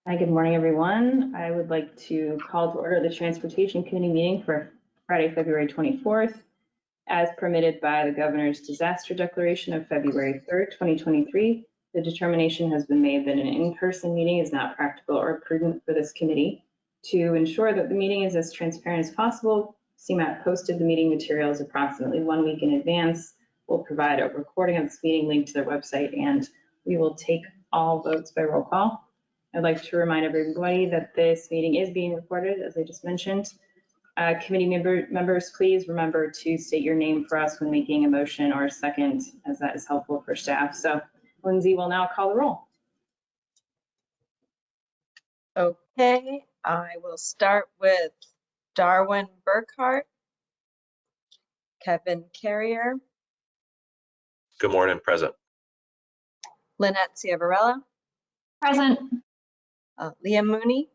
Hi, good morning, everyone. I would like to call to order the Transportation Committee meeting for Friday, February 24th, as permitted by the Governor's Disaster Declaration of February 3rd, 2023. The determination has been made that an in-person meeting is not practical or prudent for this committee. To ensure that the meeting is as transparent as possible, CMAP posted the meeting materials approximately 1 week in advance. We'll provide a recording of this meeting linked to their website, and we will take all votes by roll call. I'd like to remind everybody that this meeting is being recorded, as I just mentioned. Committee members, please remember to state your name for us when making a motion or a second, as that is helpful for staff. So Lindsay will now call the roll. Okay, I will start with Darwin Burkhart, Kevin Carrier, Good morning, present. Lynette Ciavarella, Present. Liam Mooney,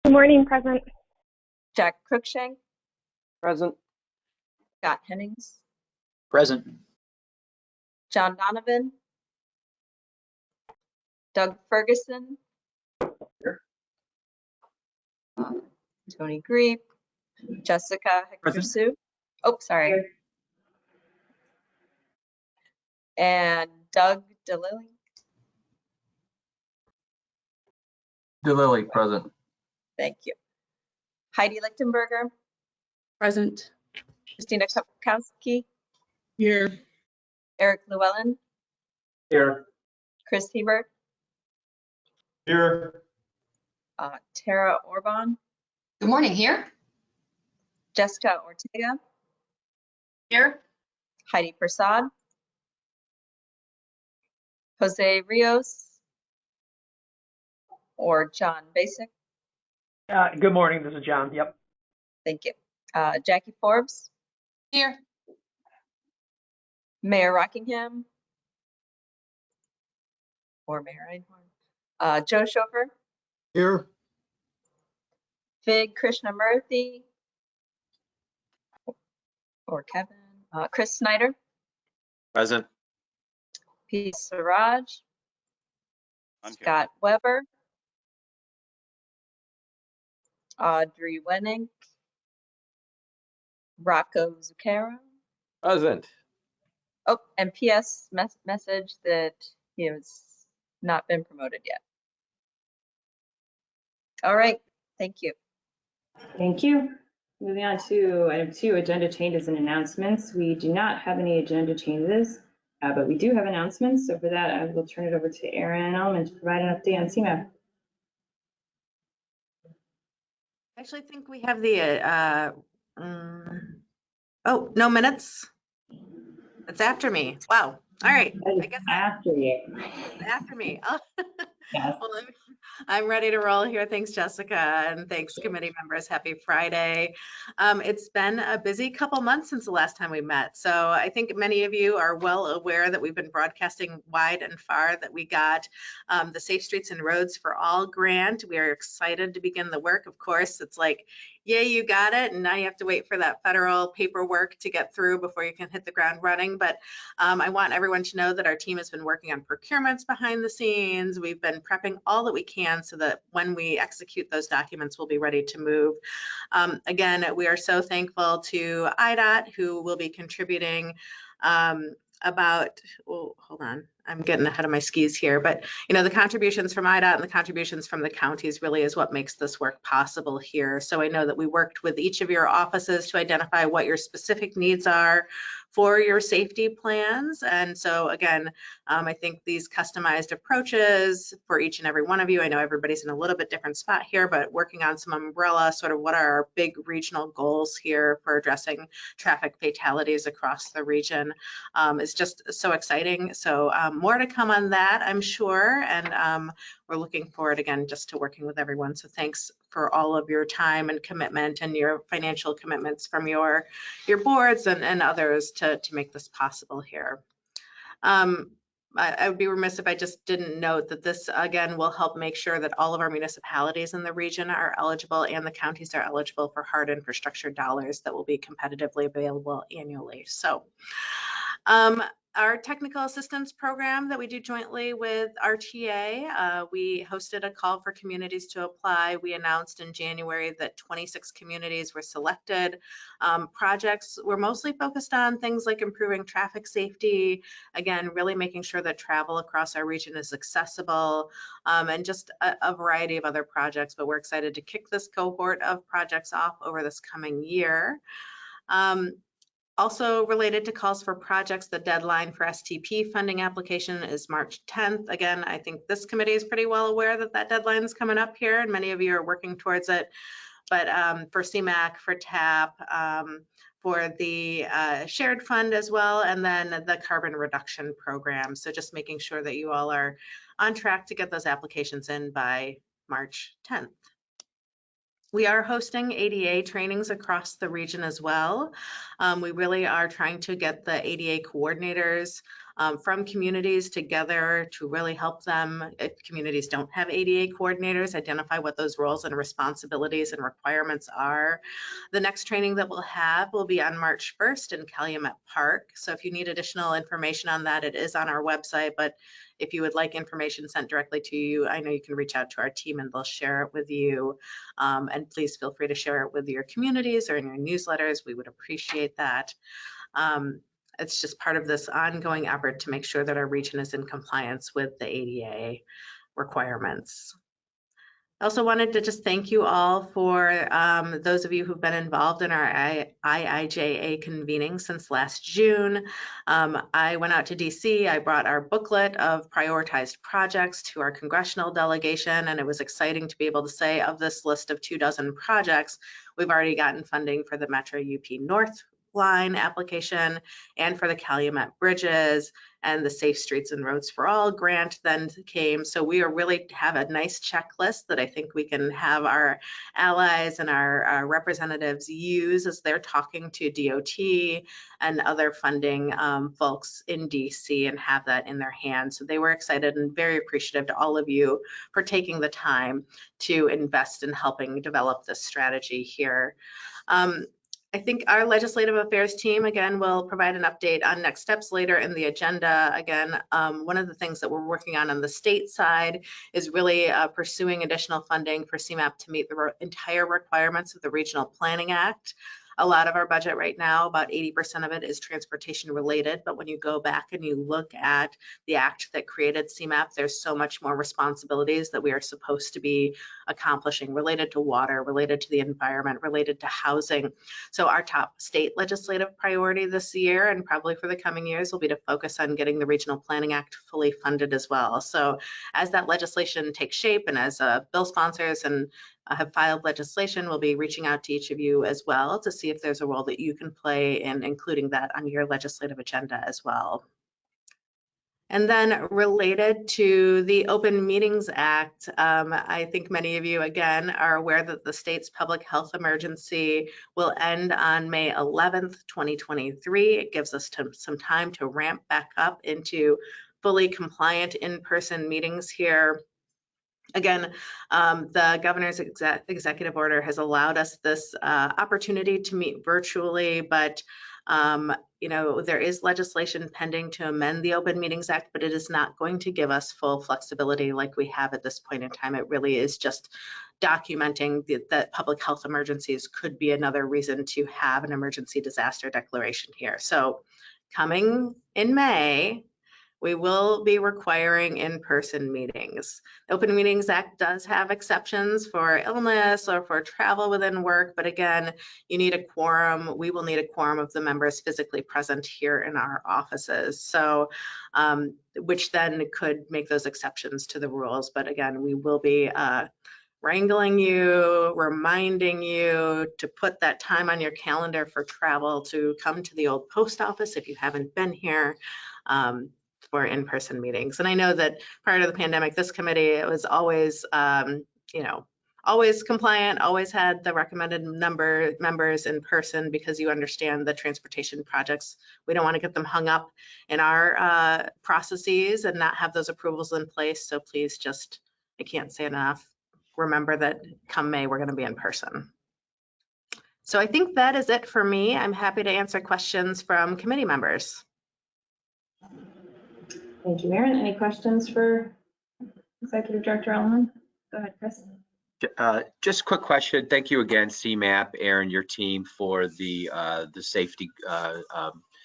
Good morning, present. Jack Cruikshank, Present. Scott Hennings, Present. John Donovan, Doug Ferguson, Tony Griep, Jessica Hector-Sue. Oh, sorry. Here. And Doug DeLilly. DeLilly, present. Thank you. Heidi Lichtenberger, Present. Christina Kapkowski, Here. Eric Llewellyn, Here. Chris Hebert, Here. Tara Orban, Good morning, here. Jessica Ortega, Here. Heidi Prasad, Jose Rios, or John Basic. Good morning, this is John. Yep. Thank you. Jackie Forbes, Here. Mayor Rockingham, or Mayor Einhorn, Joe Schofer, Here. Vig Krishnamurthy, or Kevin, Chris Snyder, Present. Pete Siraj, I'm here. Scott Weber, Audrey Wenning, Rocco Zucchero. Present. Oh, and PS message that he has not been promoted yet. All right, thank you. Thank you. Moving on to item 2, agenda changes and announcements. We do not have any agenda changes, but we do have announcements. So for that, I will turn it over to Erin Elman to provide an update on CMAP. I actually think we have the, oh, no minutes. It's after me. Wow. All right. I guess After you. after me. Oh. Yes. Well, I'm ready to roll here. Thanks, Jessica, and thanks, committee members. Happy Friday. It's been a busy couple months since the last time we met. So I think many of you are well aware that we've been broadcasting wide and far that we got the Safe Streets and Roads for All grant. We are excited to begin the work. Of course, it's like, yay, you got it. And now you have to wait for that federal paperwork to get through before you can hit the ground running. But I want everyone to know that our team has been working on procurements behind the scenes. We've been prepping all that we can so that when we execute those documents, we'll be ready to move. Again, we are so thankful to IDOT, who will be contributing about, oh, hold on, I'm getting ahead of my skis here, but you know, the contributions from IDOT and the contributions from the counties really is what makes this work possible here. So I know that we worked with each of your offices to identify what your specific needs are for your safety plans. And so again, I think these customized approaches for each and every one of you, I know everybody's in a little bit different spot here, but working on some umbrella, sort of what are our big regional goals here for addressing traffic fatalities across the region is just so exciting. So more to come on that, I'm sure. And we're looking forward again just to working with everyone. So thanks for all of your time and commitment and your financial commitments from your boards and others to make this possible here. I would be remiss if I just didn't note that this again will help make sure that all of our municipalities in the region are eligible and the counties are eligible for hard infrastructure dollars that will be competitively available annually. So Our technical assistance program that we do jointly with RTA, we hosted a call for communities to apply. We announced in January that 26 communities were selected. Projects were mostly focused on things like improving traffic safety, again, really making sure that travel across our region is accessible, and just a variety of other projects. But we're excited to kick this cohort of projects off over this coming year. Also related to calls for projects, the deadline for STP funding application is March 10th. Again, I think this committee is pretty well aware that that deadline is coming up here, and many of you are working towards it. But for CMAC, for TAP, for the shared fund as well, and then the carbon reduction program. So just making sure that you all are on track to get those applications in by March 10th. We are hosting ADA trainings across the region as well. We really are trying to get the ADA coordinators from communities together to really help them, if communities don't have ADA coordinators, identify what those roles and responsibilities and requirements are. The next training that we'll have will be on March 1st in Calumet Park. So if you need additional information on that, it is on our website, but if you would like information sent directly to you, I know you can reach out to our team and they'll share it with you. And please feel free to share it with your communities or in your newsletters. We would appreciate that. It's just part of this ongoing effort to make sure that our region is in compliance with the ADA requirements. I also wanted to just thank you all for those of you who've been involved in our IIJA convening since last June. I went out to DC, I brought our booklet of prioritized projects to our congressional delegation, and it was exciting to be able to say of this list of 24 projects, we've already gotten funding for the Metro UP North line application and for the Calumet bridges, and the Safe Streets and Roads for All grant then came. So we are really have a nice checklist that I think we can have our allies and our representatives use as they're talking to DOT and other funding folks in DC and have that in their hands. So they were excited and very appreciative to all of you for taking the time to invest in helping develop this strategy here. I think our legislative affairs team, again, will provide an update on next steps later in the agenda. Again, one of the things that we're working on the state side is really pursuing additional funding for CMAP to meet the entire requirements of the Regional Planning Act. A lot of our budget right now, about 80% of it is transportation related, but when you go back and you look at the act that created CMAP, there's so much more responsibilities that we are supposed to be accomplishing related to water, related to the environment, related to housing. So our top state legislative priority this year and probably for the coming years will be to focus on getting the Regional Planning Act fully funded as well. So as that legislation takes shape and as bill sponsors and have filed legislation, we'll be reaching out to each of you as well to see if there's a role that you can play in including that on your legislative agenda as well. And then related to the Open Meetings Act, I think many of you, again, are aware that the state's public health emergency will end on May 11th, 2023. It gives us some time to ramp back up into fully compliant in-person meetings here. Again, the governor's executive order has allowed us this opportunity to meet virtually, but you know, there is legislation pending to amend the Open Meetings Act, but it is not going to give us full flexibility like we have at this point in time. It really is just documenting that public health emergencies could be another reason to have an emergency disaster declaration here. So coming in May, we will be requiring in-person meetings. The Open Meetings Act does have exceptions for illness or for travel within work, but again, you need a quorum. We will need a quorum of the members physically present here in our offices. So, which then could make those exceptions to the rules. But again, we will be wrangling you, reminding you to put that time on your calendar for travel to come to the old post office if you haven't been here. For in-person meetings. And I know that prior to the pandemic, this committee was always, you know, always compliant, always had the recommended number of members in person because you understand the transportation projects. We don't want to get them hung up in our processes and not have those approvals in place. So please just, I can't say enough, remember that come May, we're going to be in person. So I think that is it for me. I'm happy to answer questions from committee members. Thank you, Aaron. Any questions for Executive Director Ellen? Go ahead, Chris. Just a quick question. Thank you again, CMAP, Aaron, your team, for the safety,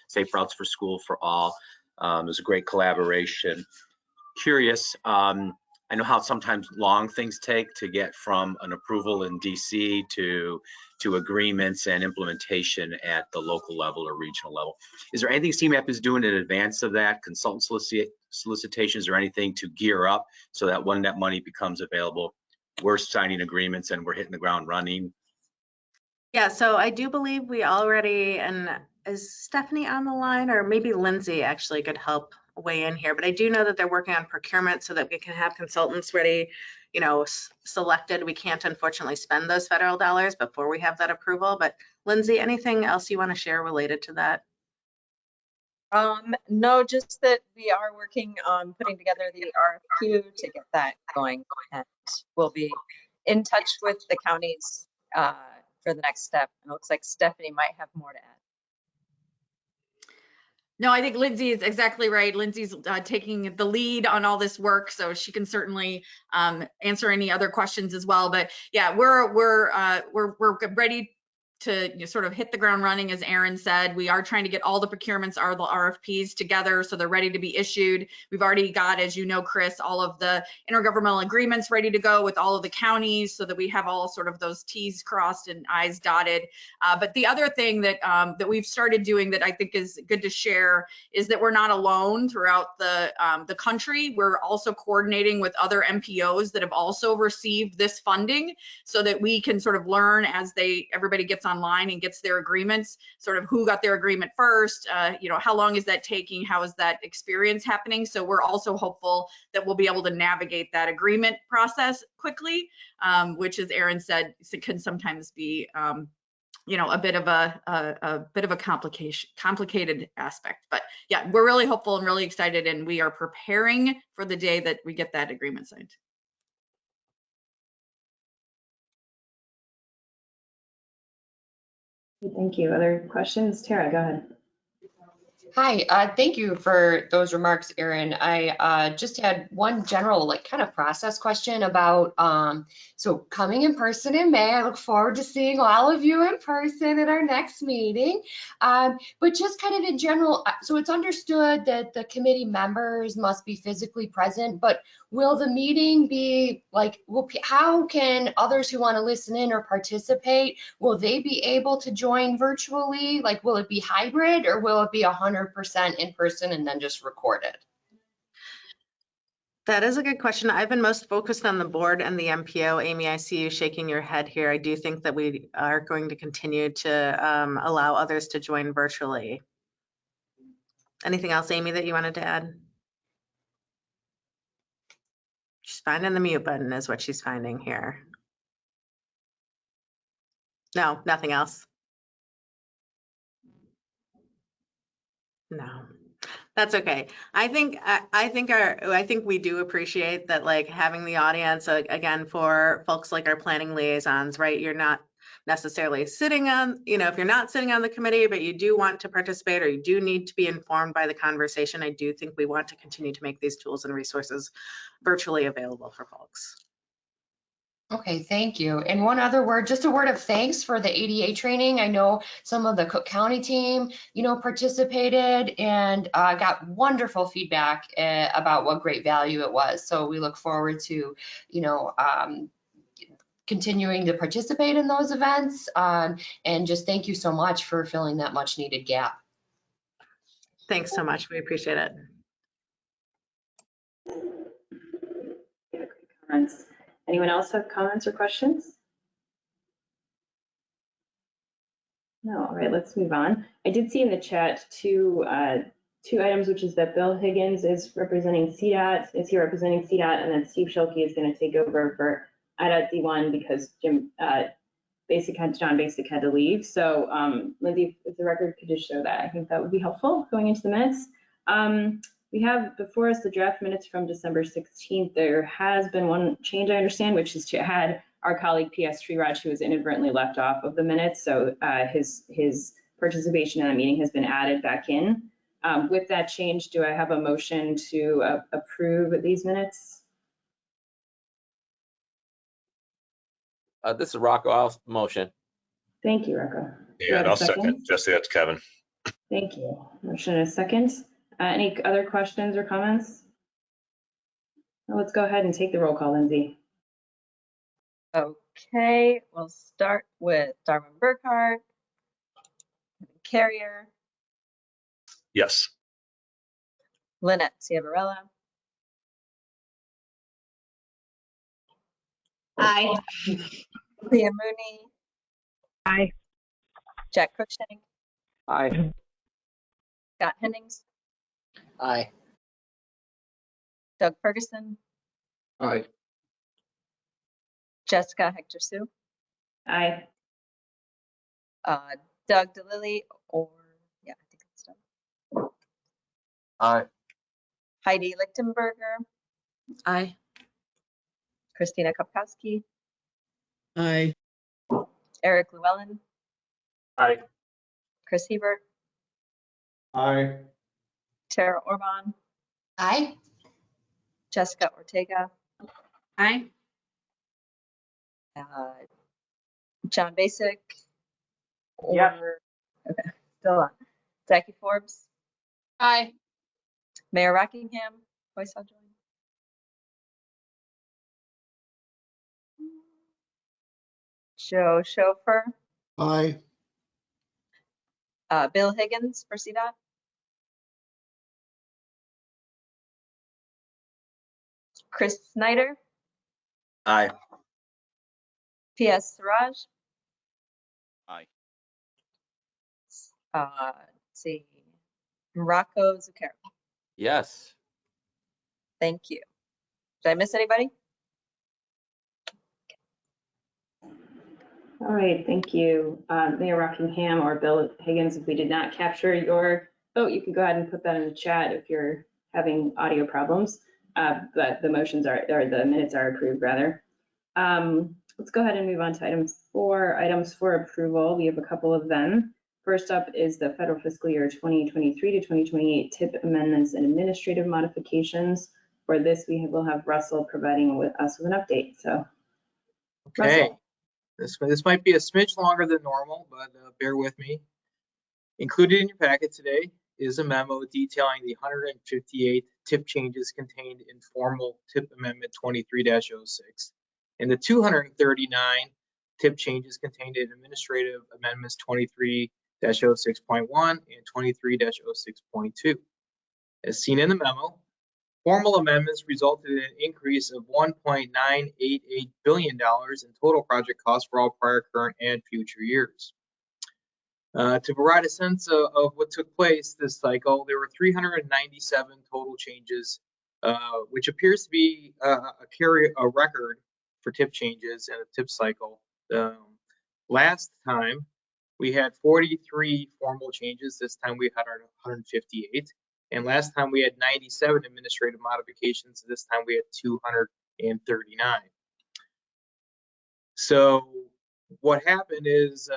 safe routes for school for all. It was a great collaboration. Curious, I know how sometimes long things take to get from an approval in DC to agreements and implementation at the local level or regional level. Is there anything CMAP is doing in advance of that, consultant solicitations or anything to gear up so that when that money becomes available, we're signing agreements and we're hitting the ground running? Yeah, so I do believe we already, and is Stephanie on the line, or maybe Lindsay actually could help weigh in here, but I do know that they're working on procurement so that we can have consultants ready, selected. We can't unfortunately spend those federal dollars before we have that approval, but Lindsay, anything else you want to share related to that? No, just that we are working on putting together the RFQ to get that going, and we'll be in touch with the counties for the next step. It looks like Stephanie might have more to add. No, I think Lindsay is exactly right. Lindsay's taking the lead on all this work, so she can certainly answer any other questions as well. But yeah, we're ready to sort of hit the ground running, as Aaron said. We are trying to get all the procurements, all the RFPs together so they're ready to be issued. We've already got, as you know, Chris, all of the intergovernmental agreements ready to go with all of the counties so that we have all sort of those T's crossed and I's dotted. But the other thing that that we've started doing that I think is good to share is that we're not alone throughout the country. We're also coordinating with other MPOs that have also received this funding so that we can sort of learn as everybody gets online and gets their agreements, sort of who got their agreement first, how long is that taking, how is that experience happening. So we're also hopeful that we'll be able to navigate that agreement process quickly, which, as Aaron said, can sometimes be a bit of a complicated aspect. But yeah, we're really hopeful and really excited, and we are preparing for the day that we get that agreement signed. Thank you. Other questions? Tara, go ahead. Hi, thank you for those remarks, Erin. I just had one general kind of process question about, so coming in person in May, I look forward to seeing all of you in person at our next meeting. But just kind of in general, so it's understood that the committee members must be physically present, but will the meeting be how can others who want to listen in or participate, will they be able to join virtually? Will it be hybrid, or will it be 100% in person and then just recorded? That is a good question. I've been most focused on the board and the MPO. Amy, I see you shaking your head here. I do think that we are going to continue to allow others to join virtually. Anything else, Amy, that you wanted to add? She's finding the mute button is what she's finding here. No, nothing else. No, that's okay. I think we do appreciate that, having the audience again for folks like our planning liaisons, right? You're not necessarily sitting on, if you're not sitting on the committee, but you do want to participate or you do need to be informed by the conversation. I do think we want to continue to make these tools and resources virtually available for folks. Okay, thank you. And one other word, just a word of thanks for the ADA training. I know some of the Cook County team, participated and got wonderful feedback about what great value it was. So we look forward to, continuing to participate in those events. And just thank you so much for filling that much needed gap. Thanks so much. We appreciate it. Comments? Anyone else have comments or questions? No. All right, let's move on. I did see in the chat two items, which is that Bill Higgins is representing CDOT, and then Steve Schilke is going to take over for IDOT D1 because John Basic had to leave. So Lindsay, if the record could just show that, I think that would be helpful going into the minutes. We have before us the draft minutes from December 16th. There has been one change, I understand, which is to add our colleague P.S. Treeraj, who was inadvertently left off of the minutes. So his participation in the meeting has been added back in. With that change, do I have a motion to approve these minutes? This is Rocco. I'll motion. Thank you, Rocco. Do I Yeah, have a I'll second. Jesse, that's Kevin. Thank you. Motion and a second. Any other questions or comments? Well, let's go ahead and take the roll call, Lindsay. Okay, we'll start with Darwin Burkhart, Carrier, Yes. Lynette Ciavarella, Aye. Leah Mooney, Aye. Jack Cruikshank, Aye. Scott Hennings, Aye. Doug Ferguson, Aye. Jessica Hector Sue, Aye. Doug DeLilly, or yeah, I think it's Doug. Aye. Heidi Lichtenberger, Aye. Christina Kopkowski, Aye. Eric Llewellyn, Aye. Chris Hebert, Aye. Tara Orban, Aye. Jessica Ortega, Aye. John Basic, or Yes. okay, still on. Jackie Forbes, Aye. Mayor Rockingham, voice I'll join. Joe Chauffeur, Aye. Bill Higgins for CDOT, Chris Snyder, Aye. PS Siraj, Aye. let's see, Rocco Zucchero. Yes. Thank you. Did I miss anybody? All right, thank you. Mayor Rockingham or Bill Higgins, if we did not capture your vote, you can go ahead and put that in the chat if you're having audio problems. But the motions are, or the minutes are approved rather. Let's go ahead and move on to item 4, items for approval. We have a couple of them. First up is the federal fiscal year 2023 to 2028 TIP amendments and administrative modifications. For this, will have Russell providing us with an update. So, Okay, Russell. this might be a smidge longer than normal, but bear with me. Included in your packet today is a memo detailing the 158 TIP changes contained in formal TIP Amendment 23-06 and the 239 TIP changes contained in Administrative Amendments 23-06.1 and 23-06.2. As seen in the memo, formal amendments resulted in an increase of $1.988 billion in total project costs for all prior, current, and future years. To provide a sense of what took place this cycle, there were 397 total changes, which appears to be a record for TIP changes in a TIP cycle. Last time, we had 43 formal changes. This time we had 158. And last time we had 97 administrative modifications. This time we had 239. So what happened is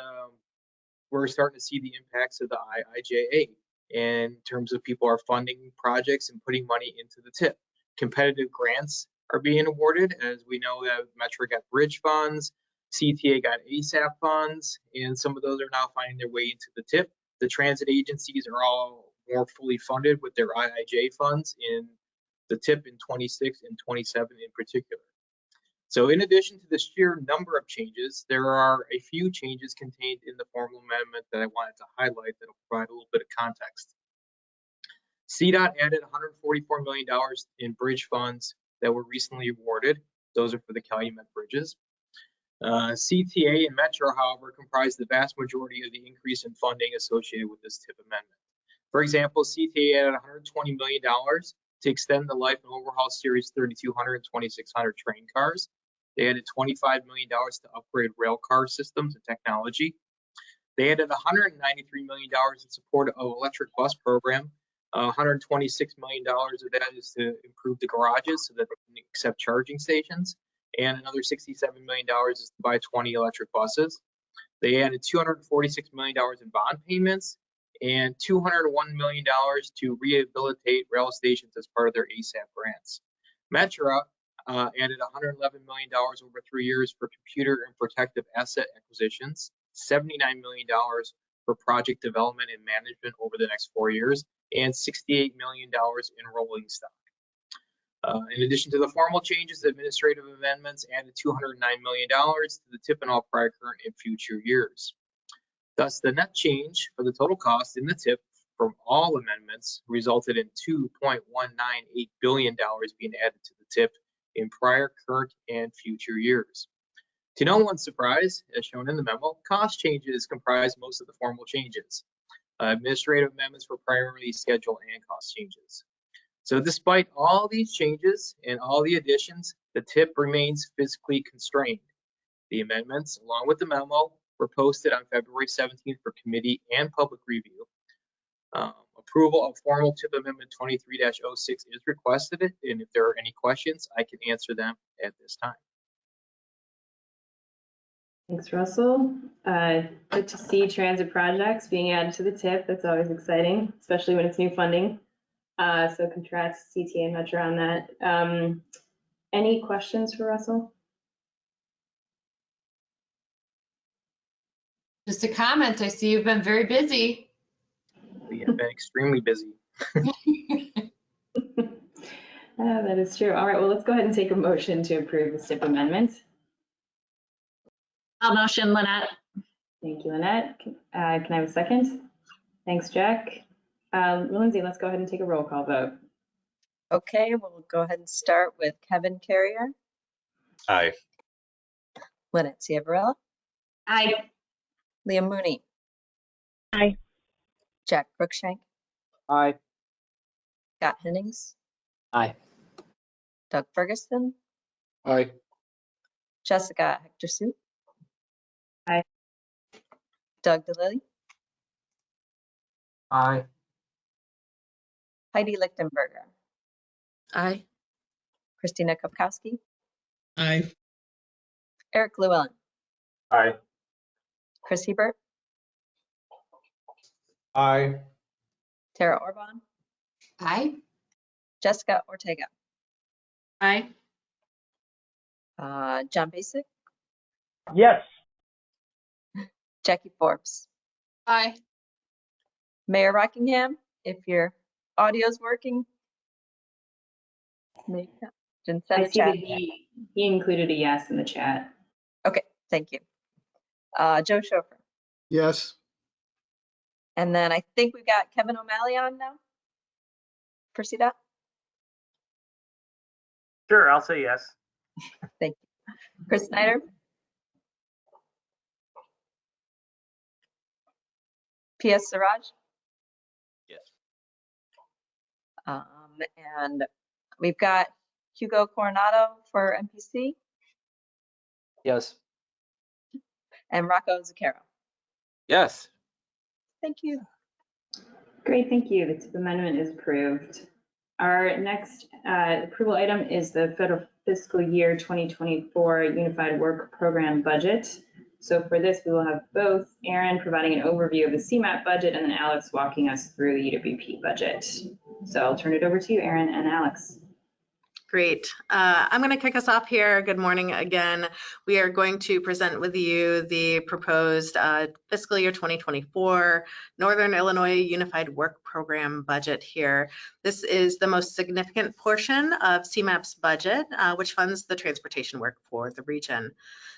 we're starting to see the impacts of the IIJA in terms of people are funding projects and putting money into the TIP. Competitive grants are being awarded. As we know, that Metro got bridge funds, CTA got ASAP funds, and some of those are now finding their way into the TIP. The transit agencies are all more fully funded with their IIJ funds in the TIP in 26 and 27 in particular. So in addition to the sheer number of changes, there are a few changes contained in the formal amendment that I wanted to highlight that will provide a little bit of context. CDOT added $144 million in bridge funds that were recently awarded. Those are for the Calumet bridges. CTA and Metro, however, comprise the vast majority of the increase in funding associated with this TIP amendment. For example, CTA added $120 million to extend the life and overhaul Series 3200 and 2600 train cars. They added $25 million to upgrade rail car systems and technology. They added $193 million in support of electric bus program. $126 million of that is to improve the garages so that they can accept charging stations. And another $67 million is to buy 20 electric buses. They added $246 million in bond payments and $201 million to rehabilitate rail stations as part of their ASAP grants. Metra added $111 million over 3 years for computer and protective asset acquisitions, $79 million for project development and management over the next 4 years, and $68 million in rolling stock. In addition to the formal changes, the administrative amendments added $209 million to the TIP in all prior, current, and future years. Thus, the net change for the total cost in the TIP from all amendments resulted in $2.198 billion being added to the TIP in prior, current, and future years. To no one's surprise, as shown in the memo, cost changes comprise most of the formal changes. Administrative amendments were primarily schedule and cost changes. So despite all these changes and all the additions, the TIP remains fiscally constrained. The amendments, along with the memo, were posted on February 17th for committee and public review. Approval of formal TIP Amendment 23-06 is requested, and if there are any questions, I can answer them at this time. Thanks, Russell. Good to see transit projects being added to the TIP. That's always exciting, especially when it's new funding. So congrats CTA and Metra on that. Any questions for Russell? Just a comment. I see you've been very busy. We have been extremely busy. That is true. All right, well, let's go ahead and take a motion to approve the SIP amendment. I'll motion, Lynette. Thank you, Lynette. Can I have a second? Thanks, Jack. Lindsay, let's go ahead and take a roll call vote. Okay, we'll go ahead and start with Kevin Carrier, Aye. Lynette Ciavarella, Aye. Liam Mooney, Aye. Jack Brookshank, Aye. Scott Hennings, Aye. Doug Ferguson, Aye. Jessica Hector Suit. Aye. Doug DeLilly, Aye. Heidi Lichtenberger, Aye. Christina Kopkowski, Aye. Eric Llewellyn, Aye. Chris Hebert, Aye. Tara Orban, Aye. Jessica Ortega, Aye. John Basic, Yes. Jackie Forbes, Aye. Mayor Rockingham, if your audio's working. Maybe not. Didn't send I a see chat. that he included a yes in the chat. Okay, thank you. Joe Schofer. Yes. And then I think we got Kevin O'Malley on now. Proceed out. Sure, I'll say yes. Thank you. Chris Snyder. P.S. Siraj. Yes. And we've got Hugo Coronado for MPC Yes. and Rocco Zucchero. Yes. Thank you. Great, thank you. The TIP amendment is approved. Our next approval item is the federal fiscal year 2024 Unified Work Program budget. So for this, we will have both Aaron providing an overview of the CMAP budget and then Alex walking us through the UWP budget. So I'll turn it over to you, Aaron and Alex. Great. I'm going to kick us off here. Good morning again. We are going to present with you the proposed fiscal year 2024 Northern Illinois Unified Work Program budget here. This is the most significant portion of CMAP's budget, which funds the transportation work for the region.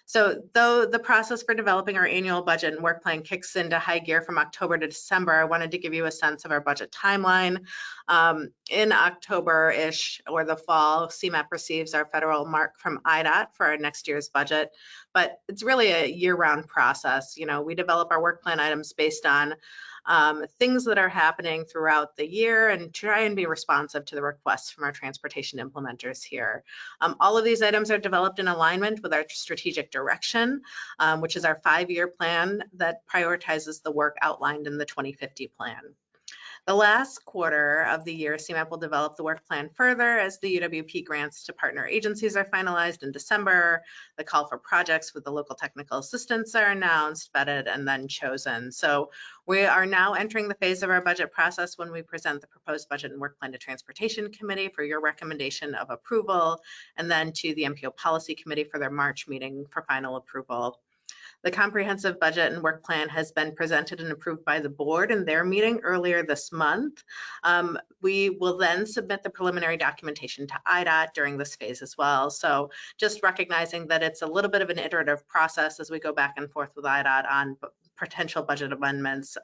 So though the process for developing our annual budget and work plan kicks into high gear from October to December, I wanted to give you a sense of our budget timeline. In October-ish or the fall, CMAP receives our federal mark from IDOT for our next year's budget, but it's really a year-round process. You know, we develop our work plan items based on things that are happening throughout the year and try and be responsive to the requests from our transportation implementers here. All of these items are developed in alignment with our strategic direction, which is our 5-year plan that prioritizes the work outlined in the 2050 plan. The last quarter of the year, CMAP will develop the work plan further as the UWP grants to partner agencies are finalized in December. The call for projects with the local technical assistants are announced, vetted, and then chosen. So we are now entering the phase of our budget process when we present the proposed budget and work plan to Transportation Committee for your recommendation of approval, and then to the MPO Policy Committee for their March meeting for final approval. The comprehensive budget and work plan has been presented and approved by the board in their meeting earlier this month. We will then submit the preliminary documentation to IDOT during this phase as well. So just recognizing that it's a little bit of an iterative process as we go back and forth with IDOT on potential budget amendments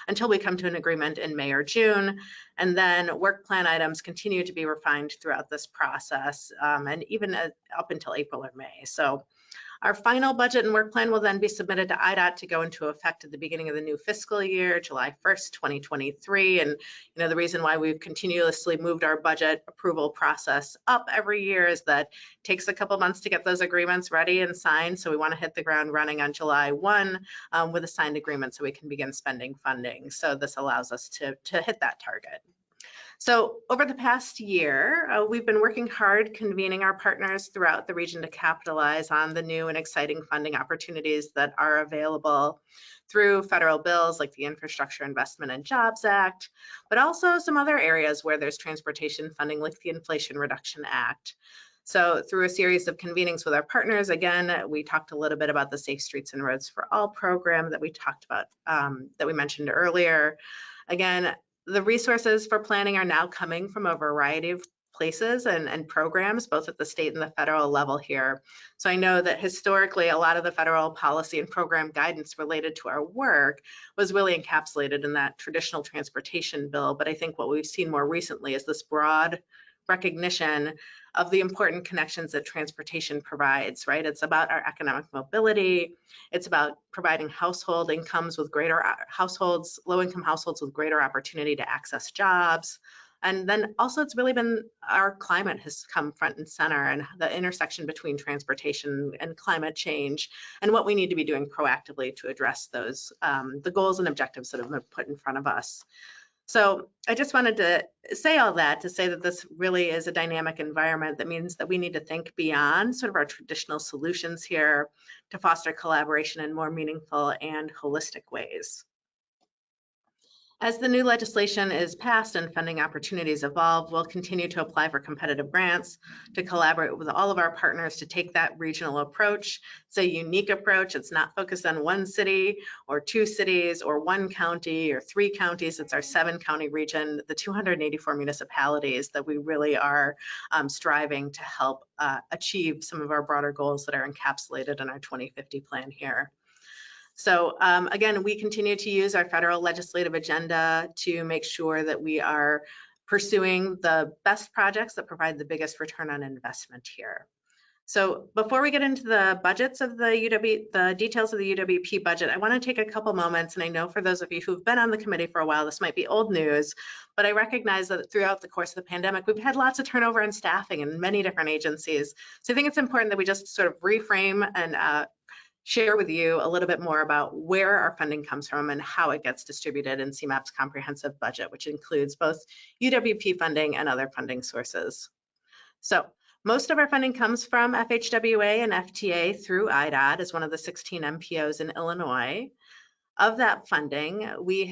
until we come to an agreement in May or June. And then work plan items continue to be refined throughout this process and even up until April or May. So our final budget and work plan will then be submitted to IDOT to go into effect at the beginning of the new fiscal year, July 1st, 2023. And the reason why we've continuously moved our budget approval process up every year is that it takes a couple months to get those agreements ready and signed. So we want to hit the ground running on July 1 with a signed agreement so we can begin spending funding. So this allows us to hit that target. So over the past year, we've been working hard convening our partners throughout the region to capitalize on the new and exciting funding opportunities that are available through federal bills like the Infrastructure Investment and Jobs Act, but also some other areas where there's transportation funding like the Inflation Reduction Act. So through a series of convenings with our partners, again, we talked a little bit about the Safe Streets and Roads for All program that we talked about, that we mentioned earlier. Again, the resources for planning are now coming from a variety of places and programs, both at the state and the federal level here. So I know that historically, a lot of the federal policy and program guidance related to our work was really encapsulated in that traditional transportation bill. But I think what we've seen more recently is this broad recognition of the important connections that transportation provides, right? It's about our economic mobility. It's about providing household incomes with greater households, low-income households with greater opportunity to access jobs. And then also it's really been our climate has come front and center and the intersection between transportation and climate change and what we need to be doing proactively to address those, the goals and objectives that have been put in front of us. So I just wanted to say all that to say that this really is a dynamic environment that means that we need to think beyond sort of our traditional solutions here to foster collaboration in more meaningful and holistic ways. As the new legislation is passed and funding opportunities evolve, we'll continue to apply for competitive grants to collaborate with all of our partners to take that regional approach. It's a unique approach. It's not focused on one city or two cities or one county or three counties. It's our 7-county region, the 284 municipalities that we really are striving to help achieve some of our broader goals that are encapsulated in our 2050 plan here. So again, we continue to use our federal legislative agenda to make sure that we are pursuing the best projects that provide the biggest return on investment here. So before we get into the budgets of the details of the UWP budget, I want to take a couple moments, and I know for those of you who've been on the committee for a while, this might be old news, but I recognize that throughout the course of the pandemic, we've had lots of turnover in staffing in many different agencies. So I think it's important that we just sort of reframe and share with you a little bit more about where our funding comes from and how it gets distributed in CMAP's comprehensive budget, which includes both UWP funding and other funding sources. So most of our funding comes from FHWA and FTA through IDOT as one of the 16 MPOs in Illinois. Of that funding, we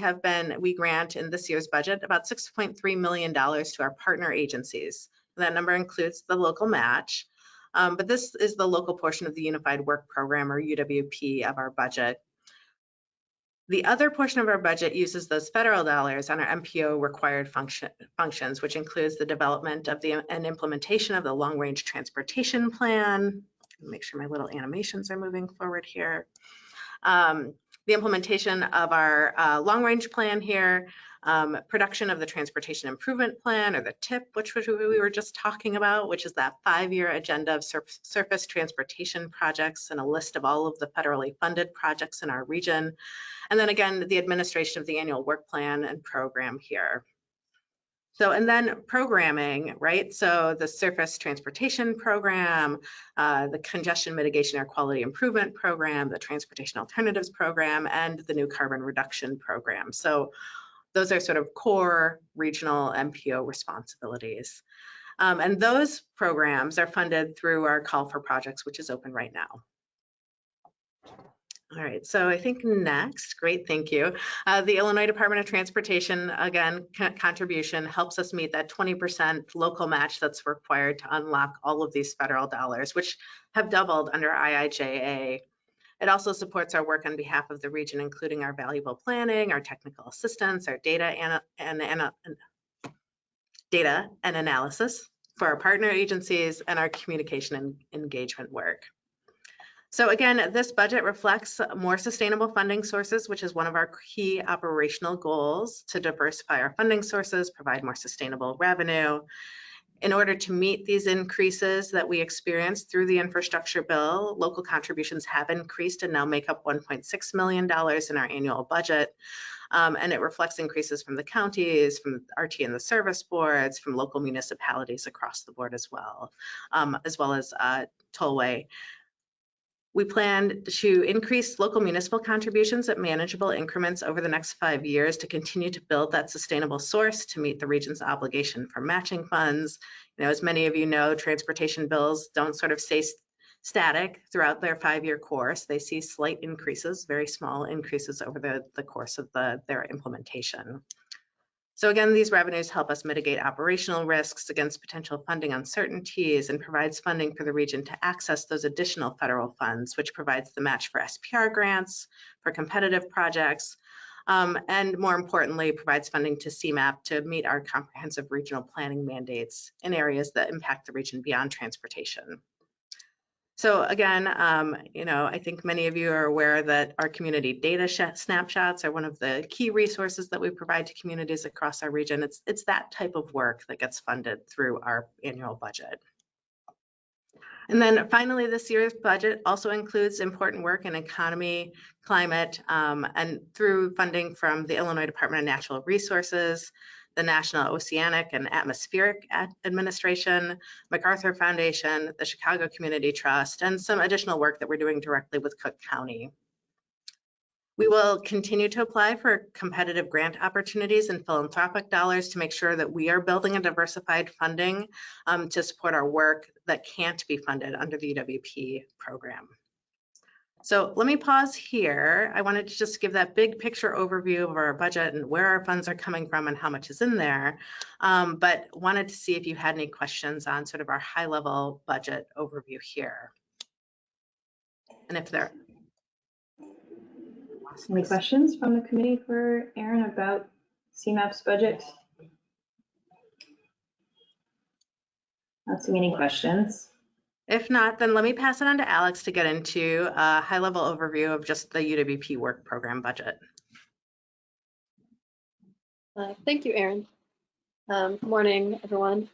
grant in this year's budget about $6.3 million to our partner agencies. That number includes the local match. But this is the local portion of the Unified Work Program, or UWP, of our budget. The other portion of our budget uses those federal dollars on our MPO required functions, which includes the development of and implementation of the long-range transportation plan. Make sure my little animations are moving forward here. The implementation of our long-range plan here, production of the Transportation Improvement Plan, or the TIP, which we were just talking about, which is that 5-year agenda of surface transportation projects and a list of all of the federally funded projects in our region. And then again, the administration of the annual work plan and program here. So, and then programming, right? So the surface transportation program, the congestion mitigation air quality improvement program, the transportation alternatives program, and the new carbon reduction program. So Those are sort of core regional MPO responsibilities. And those programs are funded through our call for projects, which is open right now. All right, so I think next, great, thank you. The Illinois Department of Transportation, again, contribution helps us meet that 20% local match that's required to unlock all of these federal dollars, which have doubled under IIJA. It also supports our work on behalf of the region, including our valuable planning, our technical assistance, our data and analysis for our partner agencies, and our communication and engagement work. So again, this budget reflects more sustainable funding sources, which is one of our key operational goals, to diversify our funding sources, provide more sustainable revenue. In order to meet these increases that we experienced through the infrastructure bill, local contributions have increased and now make up $1.6 million in our annual budget. And it reflects increases from the counties, from RT and the service boards, from local municipalities across the board as well as tollway. We plan to increase local municipal contributions at manageable increments over the next 5 years to continue to build that sustainable source to meet the region's obligation for matching funds. You know, as many of you know, transportation bills don't sort of stay static throughout their 5-year course. They see slight increases, very small increases over the course of their implementation. So again, these revenues help us mitigate operational risks against potential funding uncertainties and provides funding for the region to access those additional federal funds, which provides the match for SPR grants, for competitive projects, and more importantly, provides funding to CMAP to meet our comprehensive regional planning mandates in areas that impact the region beyond transportation. So again, you know, I think many of you are aware that our community data snapshots are one of the key resources that we provide to communities across our region. It's that type of work that gets funded through our annual budget. And then finally, this year's budget also includes important work in economy, climate, and through funding from the Illinois Department of Natural Resources, the National Oceanic and Atmospheric Administration, MacArthur Foundation, the Chicago Community Trust, and some additional work that we're doing directly with Cook County. We will continue to apply for competitive grant opportunities and philanthropic dollars to make sure that we are building a diversified funding to support our work that can't be funded under the UWP program. So let me pause here. I wanted to just give that big picture overview of our budget and where our funds are coming from and how much is in there, but wanted to see if you had any questions on sort of our high level budget overview here. And if there any questions from the committee for Erin about CMAP's budget? Not seeing any questions. If not, then let me pass it on to Alex to get into a high-level overview of just the UWP work program budget. Thank you, Erin. Good morning, everyone.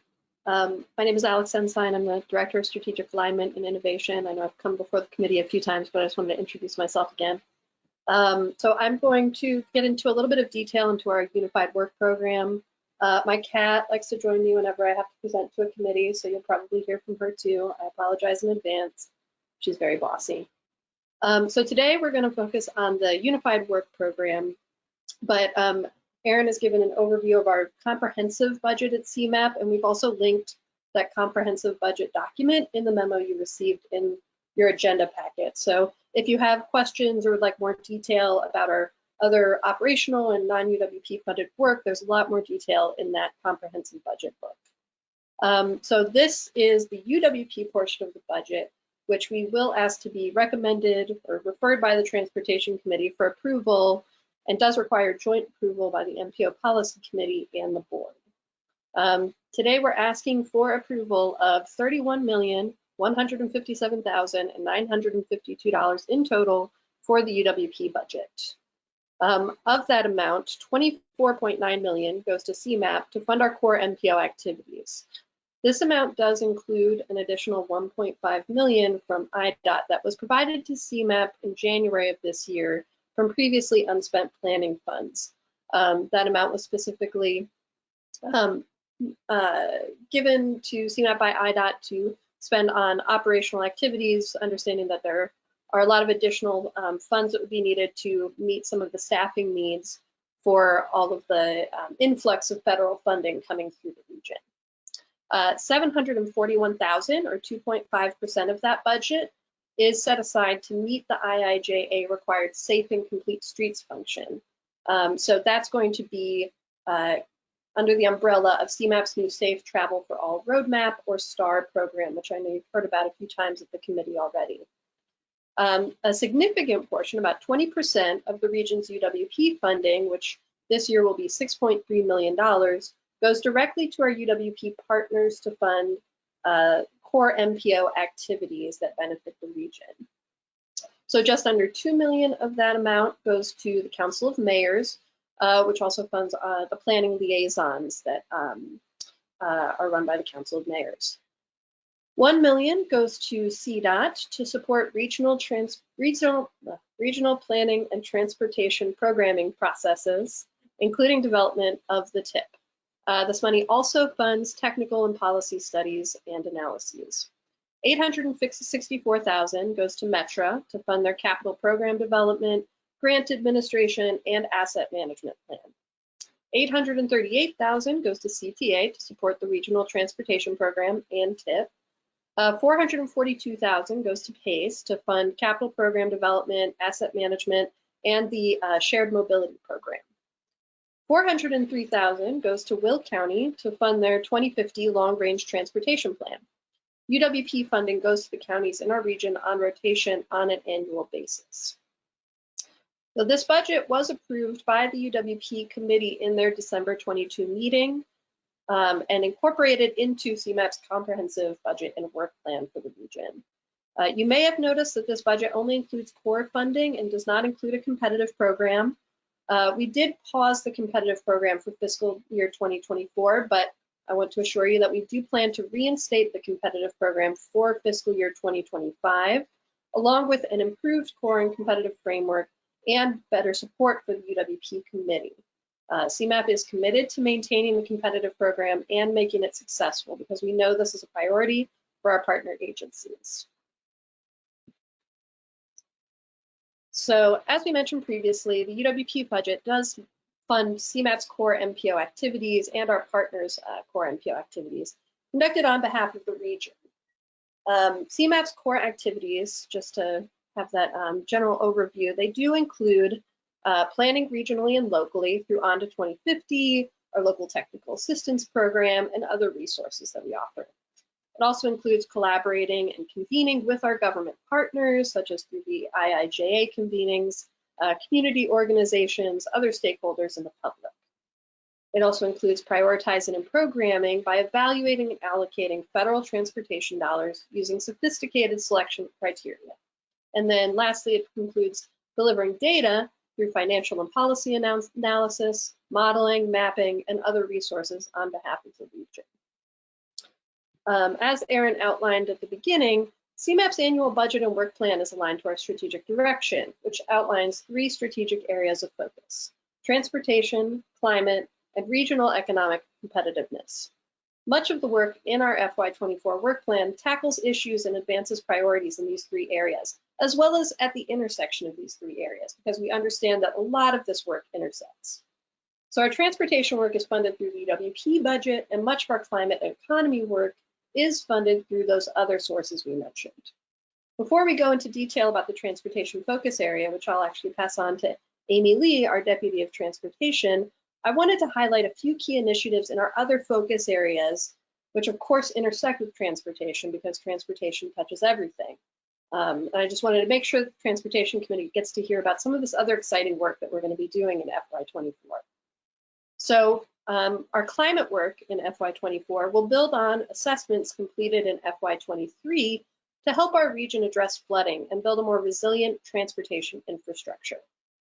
My name is Alex Ensign. I'm the Director of Strategic Alignment and Innovation. I know I've come before the committee a few times, but I just wanted to introduce myself again. So I'm going to get into a little bit of detail into our unified work program. My cat likes to join me whenever I have to present to a committee, so you'll probably hear from her too. I apologize in advance. She's very bossy. So today we're going to focus on the unified work program, but Erin has given an overview of our comprehensive budget at CMAP, and we've also linked that comprehensive budget document in the memo you received in your agenda packet. So if you have questions or would like more detail about our other operational and non-UWP funded work, there's a lot more detail in that comprehensive budget book. So this is the UWP portion of the budget, which we will ask to be recommended or referred by the Transportation Committee for approval, and does require joint approval by the MPO Policy Committee and the board. Today we're asking for approval of $31,157,952 in total for the UWP budget. Of that amount, $24.9 million goes to CMAP to fund our core MPO activities. This amount does include an additional $1.5 million from IDOT that was provided to CMAP in January of this year from previously unspent planning funds. That amount was specifically given to CMAP by IDOT to spend on operational activities, understanding that there are a lot of additional funds that would be needed to meet some of the staffing needs for all of the influx of federal funding coming through the region. 741,000 or 2.5% of that budget is set aside to meet the IIJA required safe and complete streets function. So that's going to be under the umbrella of CMAP's new Safe Travel for All Roadmap, or STAR program, which I know you've heard about a few times at the committee already. A significant portion, about 20% of the region's UWP funding, which this year will be $6.3 million, goes directly to our UWP partners to fund core MPO activities that benefit the region. So just under 2 million of that amount goes to the Council of Mayors, which also funds the planning liaisons that are run by the Council of Mayors. 1 million goes to CDOT to support regional planning and transportation programming processes, including development of the TIP. This money also funds technical and policy studies and analyses. 864,000 goes to Metra to fund their capital program development, grant administration, and asset management plan. 838,000 goes to CTA to support the regional transportation program and TIP. 442,000 goes to PACE to fund capital program development, asset management, and the shared mobility program. 403,000 goes to Will County to fund their 2050 long-range transportation plan. UWP funding goes to the counties in our region on rotation on an annual basis. So this budget was approved by the UWP committee in their December 22 meeting and incorporated into CMAP's comprehensive budget and work plan for the region. You may have noticed that this budget only includes core funding and does not include a competitive program. We did pause the competitive program for fiscal year 2024, but I want to assure you that we do plan to reinstate the competitive program for fiscal year 2025, along with an improved core and competitive framework and better support for the UWP committee. CMAP is committed to maintaining the competitive program and making it successful because we know this is a priority for our partner agencies. So as we mentioned previously, the UWP budget does fund CMAP's core MPO activities and our partners' core MPO activities conducted on behalf of the region. CMAP's core activities, just to have that general overview, they do include planning regionally and locally through On to 2050, our local technical assistance program, and other resources that we offer. It also includes collaborating and convening with our government partners, such as through the IIJA convenings, community organizations, other stakeholders, and the public. It also includes prioritizing and programming by evaluating and allocating federal transportation dollars using sophisticated selection criteria. And then lastly, it includes delivering data through financial and policy analysis, modeling, mapping, and other resources on behalf of the region. As Erin outlined at the beginning, CMAP's annual budget and work plan is aligned to our strategic direction, which outlines 3 strategic areas of focus: transportation, climate, and regional economic competitiveness. Much of the work in our FY24 work plan tackles issues and advances priorities in these 3 areas, as well as at the intersection of these 3 areas, because we understand that a lot of this work intersects. So our transportation work is funded through the UWP budget, and much of our climate and economy work is funded through those other sources we mentioned. Before we go into detail about the transportation focus area, which I'll actually pass on to Amy Lee, our Deputy of Transportation, I wanted to highlight a few key initiatives in our other focus areas, which of course intersect with transportation because transportation touches everything. And I just wanted to make sure the Transportation Committee gets to hear about some of this other exciting work that we're going to be doing in FY24. So our climate work in FY24 will build on assessments completed in FY23 to help our region address flooding and build a more resilient transportation infrastructure.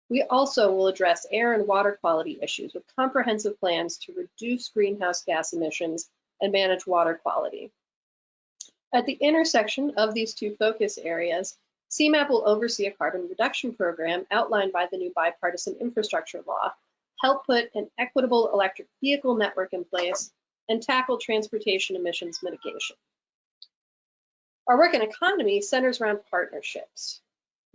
We also will address air and water quality issues with comprehensive plans to reduce greenhouse gas emissions and manage water quality. At the intersection of these 2 focus areas, CMAP will oversee a carbon reduction program outlined by the new bipartisan infrastructure law, help put an equitable electric vehicle network in place, and tackle transportation emissions mitigation. Our work in economy centers around partnerships.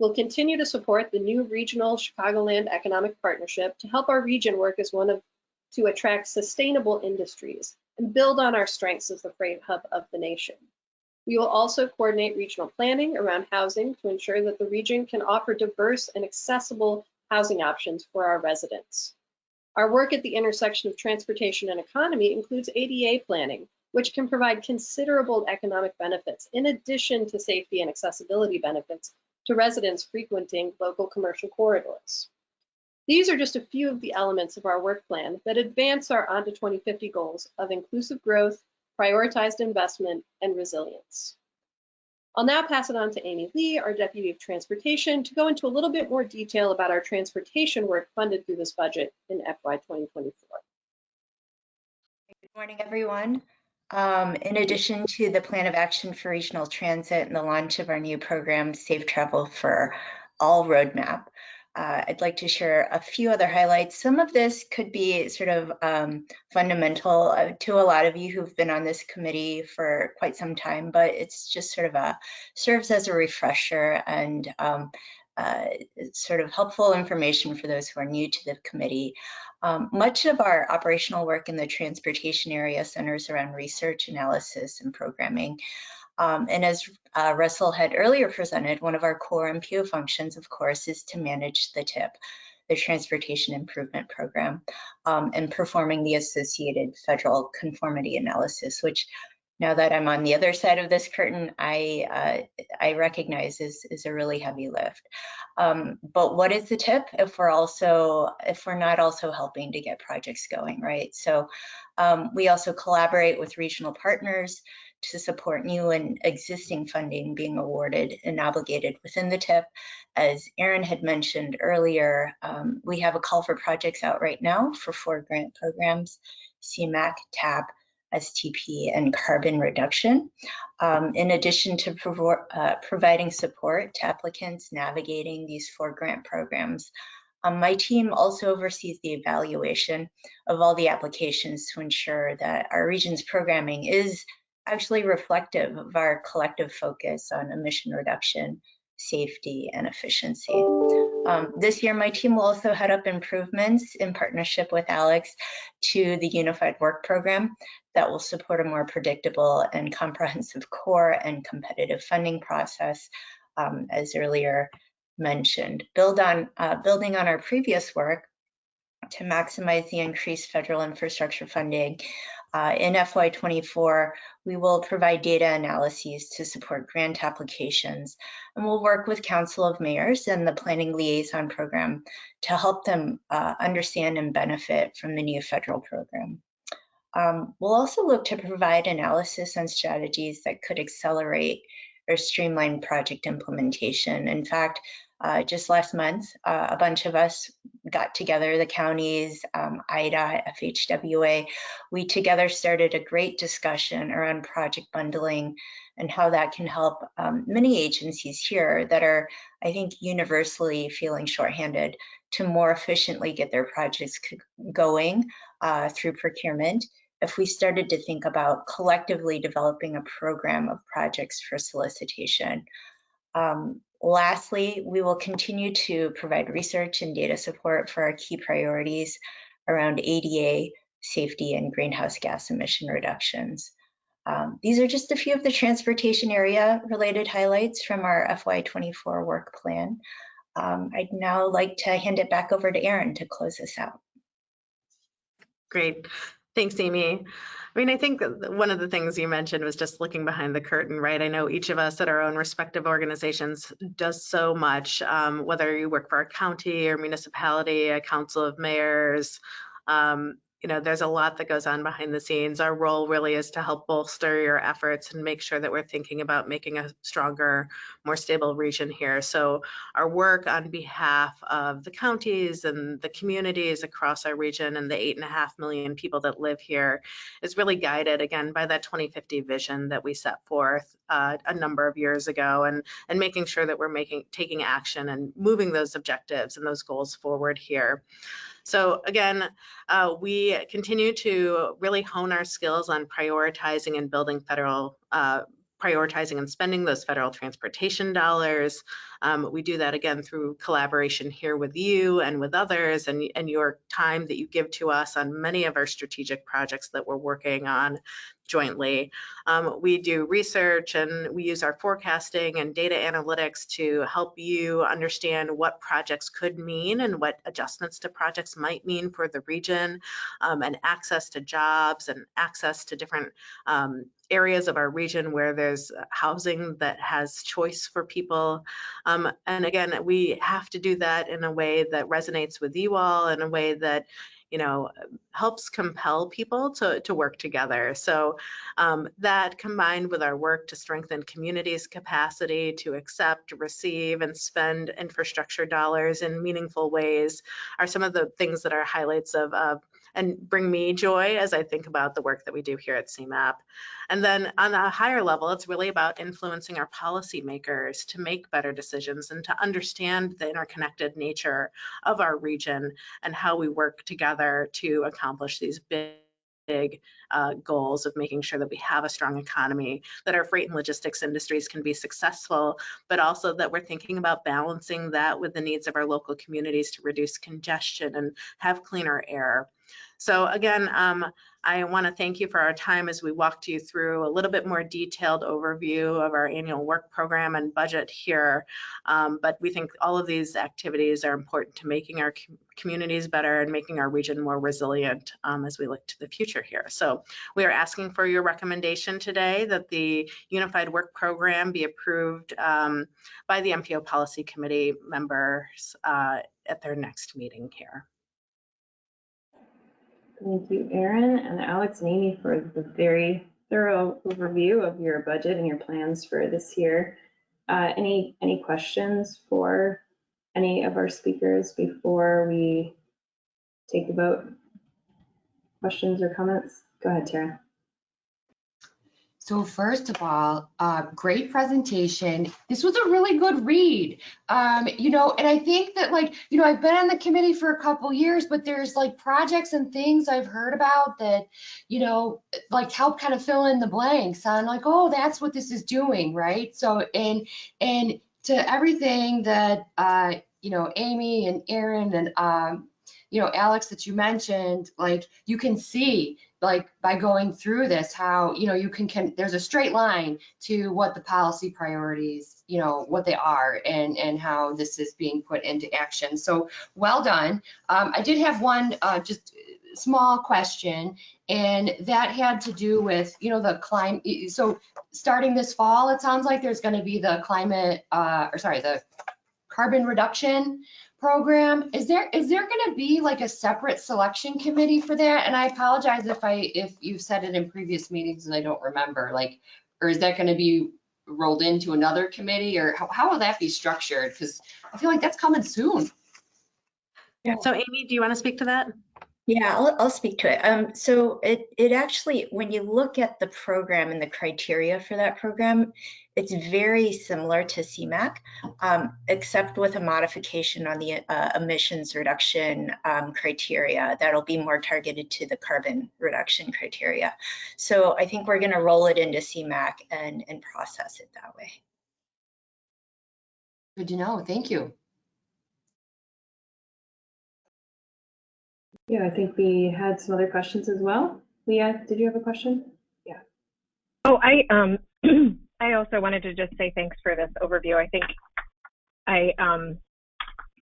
We'll continue to support the new regional Chicagoland Economic Partnership to help our region work as to attract sustainable industries and build on our strengths as the freight hub of the nation. We will also coordinate regional planning around housing to ensure that the region can offer diverse and accessible housing options for our residents. Our work at the intersection of transportation and economy includes ADA planning, which can provide considerable economic benefits in addition to safety and accessibility benefits to residents frequenting local commercial corridors. These are just a few of the elements of our work plan that advance our On to 2050 goals of inclusive growth, prioritized investment, and resilience. I'll now pass it on to Amy Lee, our Deputy of Transportation, to go into a little bit more detail about our transportation work funded through this budget in FY 2024. Good morning, everyone. In addition to the Plan of Action for Regional Transit and the launch of our new program, Safe Travel for All roadmap, I'd like to share a few other highlights. Some of this could be sort of fundamental to a lot of you who've been on this committee for quite some time, but it's just sort of serves as a refresher and it's sort of helpful information for those who are new to the committee. Much of our operational work in the transportation area centers around research, analysis, and programming. And as Russell had earlier presented, one of our core MPO functions, of course, is to manage the TIP, the Transportation Improvement Program, and performing the associated federal conformity analysis, which now that I'm on the other side of this curtain, I recognize is a really heavy lift. But what is the TIP if we're not also helping to get projects going, right? So we also collaborate with regional partners to support new and existing funding being awarded and obligated within the TIP. As Erin had mentioned earlier, we have a call for projects out right now for 4 grant programs: CMAP, TAP, STP, and carbon reduction. In addition to providing support to applicants navigating these 4 grant programs, my team also oversees the evaluation of all the applications to ensure that our region's programming is actually reflective of our collective focus on emission reduction, safety, and efficiency. This year, my team will also head up improvements in partnership with Alex to the Unified Work Program that will support a more predictable and comprehensive core and competitive funding process, as earlier mentioned. Building on our previous work to maximize the increased federal infrastructure funding, in FY24, we will provide data analyses to support grant applications, and we'll work with Council of Mayors and the Planning Liaison Program to help them understand and benefit from the new federal program. We'll also look to provide analysis and strategies that could accelerate or streamline project implementation. In fact, just last month, a bunch of us got together, the counties, IDA, FHWA. We together started a great discussion around project bundling and how that can help many agencies here that are, I think, universally feeling shorthanded to more efficiently get their projects going through procurement if we started to think about collectively developing a program of projects for solicitation. Lastly, we will continue to provide research and data support for our key priorities around ADA, safety, and greenhouse gas emission reductions. These are just a few of the transportation area related highlights from our FY24 work plan. I'd now like to hand it back over to Erin to close this out. Great. Thanks, Amy. I mean, I think one of the things you mentioned was just looking behind the curtain, right? I know each of us at our own respective organizations does so much, whether you work for a county or municipality, a council of mayors, you know, there's a lot that goes on behind the scenes. Our role really is to help bolster your efforts and make sure that we're thinking about making a stronger, more stable region here. So our work on behalf of the counties and the communities across our region and the 8.5 million people that live here is really guided, again, by that 2050 vision that we set forth a number of years ago, and making sure that we're taking action and moving those objectives and those goals forward here. So again, we continue to really hone our skills on prioritizing and building federal prioritizing and spending those federal transportation dollars. We do that again through collaboration here with you and with others, and your time that you give to us on many of our strategic projects that we're working on jointly. We do research and we use our forecasting and data analytics to help you understand what projects could mean and what adjustments to projects might mean for the region, and access to jobs and access to different areas of our region where there's housing that has choice for people. And again, we have to do that in a way that resonates with you all, in a way that helps compel people to work together. So that combined with our work to strengthen communities' capacity to accept, receive, and spend infrastructure dollars in meaningful ways are some of the things that are highlights of and bring me joy as I think about the work that we do here at CMAP. And then on a higher level, it's really about influencing our policymakers to make better decisions and to understand the interconnected nature of our region and how we work together to accomplish these big goals of making sure that we have a strong economy, that our freight and logistics industries can be successful, but also that we're thinking about balancing that with the needs of our local communities to reduce congestion and have cleaner air. So again, I want to thank you for our time as we walked you through a little bit more detailed overview of our annual work program and budget here. But we think all of these activities are important to making our communities better and making our region more resilient as we look to the future here. So we are asking for your recommendation today that the Unified Work Program be approved by the MPO Policy Committee members at their next meeting here. Thank you, Erin and Alex and Amy, for the very thorough overview of your budget and your plans for this year. Any questions for any of our speakers before we take the vote? Questions or comments? Go ahead, Tara. So first of all, great presentation. This was a really good read, and I think that I've been on the committee for a couple years, but there's projects and things I've heard about that, help kind of fill in the blanks on oh, that's what this is doing, right? So, and to everything that, Amy and Erin and, Alex, that you mentioned, you can see by going through this how you can there's a straight line to what the policy priorities what they are and how this is being put into action. So well done. I did have one just small question, and that had to do with the climate. So starting this fall, it sounds like there's going to be the the carbon reduction program. Is there going to be a separate selection committee for that? And I apologize if you've said it in previous meetings and I don't remember, or is that going to be rolled into another committee, or how will that be structured? Because I feel like that's coming soon. Yeah. So Amy, do you want to speak to that? Yeah, I'll speak to it. So it actually, when you look at the program and the criteria for that program, it's very similar to CMAQ, except with a modification on the emissions reduction criteria that'll be more targeted to the carbon reduction criteria. So I think we're going to roll it into CMAQ and process it that way. Good to know. Thank you. Yeah, I think we had some other questions as well. Leah, did you have a question? Yeah. Oh, I also wanted to just say thanks for this overview. I think I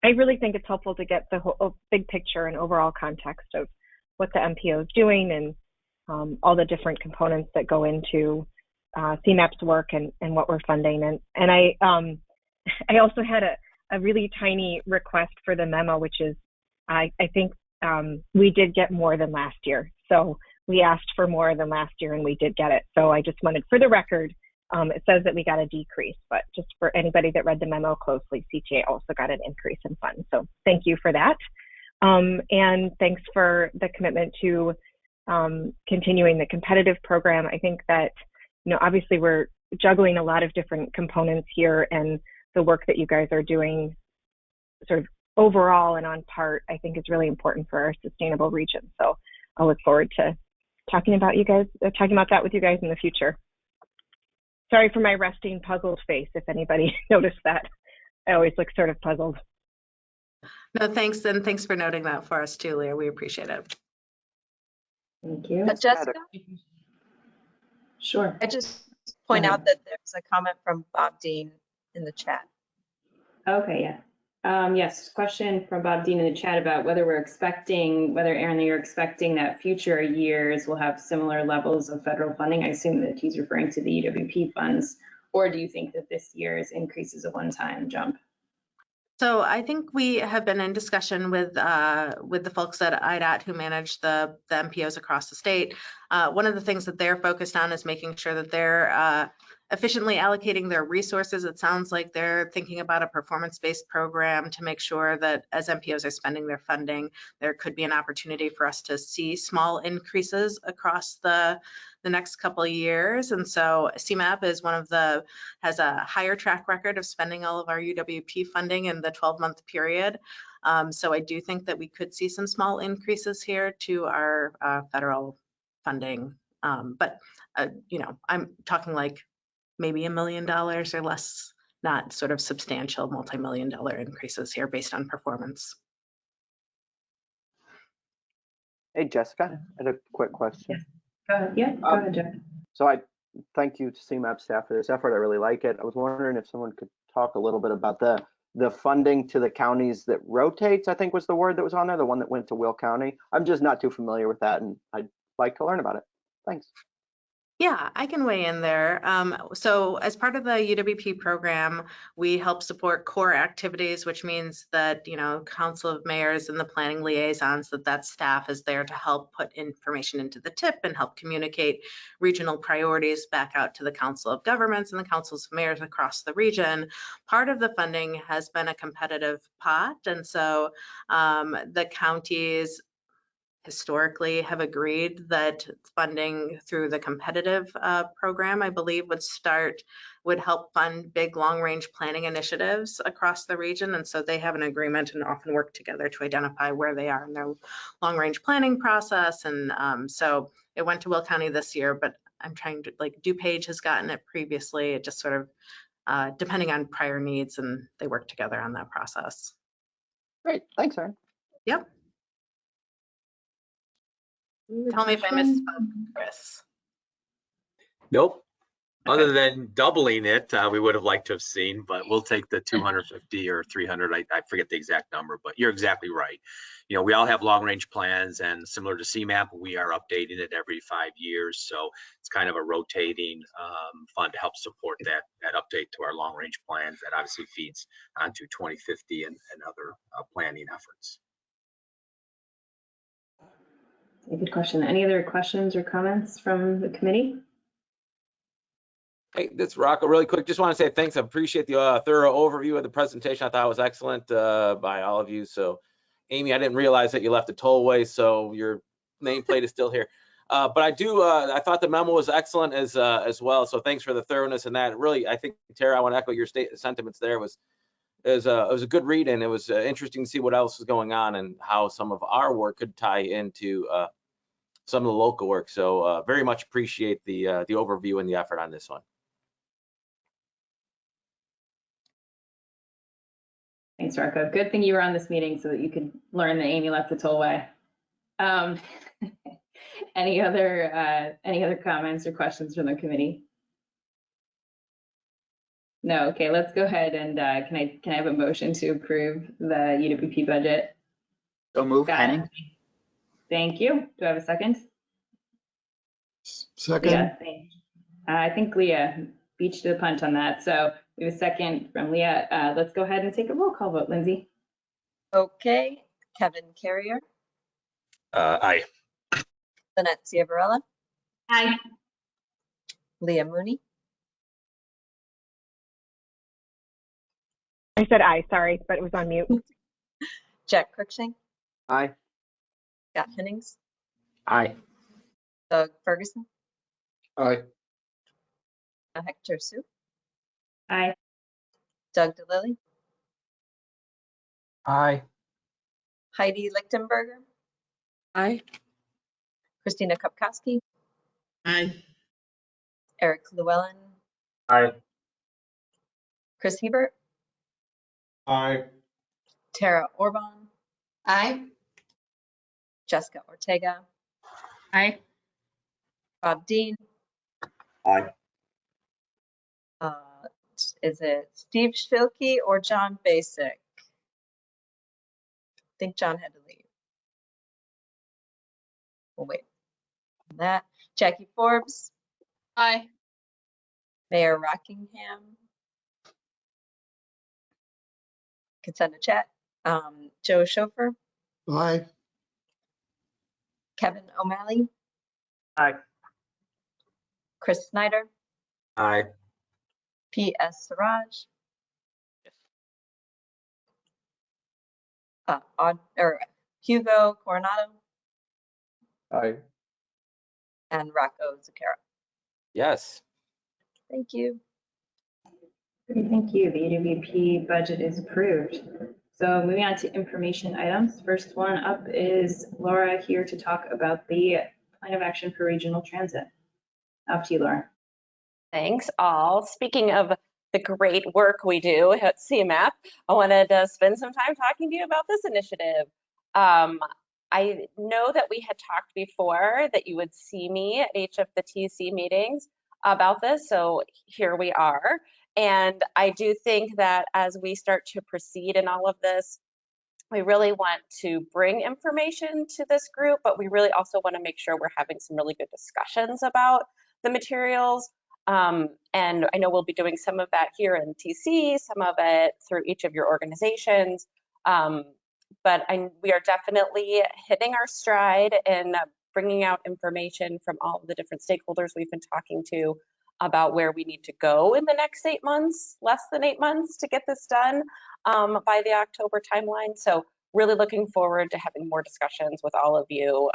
really think it's helpful to get the whole big picture and overall context of what the MPO is doing and all the different components that go into CMAP's work and what we're funding. And I also had a really tiny request for the memo, which is I think we did get more than last year. So we asked for more than last year and we did get it. So I just wanted, for the record, it says that we got a decrease, but just for anybody that read the memo closely, CTA also got an increase in funds. So thank you for that. And thanks for the commitment to continuing the competitive program. I think that, obviously we're juggling a lot of different components here, and the work that you guys are doing sort of overall and on part, I think is really important for our sustainable region. So I'll look forward to talking about that with you guys in the future. Sorry for my resting puzzled face, if anybody noticed that. I always look sort of puzzled. No, thanks, and thanks for noting that for us too, Leah. We appreciate it. Thank you. Jessica, Sure. I just point out that there's a comment from Bob Dean in the chat. Okay, yeah. Yes, question from Bob Dean in the chat about whether Aaron, you're expecting that future years will have similar levels of federal funding. I assume that he's referring to the EWP funds, or do you think that this year's increase is a one-time jump? So I think we have been in discussion with the folks at IDOT who manage the MPOs across the state. One of the things that they're focused on is making sure that they're efficiently allocating their resources. It sounds like they're thinking about a performance-based program to make sure that as MPOs are spending their funding, there could be an opportunity for us to see small increases across the next couple of years. And so CMAP is has a higher track record of spending all of our UWP funding in the 12-month period. So I do think that we could see some small increases here to our federal funding. But I'm talking like maybe $1 million or less, not sort of substantial multi-million-dollar increases here based on performance. Hey, Jessica, I had a quick question. Go ahead. Yeah, go ahead, Jeff. So I thank you to CMAP staff for this effort. I really like it. I was wondering if someone could talk a little bit about the funding to the counties that rotates, I think was the word that was on there, the one that went to Will County. I'm just not too familiar with that, and I'd like to learn about it. Thanks. Yeah, I can weigh in there. So as part of the UWP program, we help support core activities, which means that, Council of Mayors and the planning liaisons, that staff is there to help put information into the TIP and help communicate regional priorities back out to the Council of Governments and the Councils of Mayors across the region. Part of the funding has been a competitive pot. And so the counties historically have agreed that funding through the competitive program, I believe, would help fund big long-range planning initiatives across the region. And so they have an agreement and often work together to identify where they are in their long-range planning process. And so it went to Will County this year, but I'm trying to, DuPage has gotten it previously. It just sort of, depending on prior needs, and they work together on that process. Great, thanks, Aaron. Yep. Tell me if I misspoke, Chris. Nope. Other than doubling it, we would have liked to have seen, but we'll take the 250 or 300. I forget the exact number, but you're exactly right. We all have long range plans, and similar to CMAP, we are updating it every 5 years. So it's kind of a rotating fund to help support that update to our long range plans that obviously feeds onto 2050 and other planning efforts. A good question. Any other questions or comments from the committee? Hey, this is Rocco. Really quick, just want to say thanks. I appreciate the thorough overview of the presentation. I thought it was excellent by all of you. So, Amy, I didn't realize that you left the tollway, so your nameplate is still here. But I thought the memo was excellent as well. So thanks for the thoroughness in that. Really, I think, Tara, I want to echo your sentiments there. It was a good read, and it was interesting to see what else was going on and how some of our work could tie into some of the local work. So very much appreciate the overview and the effort on this one. Thanks, Rocco. Good thing you were on this meeting so that you could learn that Amy left the tollway. Any other comments or questions from the committee? No. Okay, let's go ahead and can I have a motion to approve the UWP budget? So move, Henning. Thank you. Do I have a second? Second. Leah, I think Leah beat you to the punch on that. So we have a second from Leah. Let's go ahead and take a roll call vote, Lindsay. Okay, Kevin Carrier. Aye. Lynette Ciavarella. Aye. Leah Mooney. I said aye, sorry, but it was on mute. Jack Cruikshank. Aye. Scott Hennings. Aye. Doug Ferguson. Aye. Hector Sue. Aye. Doug DeLilly. Aye. Heidi Lichtenberger. Aye. Christina Kopkowski. Aye. Eric Llewellyn. Aye. Chris Hebert, Aye. Tara Orban, Aye. Jessica Ortega, Aye. Bob Dean, Aye. is it Steve Schilke or John Basic? I think John had to leave. We'll wait on that. Jackie Forbes, Aye. Mayor Rockingham, can send a chat. Joe Schofer, Aye. Kevin O'Malley, Aye. Chris Snyder, Aye. P.S. Siraj, Hugo Coronado, Aye. and Rocco Zucchero. Yes. Thank you. Thank you. The AWP budget is approved. So moving on to information items. First one up is Laura here to talk about the plan of action for regional transit. Up to you, Laura. Thanks all. Speaking of the great work we do at CMAP, I wanted to spend some time talking to you about this initiative. I know that we had talked before that you would see me at each of the TC meetings about this, so here we are. And I do think that as we start to proceed in all of this, we really want to bring information to this group, but we really also want to make sure we're having some really good discussions about the materials. And I know we'll be doing some of that here in TC, some of it through each of your organizations. But we are definitely hitting our stride in bringing out information from all of the different stakeholders we've been talking to about where we need to go in the next 8 months, less than 8 months to get this done by the October timeline. So really looking forward to having more discussions with all of you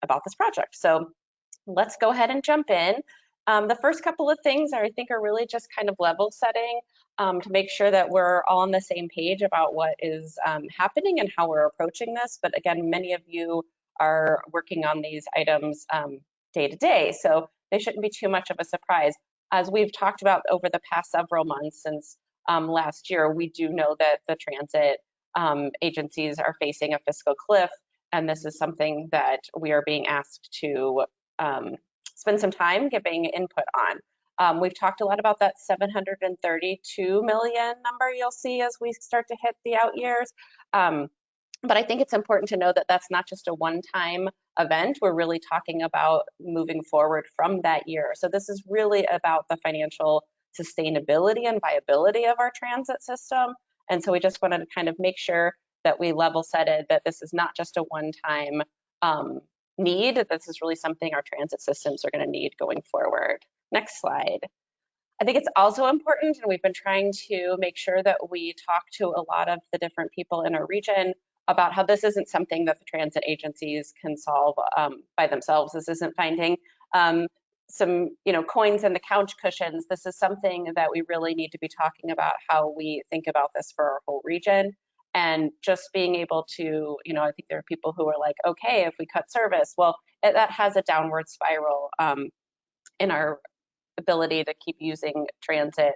about this project. So let's go ahead and jump in. The first couple of things I think are really just kind of level setting to make sure that we're all on the same page about what is happening and how we're approaching this. But again, many of you are working on these items day to day, so they shouldn't be too much of a surprise. As we've talked about over the past several months since last year, we do know that the transit agencies are facing a fiscal cliff, and this is something that we are being asked to spend some time giving input on. We've talked a lot about that 732 million number you'll see as we start to hit the out years. But I think it's important to know that that's not just a one-time event. We're really talking about moving forward from that year. So this is really about the financial sustainability and viability of our transit system. And so we just wanted to kind of make sure that we level set it, that this is not just a one-time need. This is really something our transit systems are going to need going forward. Next slide. I think it's also important, and we've been trying to make sure that we talk to a lot of the different people in our region about how this isn't something that the transit agencies can solve by themselves. This isn't finding some coins in the couch cushions. This is something that we really need to be talking about how we think about this for our whole region. And just being able to, I think there are people who are like, okay, if we cut service, well, that has a downward spiral in our ability to keep using transit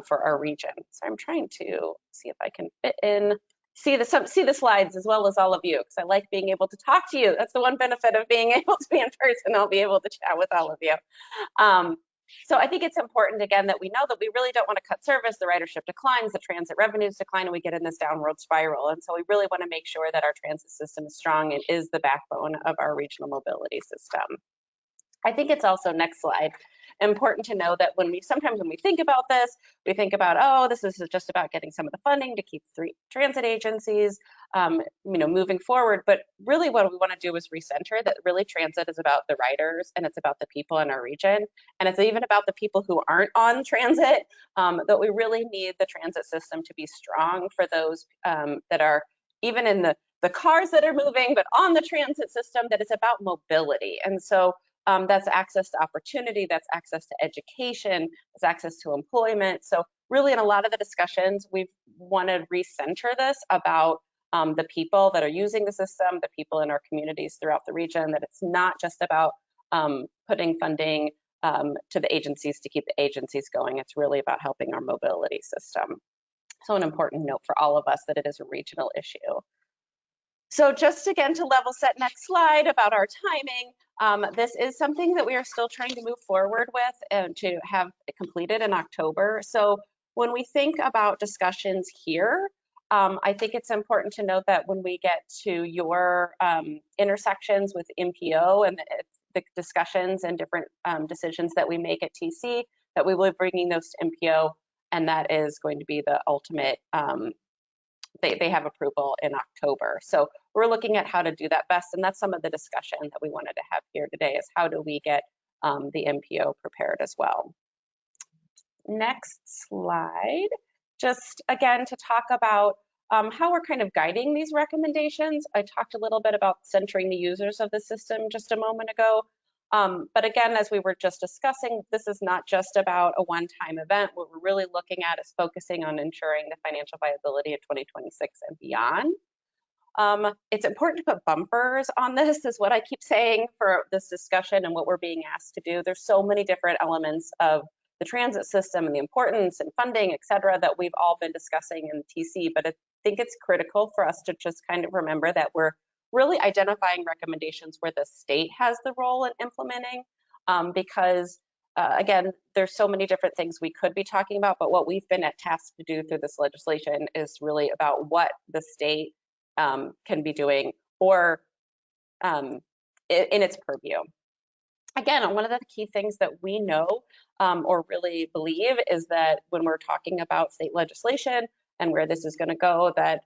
for our region. So I'm trying to see if I can fit in, see the slides as well as all of you, because I like being able to talk to you. That's the one benefit of being able to be in person. I'll be able to chat with all of you. So I think it's important, again, that we know that we really don't want to cut service. The ridership declines, the transit revenues decline, and we get in this downward spiral. And so we really want to make sure that our transit system is strong and is the backbone of our regional mobility system. I think it's also, next slide, important to know that sometimes when we think about this, we think about, oh, this is just about getting some of the funding to keep transit agencies, moving forward. But really what we want to do is recenter that really transit is about the riders and it's about the people in our region. And it's even about the people who aren't on transit, that we really need the transit system to be strong for those that are even in the cars that are moving, but on the transit system, that it's about mobility. And so that's access to opportunity, that's access to education, that's access to employment. So really in a lot of the discussions, we've wanted to recenter this about the people that are using the system, the people in our communities throughout the region, that it's not just about putting funding to the agencies to keep the agencies going. It's really about helping our mobility system. So an important note for all of us that it is a regional issue. So just again to level set, next slide about our timing. This is something that we are still trying to move forward with and to have it completed in October. So when we think about discussions here, I think it's important to note that when we get to your intersections with MPO and the discussions and different decisions that we make at TC, that we will be bringing those to MPO, and that is going to be the ultimate, they have approval in October. So we're looking at how to do that best, and that's some of the discussion that we wanted to have here today, is how do we get the MPO prepared as well. Next slide, just again to talk about how we're kind of guiding these recommendations. I talked a little bit about centering the users of the system just a moment ago. But again, as we were just discussing, this is not just about a one-time event. What we're really looking at is focusing on ensuring the financial viability of 2026 and beyond. It's important to put bumpers on this, is what I keep saying for this discussion and what we're being asked to do. There's so many different elements of the transit system and the importance and funding, et cetera, that we've all been discussing in TC, but I think it's critical for us to just kind of remember that we're really identifying recommendations where the state has the role in implementing, because again, there's so many different things we could be talking about, but what we've been tasked to do through this legislation is really about what the state can be doing or in its purview. Again, one of the key things that we know or really believe is that when we're talking about state legislation and where this is going to go, that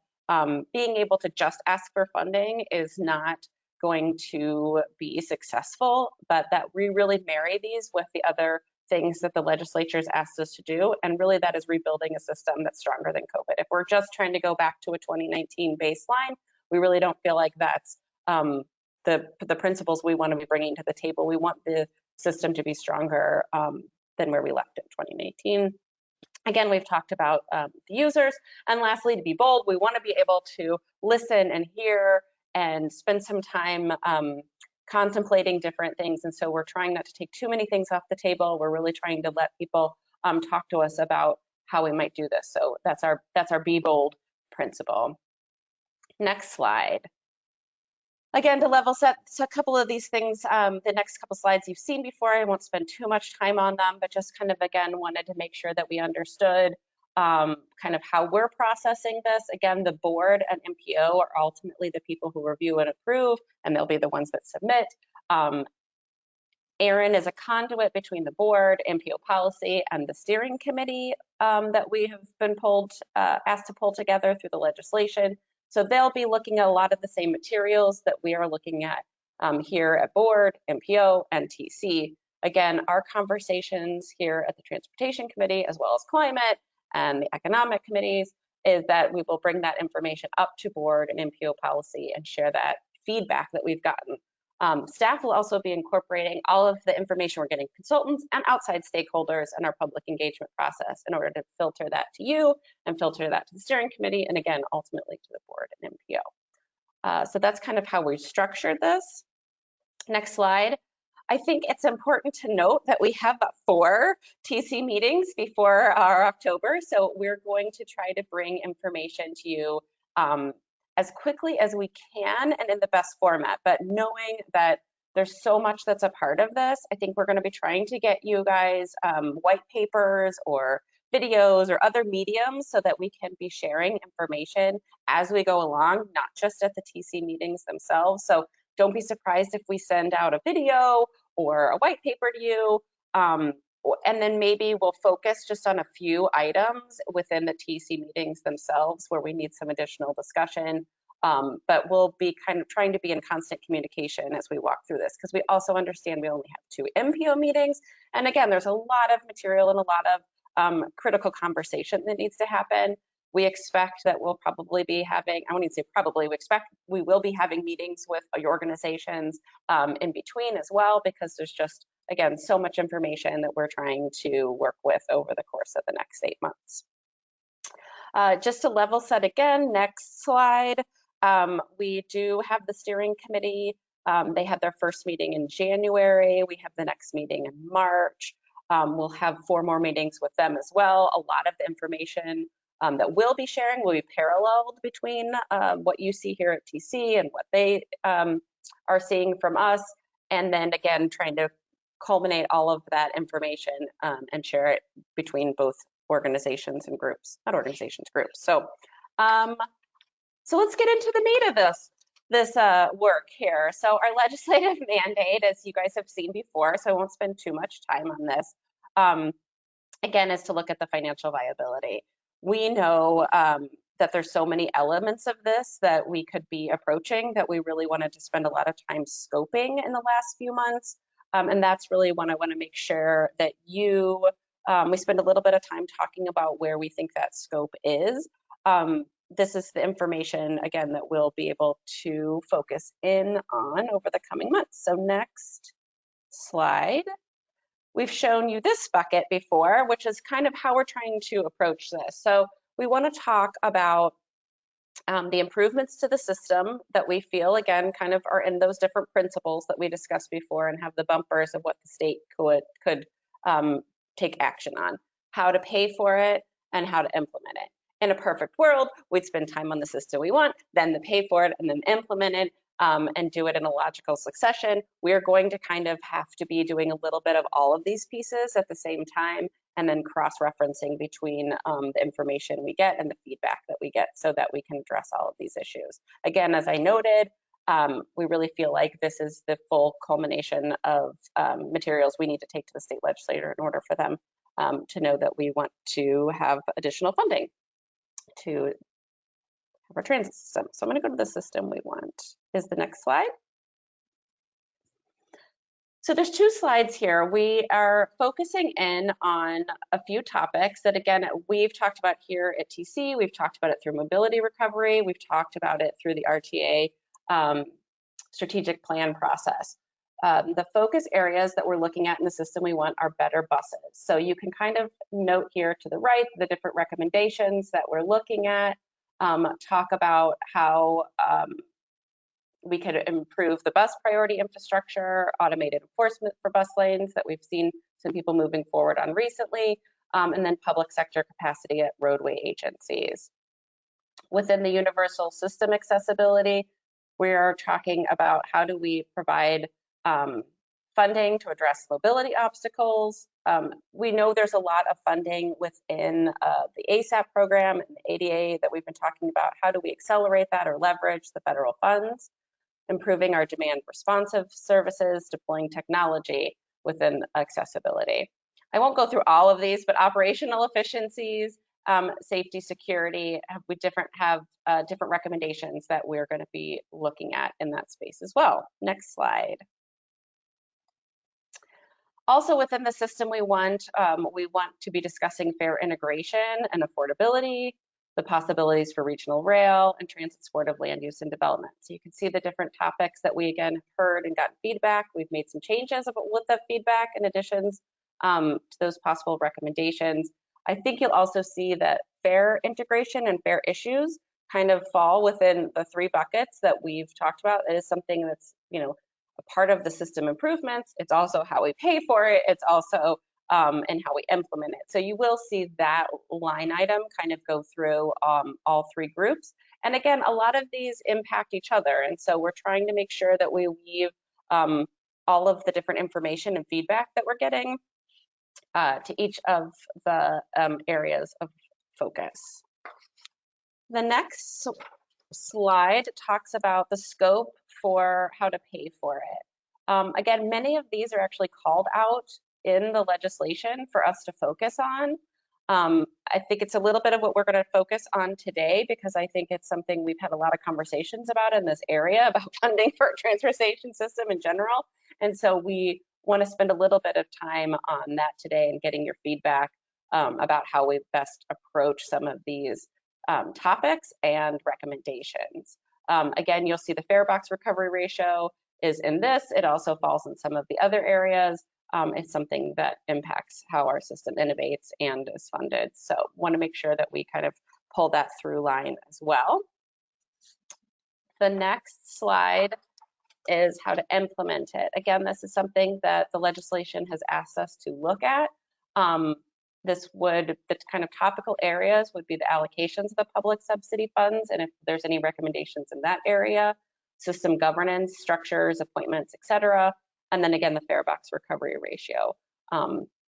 being able to just ask for funding is not going to be successful, but that we really marry these with the other things that the legislature's asked us to do. And really that is rebuilding a system that's stronger than COVID. If we're just trying to go back to a 2019 baseline, we really don't feel like that's the principles we want to be bringing to the table. We want the system to be stronger than where we left it in 2019. Again, we've talked about the users. And lastly, to be bold, we want to be able to listen and hear and spend some time contemplating different things. And so we're trying not to take too many things off the table. We're really trying to let people talk to us about how we might do this. So that's our be bold principle. Next slide. Again, to level set, so a couple of these things, the next couple slides you've seen before, I won't spend too much time on them, but just kind of, again, wanted to make sure that we understood kind of how we're processing this. Again, the board and MPO are ultimately the people who review and approve, and they'll be the ones that submit. Erin is a conduit between the board, MPO policy, and the steering committee that we have been asked to pull together through the legislation. So they'll be looking at a lot of the same materials that we are looking at here at board, MPO, and TC. Again, our conversations here at the Transportation Committee, as well as climate and the economic committees, is that we will bring that information up to board and MPO policy and share that feedback that we've gotten. Staff will also be incorporating all of the information we're getting consultants and outside stakeholders in our public engagement process in order to filter that to you and filter that to the steering committee, and again, ultimately to the board and MPO. So that's kind of how we structured this. Next slide. I think it's important to note that we have 4 TC meetings before our October, so we're going to try to bring information to you as quickly as we can and in the best format, but knowing that there's so much that's a part of this, I think we're going to be trying to get you guys white papers or videos or other mediums so that we can be sharing information as we go along, not just at the TC meetings themselves. So don't be surprised if we send out a video or a white paper to you, and then maybe we'll focus just on a few items within the TC meetings themselves where we need some additional discussion. But we'll be kind of trying to be in constant communication as we walk through this, because we also understand we only have 2 MPO meetings. And again, there's a lot of material and a lot of critical conversation that needs to happen. We expect that we'll probably be having, I wouldn't say probably, we expect we will be having meetings with your organizations in between as well, because there's just, again, so much information that we're trying to work with over the course of the next 8 months. Just to level set again, next slide, we do have the steering committee They had their first meeting in January. We have the next meeting in March. We'll have 4 more meetings with them as well. A lot of the information that we'll be sharing will be paralleled between what you see here at TC and what they are seeing from us. And then again, trying to culminate all of that information and share it between both organizations and groups, not organizations, groups. So, so let's get into the meat of this work here. So our legislative mandate, as you guys have seen before, so I won't spend too much time on this, again, is to look at the financial viability. We know that there's so many elements of this that we could be approaching that we really wanted to spend a lot of time scoping in the last few months. And that's really when I want to make sure that we spend a little bit of time talking about where we think that scope is. This is the information, again, that we'll be able to focus in on over the coming months. So next slide. We've shown you this bucket before, which is kind of how we're trying to approach this. So we want to talk about the improvements to the system that we feel, again, kind of are in those different principles that we discussed before and have the bumpers of what the state could take action on, how to pay for it, and how to implement it. In a perfect world, we'd spend time on the system we want, then the pay for it, and then implement it, and do it in a logical succession. We're going to kind of have to be doing a little bit of all of these pieces at the same time, and then cross-referencing between the information we get and the feedback that we get so that we can address all of these issues. Again, as I noted, we really feel like this is the full culmination of materials we need to take to the state legislature in order for them to know that we want to have additional funding to have our transit system. So I'm going to go to the system we want. Is the next slide. So there's 2 slides here. We are focusing in on a few topics that, again, we've talked about here at TC. We've talked about it through mobility recovery. We've talked about it through the RTA strategic plan process. The focus areas that we're looking at in the system we want are better buses. So you can kind of note here to the right the different recommendations that we're looking at, talk about how we could improve the bus priority infrastructure, automated enforcement for bus lanes that we've seen some people moving forward on recently, and then public sector capacity at roadway agencies. Within the universal system accessibility, we are talking about how do we provide funding to address mobility obstacles. We know there's a lot of funding within the ASAP program and the ADA that we've been talking about. How do we accelerate that or leverage the federal funds? Improving our demand responsive services, deploying technology within accessibility. I won't go through all of these, but operational efficiencies, safety, security, we have different recommendations that we're going to be looking at in that space as well. Next slide. Also within the system we want to be discussing fare integration and affordability, the possibilities for regional rail and transit supportive land use and development. So you can see the different topics that we again heard and got feedback. We've made some changes with the feedback and additions to those possible recommendations. I think you'll also see that fare integration and fare issues kind of fall within the 3 buckets that we've talked about. It is something that's, you know, a part of the system improvements. It's also how we pay for it. It's also and how we implement it. So you will see that line item kind of go through all 3 groups. And again, a lot of these impact each other. And so we're trying to make sure that we weave all of the different information and feedback that we're getting to each of the areas of focus. The next slide talks about the scope for how to pay for it. Again, many of these are actually called out in the legislation for us to focus on. I think it's a little bit of what we're going to focus on today because I think it's something we've had a lot of conversations about in this area about funding for our transportation system in general. And so we want to spend a little bit of time on that today and getting your feedback about how we best approach some of these topics and recommendations. Again, you'll see the fare box recovery ratio is in this. It also falls in some of the other areas. It's something that impacts how our system innovates and is funded. So want to make sure that we kind of pull that through line as well. The next slide is how to implement it. Again, this is something that the legislation has asked us to look at. The kind of topical areas would be the allocations of the public subsidy funds, and if there's any recommendations in that area, system governance, structures, appointments, et cetera. And then again, the fare box recovery ratio.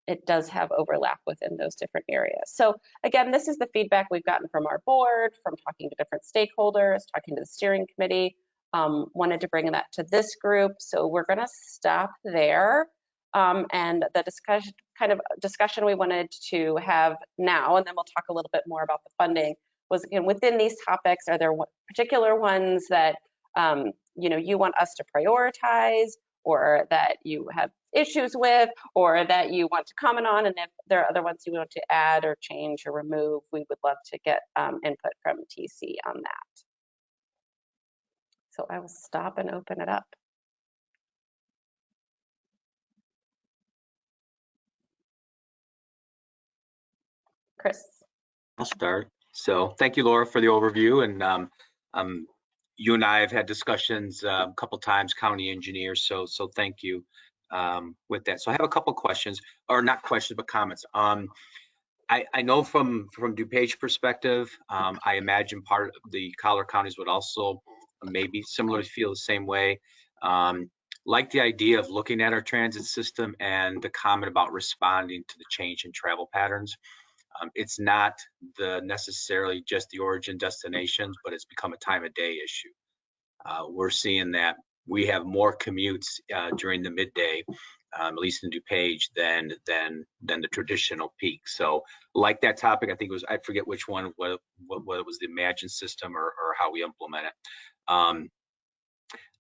It does have overlap within those different areas. So again, this is the feedback we've gotten from our board, from talking to different stakeholders, talking to the steering committee. Wanted to bring that to this group. So we're gonna stop there. And the discussion we wanted to have now, and then we'll talk a little bit more about the funding, was again, within these topics, are there particular ones that you want us to prioritize, or that you have issues with, or that you want to comment on? And if there are other ones you want to add or change or remove, we would love to get input from TC on that. So I will stop and open it up. Chris. I'll start. So thank you, Laura, for the overview. And you and I have had discussions a couple times, county engineers. So thank you with that. So I have a couple questions, or not questions, but comments. I know from DuPage perspective, I imagine part of the collar counties would also maybe similarly feel the same way. Like the idea of looking at our transit system and the comment about responding to the change in travel patterns. It's not necessarily just the origin destinations, but it's become a time of day issue. We're seeing that we have more commutes during the midday, at least in DuPage, than the traditional peak. So like that topic, I think it was, I forget which one, what it was, the Imagine system or how we implement it.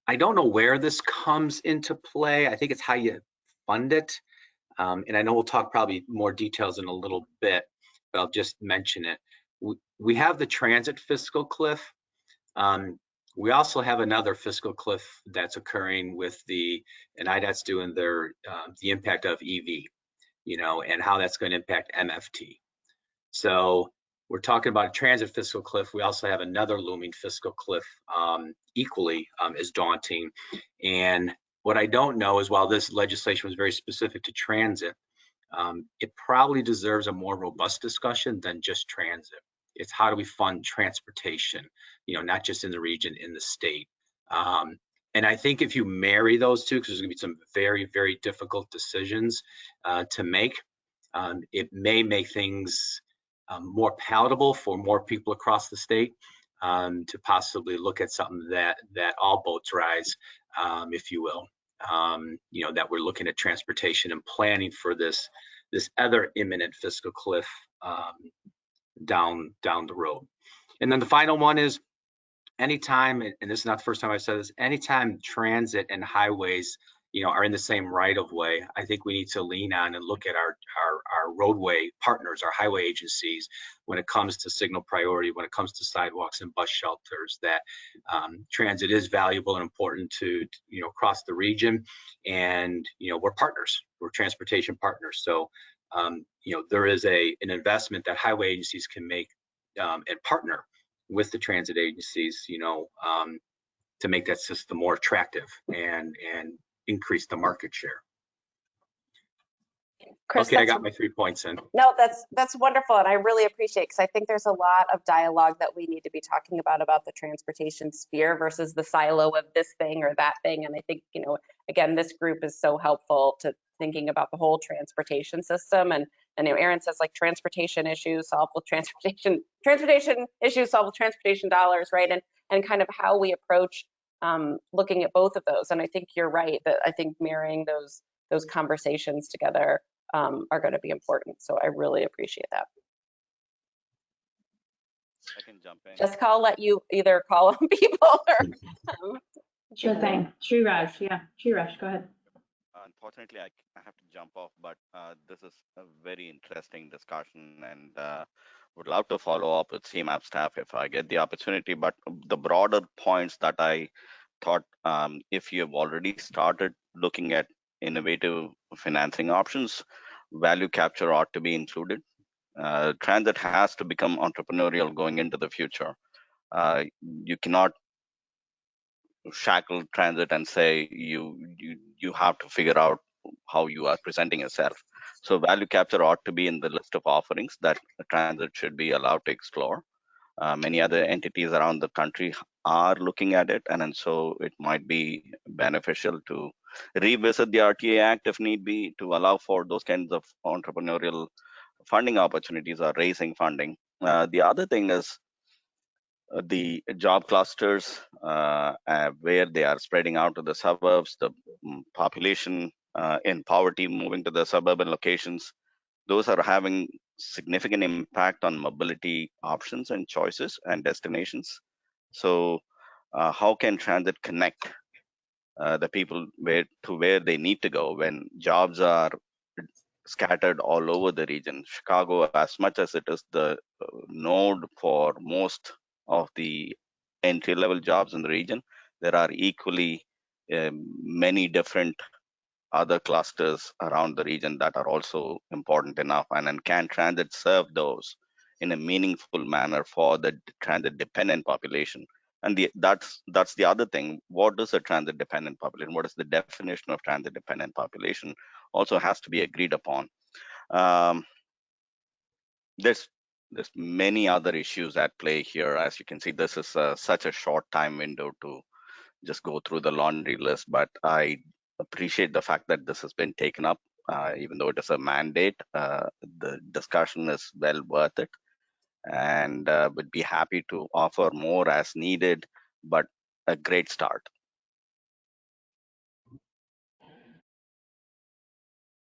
I don't know where this comes into play. I think it's how you fund it. And I know we'll talk probably more details in a little bit, but I'll just mention it. We have the transit fiscal cliff. We also have another fiscal cliff that's occurring with and IDOT's doing their, the impact of EV, and how that's going to impact MFT. So we're talking about a transit fiscal cliff. We also have another looming fiscal cliff, equally as daunting. And what I don't know is, while this legislation was very specific to transit, it probably deserves a more robust discussion than just transit. It's how do we fund transportation, not just in the region, in the state. And I think if you marry those two, because there's gonna be some very, very difficult decisions to make, it may make things more palatable for more people across the state to possibly look at something that all boats rise, if you will. That we're looking at transportation and planning for this other imminent fiscal cliff down the road. And then the final one is, anytime, and this is not the first time I've said this, anytime transit and highways are in the same right of way, I think we need to lean on and look at our roadway partners, our highway agencies, when it comes to signal priority, when it comes to sidewalks and bus shelters, that transit is valuable and important to across the region. And we're partners, we're transportation partners. So there is an investment that highway agencies can make and partner with the transit agencies, to make that system more attractive and increase the market share. Chris, okay, I got my 3 points in. No, that's wonderful, and I really appreciate it, because I think there's a lot of dialogue that we need to be talking about the transportation sphere versus the silo of this thing or that thing. And I think, again, this group is so helpful to thinking about the whole transportation system. And Aaron says, like, transportation issues solved with transportation issues solved with transportation dollars, right? And kind of how we approach looking at both of those. And I think you're right that I think marrying those conversations together are going to be important. So I really appreciate that. I can jump in. Jessica, I'll let you either call on people or. Sure thing. Sriraj, go ahead. Unfortunately, I have to jump off, but this is a very interesting discussion, and would love to follow up with CMAP staff if I get the opportunity. But the broader points that I thought, if you have already started looking at innovative financing options, value capture ought to be included. Transit has to become entrepreneurial going into the future. You cannot shackle transit and say you have to figure out how you are presenting yourself. So value capture ought to be in the list of offerings that transit should be allowed to explore. Many other entities around the country are looking at it, and so it might be beneficial to revisit the RTA Act if need be to allow for those kinds of entrepreneurial funding opportunities or raising funding. The other thing is the job clusters where they are spreading out to the suburbs, the population in poverty moving to the suburban locations. Those are having significant impact on mobility options and choices and destinations. So how can transit connect the people where they need to go when jobs are scattered all over the region? Chicago, as much as it is the node for most of the entry-level jobs in the region, there are equally many different other clusters around the region that are also important enough, and then can transit serve those in a meaningful manner for the transit dependent population? And that's the other thing. What is a transit dependent population? What is the definition of transit dependent population? Also has to be agreed upon. There's many other issues at play here. As you can see, this is such a short time window to just go through the laundry list, but I appreciate the fact that this has been taken up, even though it is a mandate. The discussion is well worth it, and would be happy to offer more as needed, but a great start.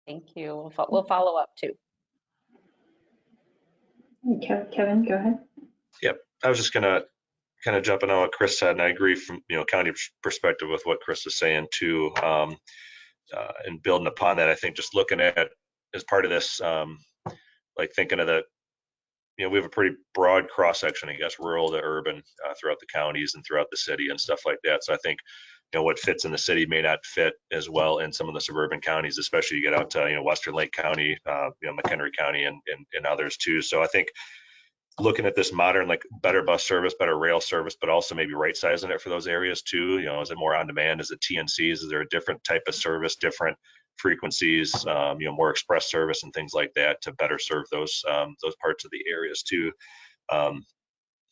Thank you. We'll follow up too. Kevin, go ahead. Yep, I was just gonna kind of jumping on what Chris said, and I agree from county perspective with what Chris is saying too, and building upon that. I think just looking at as part of this, like thinking of the, we have a pretty broad cross section, I guess, rural to urban throughout the counties and throughout the city and stuff like that. So I think what fits in the city may not fit as well in some of the suburban counties, especially you get out to Western Lake County, McHenry County, and others too. So I think looking at this modern, like better bus service, better rail service, but also maybe right sizing it for those areas too. Is it more on demand? Is it TNCs? Is there a different type of service, different frequencies, more express service and things like that to better serve those parts of the areas too? I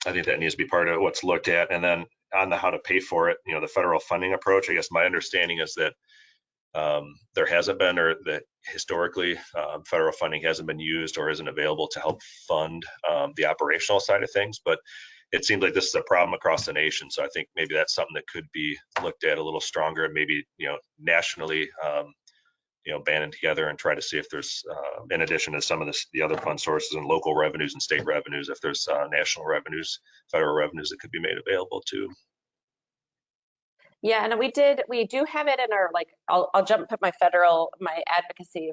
think that needs to be part of what's looked at. And then on the how to pay for it, the federal funding approach, I guess my understanding is that there hasn't been, or that historically federal funding hasn't been used or isn't available to help fund the operational side of things. But it seems like this is a problem across the nation. So I think maybe that's something that could be looked at a little stronger, and maybe nationally banding together and try to see if there's, in addition to some of the other fund sources and local revenues and state revenues, if there's national revenues, federal revenues that could be made available too. Yeah, and we do have it in our, like, I'll put my federal advocacy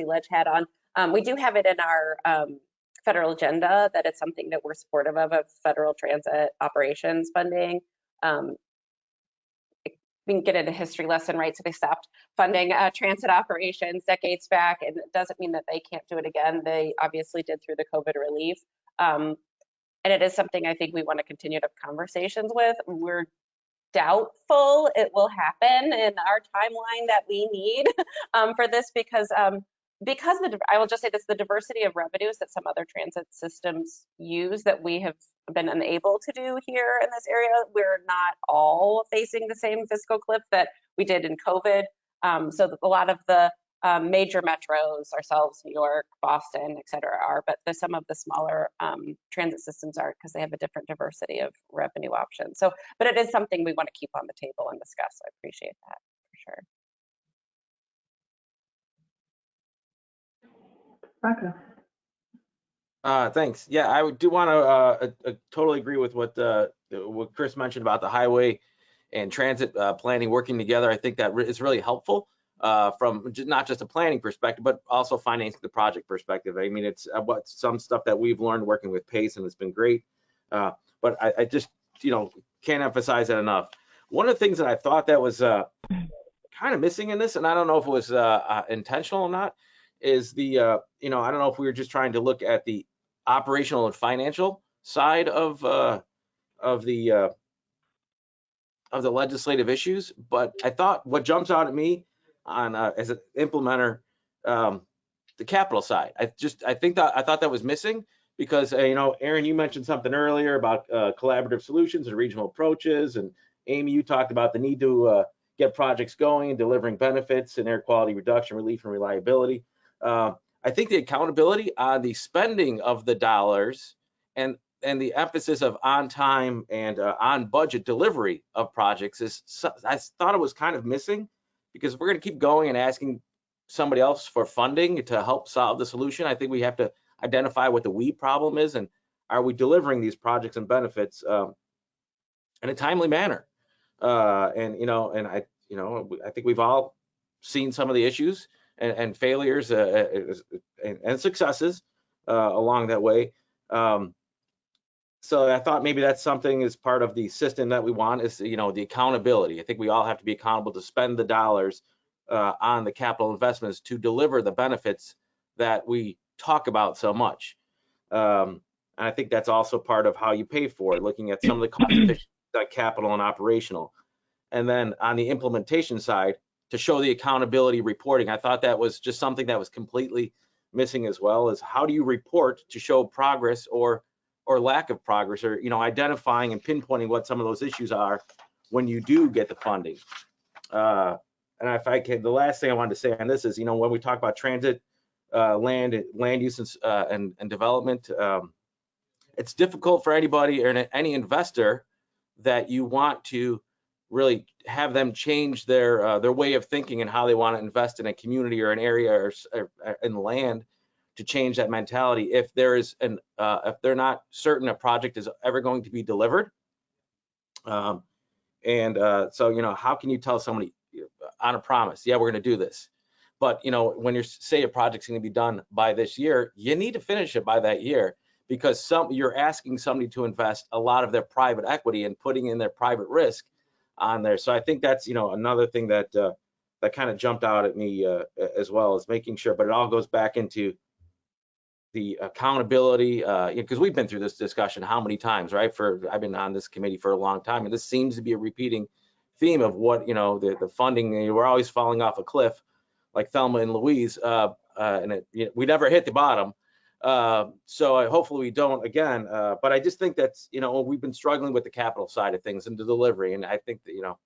ledge hat on. We do have it in our federal agenda that it's something that we're supportive of federal transit operations funding. We can get into a history lesson, right? So they stopped funding transit operations decades back, and it doesn't mean that they can't do it again. They obviously did through the COVID relief. And it is something I think we want to continue to have conversations with. We're doubtful it will happen in our timeline that we need for this, because I will just say this, the diversity of revenues that some other transit systems use that we have been unable to do here in this area, we're not all facing the same fiscal cliff that we did in COVID. So a lot of the major metros, ourselves, New York, Boston, et cetera, are, but some of the smaller transit systems aren't, because they have a different diversity of revenue options. So, but it is something we want to keep on the table and discuss. I appreciate that for sure. Rocco. Thanks. Yeah, I do want to totally agree with what Chris mentioned about the highway and transit planning working together. I think that is really helpful from not just a planning perspective, but also financing the project perspective. I mean, it's some stuff that we've learned working with PACE, and it's been great. But I just can't emphasize that enough. One of the things that I thought that was kind of missing in this, and I don't know if it was intentional or not, is the I don't know if we were just trying to look at the operational and financial side of the of the legislative issues, but I thought what jumps out at me on as an implementer, the capital side. I thought that was missing because you know, Aaron, you mentioned something earlier about collaborative solutions and regional approaches, and Amy, you talked about the need to get projects going and delivering benefits and air quality reduction, relief, and reliability. I think the accountability on the spending of the dollars and the emphasis of on time and on budget delivery of projects I thought it was kind of missing, because if we're going to keep going and asking somebody else for funding to help solve the solution, I think we have to identify what the we problem is, and are we delivering these projects and benefits in a timely manner? And I think we've all seen some of the issues and failures and successes along that way. So I thought maybe that's something as part of the system that we want is, you know, the accountability. I think we all have to be accountable to spend the dollars on the capital investments to deliver the benefits that we talk about so much. And I think that's also part of how you pay for it, looking at some of the cost efficient capital and operational. And then on the implementation side, to show the accountability reporting, I thought that was just something that was completely missing as well, is how do you report to show progress or lack of progress, or, you know, identifying and pinpointing what some of those issues are when you do get the funding. And if I can, the last thing I wanted to say on this is, you know, when we talk about transit, land use and development, it's difficult for anybody or any investor that you want to really have them change their way of thinking and how they want to invest in a community or an area or in land, to change that mentality if there is if they're not certain a project is ever going to be delivered. So, you know, how can you tell somebody on a promise, yeah, we're going to do this, but, you know, when you say a project's going to be done by this year, you need to finish it by that year, because you're asking somebody to invest a lot of their private equity and putting in their private risk on there. So I think that's, you know, another thing that that kind of jumped out at me as well, is making sure, but it all goes back into the accountability, because we've been through this discussion how many times, right? I've been on this committee for a long time, and this seems to be a repeating theme of what, you know, the funding, we're always falling off a cliff like Thelma and Louise, and we never hit the bottom. So hopefully we don't again, but I just think that's, you know, we've been struggling with the capital side of things and the delivery, and I think that, you know,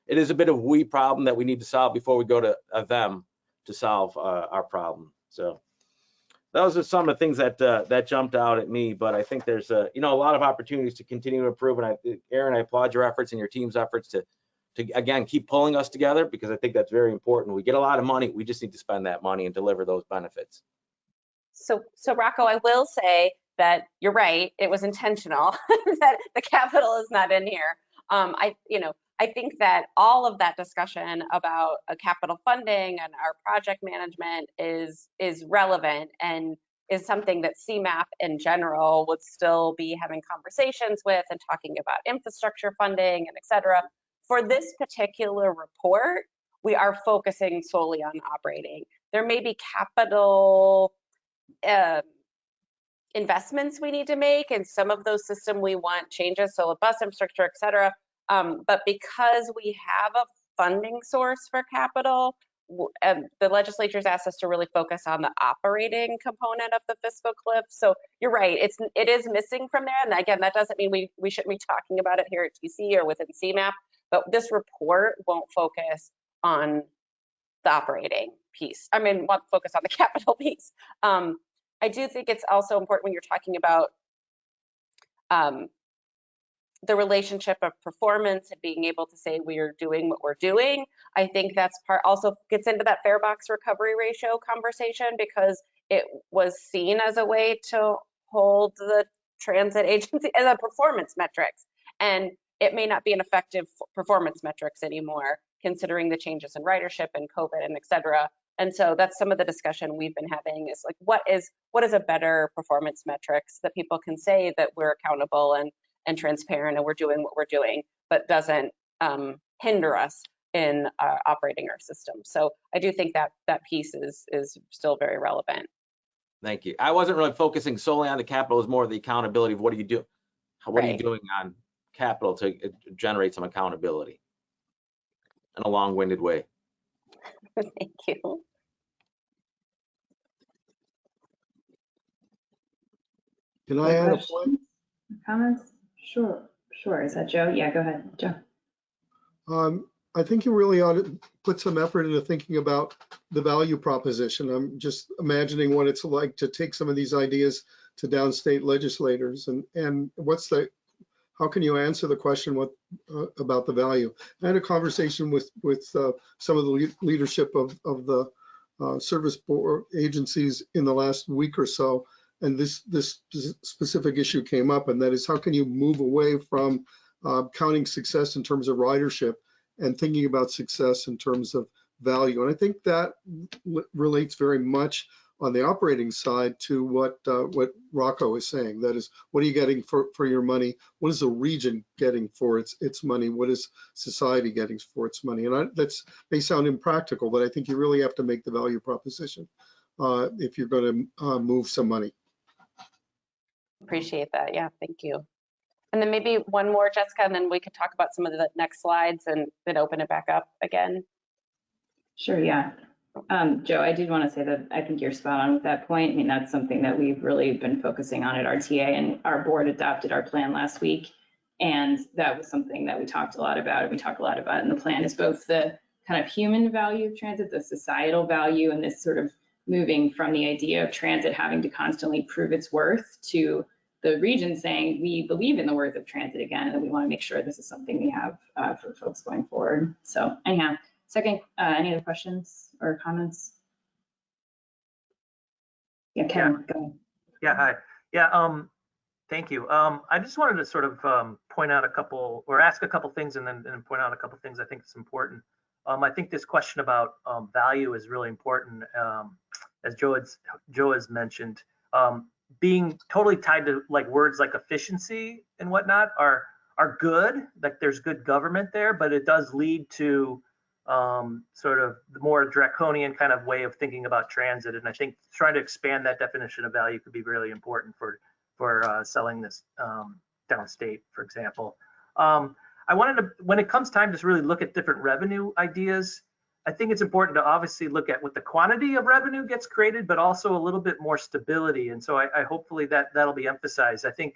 it is a bit of a we problem that we need to solve before we go to them to solve our problem. So those are some of the things that that jumped out at me, but I think there's you know, a lot of opportunities to continue to improve, and Aaron, I applaud your efforts and your team's efforts to again keep pulling us together, because I think that's very important. We get a lot of money, we just need to spend that money and deliver those benefits. So Rocco, I will say that you're right. It was intentional that the capital is not in here. I think that all of that discussion about capital funding and our project management is relevant and is something that CMAP in general would still be having conversations with and talking about infrastructure funding and et cetera. For this particular report, we are focusing solely on operating. There may be capital investments we need to make, and some of those system we want changes, so a bus infrastructure, et cetera. But because we have a funding source for capital, the legislature's asked us to really focus on the operating component of the fiscal cliff. So you're right, it is missing from there. And again, that doesn't mean we shouldn't be talking about it here at TC or within CMAP, but this report won't focus on the operating piece. I mean, won't focus on the capital piece. I do think it's also important when you're talking about the relationship of performance and being able to say we are doing what we're doing. I think that's also gets into that fare box recovery ratio conversation, because it was seen as a way to hold the transit agency as a performance metrics, and it may not be an effective performance metrics anymore, considering the changes in ridership and COVID and et cetera. And so that's some of the discussion we've been having, is like, what is a better performance metrics that people can say that we're accountable and transparent and we're doing what we're doing, but doesn't hinder us in operating our system. So I do think that piece is still very relevant. Thank you. I wasn't really focusing solely on the capital, it's more of the accountability of what do you do? What are you doing on capital to generate some accountability in a long-winded way. Thank you. Can I add a point? Questions? Comments? Sure. Is that Joe? Yeah, go ahead, Joe. I think you really ought to put some effort into thinking about the value proposition. I'm just imagining what it's like to take some of these ideas to downstate legislators, and how can you answer the question about the value? I had a conversation with some of the leadership of the service board agencies in the last week or so, and this specific issue came up, and that is, how can you move away from counting success in terms of ridership and thinking about success in terms of value? And I think that relates very much on the operating side to what Rocco is saying. That is, what are you getting for your money? What is the region getting for its money? What is society getting for its money? And that may sound impractical, but I think you really have to make the value proposition if you're going to move some money. Appreciate that. Yeah, thank you. And then maybe one more, Jessica, and then we could talk about some of the next slides and then open it back up again. Sure, yeah. Joe, I did want to say that I think you're spot on with that point. I mean, that's something that we've really been focusing on at RTA, and our board adopted our plan last week. And that was something that we talked a lot about, and we talk a lot about in the plan, is both the kind of human value of transit, the societal value, and this sort of moving from the idea of transit having to constantly prove its worth to the region saying, we believe in the worth of transit again, and we want to make sure this is something we have for folks going forward. So anyhow, second, any other questions or comments? Yeah, Kevin, go ahead. Yeah, hi. Yeah, thank you. I just wanted to sort of point out a couple, or ask a couple things and then point out a couple things I think is important. I think this question about value is really important, as Joe has mentioned. Being totally tied to like words like efficiency and whatnot are good, like there's good government there, but it does lead to sort of the more draconian kind of way of thinking about transit. And I think trying to expand that definition of value could be really important for selling this downstate, for example. I wanted to, when it comes time to really look at different revenue ideas, I think it's important to obviously look at what the quantity of revenue gets created, but also a little bit more stability. And so I hopefully that'll be emphasized. I think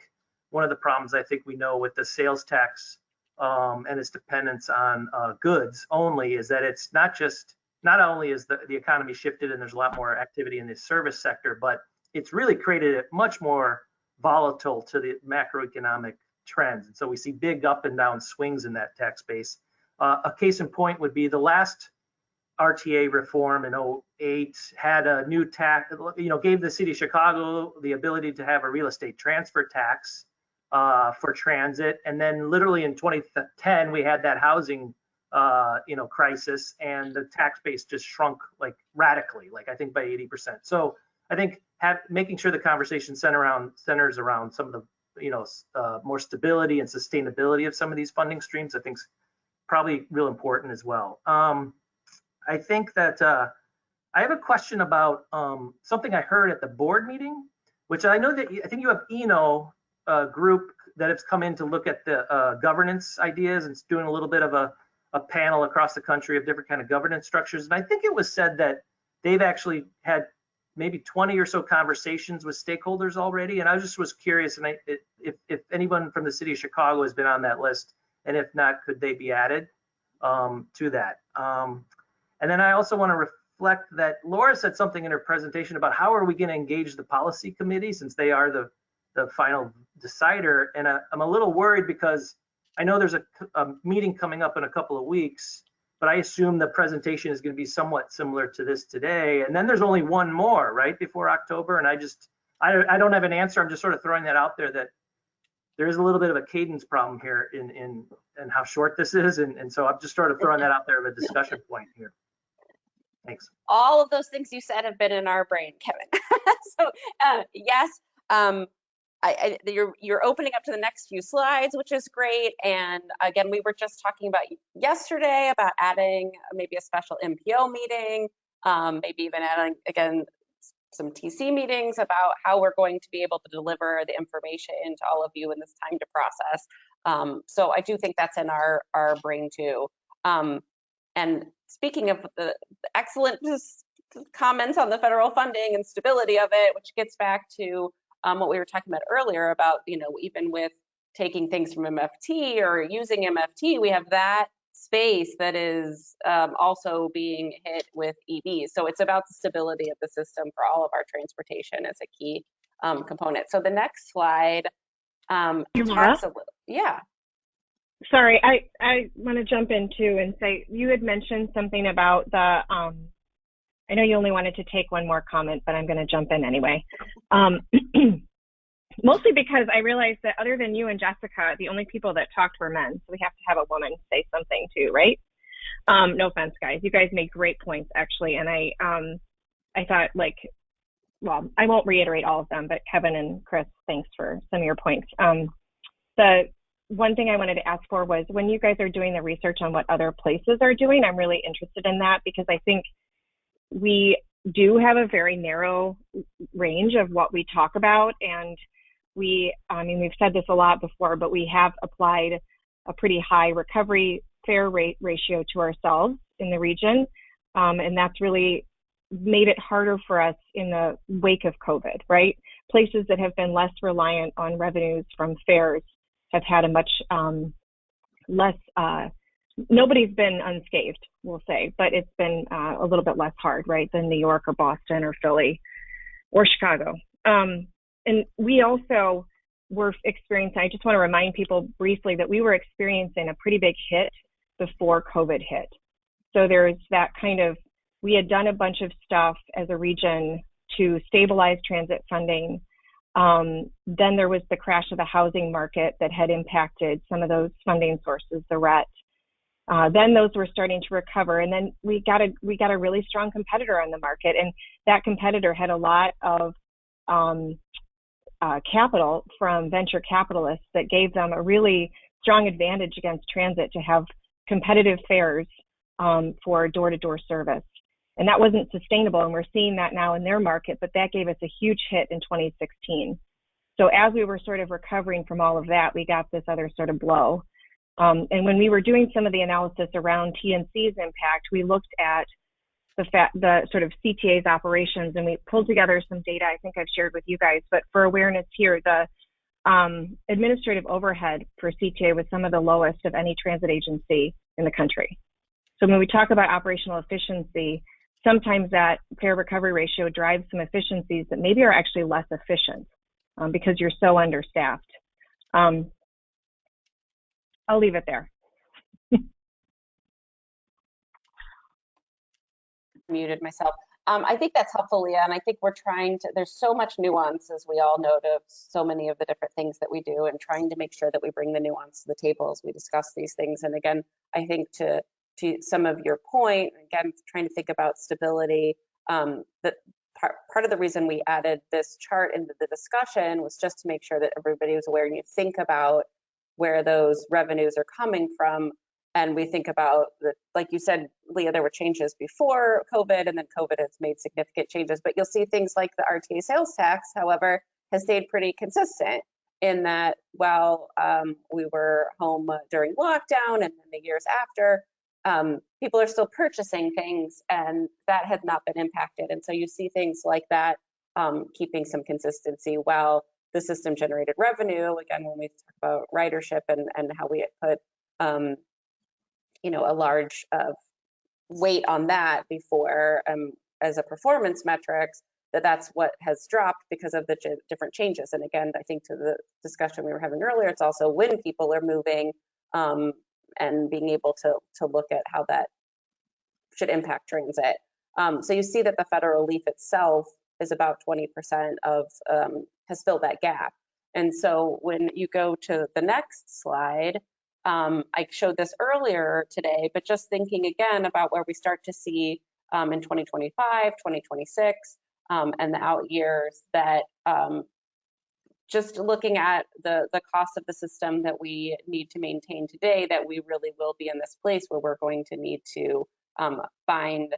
one of the problems I think we know with the sales tax and its dependence on goods only is that it's not only is the economy shifted and there's a lot more activity in the service sector, but it's really created it much more volatile to the macroeconomic trends. And so we see big up and down swings in that tax base. A case in point would be the last RTA reform in 2008 had a new tax, gave the city of Chicago the ability to have a real estate transfer tax for transit. And then literally in 2010, we had that housing, crisis, and the tax base just shrunk like radically, like I think by 80%. So I think making sure the conversation centers around some of the, more stability and sustainability of some of these funding streams, I think is probably real important as well. I think that I have a question about something I heard at the board meeting, which I know that I think you have Eno group that has come in to look at the governance ideas, and it's doing a little bit of a panel across the country of different kind of governance structures. And I think it was said that they've actually had maybe 20 or so conversations with stakeholders already. And I just was curious, and if anyone from the city of Chicago has been on that list, and if not, could they be added to that? And then I also want to reflect that Laura said something in her presentation about how are we going to engage the policy committee, since they are the final decider. And I'm a little worried because I know there's a meeting coming up in a couple of weeks, but I assume the presentation is going to be somewhat similar to this today. And then there's only one more, right, before October. And I don't have an answer. I'm just sort of throwing that out there, that there is a little bit of a cadence problem here in how short this is. And so I'm just sort of throwing that out there of a discussion point here. Thanks. All of those things you said have been in our brain, Kevin. So yes, you're opening up to the next few slides, which is great. And again, we were just talking about yesterday about adding maybe a special MPO meeting, maybe even adding, again, some TC meetings about how we're going to be able to deliver the information to all of you in this time to process. So I do think that's in our brain too. And speaking of the excellent comments on the federal funding and stability of it, which gets back to what we were talking about earlier about, even with taking things from MFT or using MFT, we have that space that is also being hit with EVs. So it's about the stability of the system for all of our transportation as a key component. So the next slide talks a little, yeah. Sorry, I want to jump in too and say, you had mentioned something about the, I know you only wanted to take one more comment, but I'm going to jump in anyway. Mostly because I realized that other than you and Jessica, the only people that talked were men. So we have to have a woman say something too, right? No offense, guys. You guys made great points, actually. And I thought, like, well, I won't reiterate all of them, but Kevin and Chris, thanks for some of your points. The one thing I wanted to ask for was, when you guys are doing the research on what other places are doing, I'm really interested in that, because I think we do have a very narrow range of what we talk about. And we've said this a lot before, but we have applied a pretty high recovery fare rate ratio to ourselves in the region. And that's really made it harder for us in the wake of COVID, right? Places that have been less reliant on revenues from fares have had a much less, nobody's been unscathed, we'll say, but it's been a little bit less hard, right, than New York or Boston or Philly or Chicago. And we also were experiencing, I just want to remind people briefly that we were experiencing a pretty big hit before COVID hit. So there's that kind of, we had done a bunch of stuff as a region to stabilize transit funding. Then there was the crash of the housing market that had impacted some of those funding sources, the RET. Then those were starting to recover, and then we got a really strong competitor on the market, and that competitor had a lot of capital from venture capitalists that gave them a really strong advantage against transit to have competitive fares for door-to-door service. And that wasn't sustainable, and we're seeing that now in their market, but that gave us a huge hit in 2016. So as we were sort of recovering from all of that, we got this other sort of blow. And when we were doing some of the analysis around TNC's impact, we looked at the sort of CTA's operations, and we pulled together some data I think I've shared with you guys, but for awareness here, the administrative overhead for CTA was some of the lowest of any transit agency in the country. So when we talk about operational efficiency, sometimes that fare recovery ratio drives some efficiencies that maybe are actually less efficient because you're so understaffed. I'll leave it there. Muted myself. I think that's helpful, Leah, and I think we're trying to, there's so much nuance, as we all know, to so many of the different things that we do, and trying to make sure that we bring the nuance to the table as we discuss these things. And again, I think to some of your point, again, trying to think about stability, that part of the reason we added this chart into the discussion was just to make sure that everybody was aware, and you think about where those revenues are coming from. And we think about, like you said, Leah, there were changes before COVID, and then COVID has made significant changes. But you'll see things like the RTA sales tax, however, has stayed pretty consistent in that while we were home during lockdown and then the years after, people are still purchasing things, and that had not been impacted. And so you see things like that keeping some consistency while the system generated revenue. Again, when we talk about ridership and how we put a large weight on that before as a performance metrics, that's what has dropped because of the different changes. And again, I think to the discussion we were having earlier, it's also when people are moving and being able to look at how that should impact transit. So you see that the federal leaf itself is about 20% of, has filled that gap. And so when you go to the next slide, I showed this earlier today, but just thinking again about where we start to see in 2025, 2026, and the out years, that just looking at the cost of the system that we need to maintain today, that we really will be in this place where we're going to need to find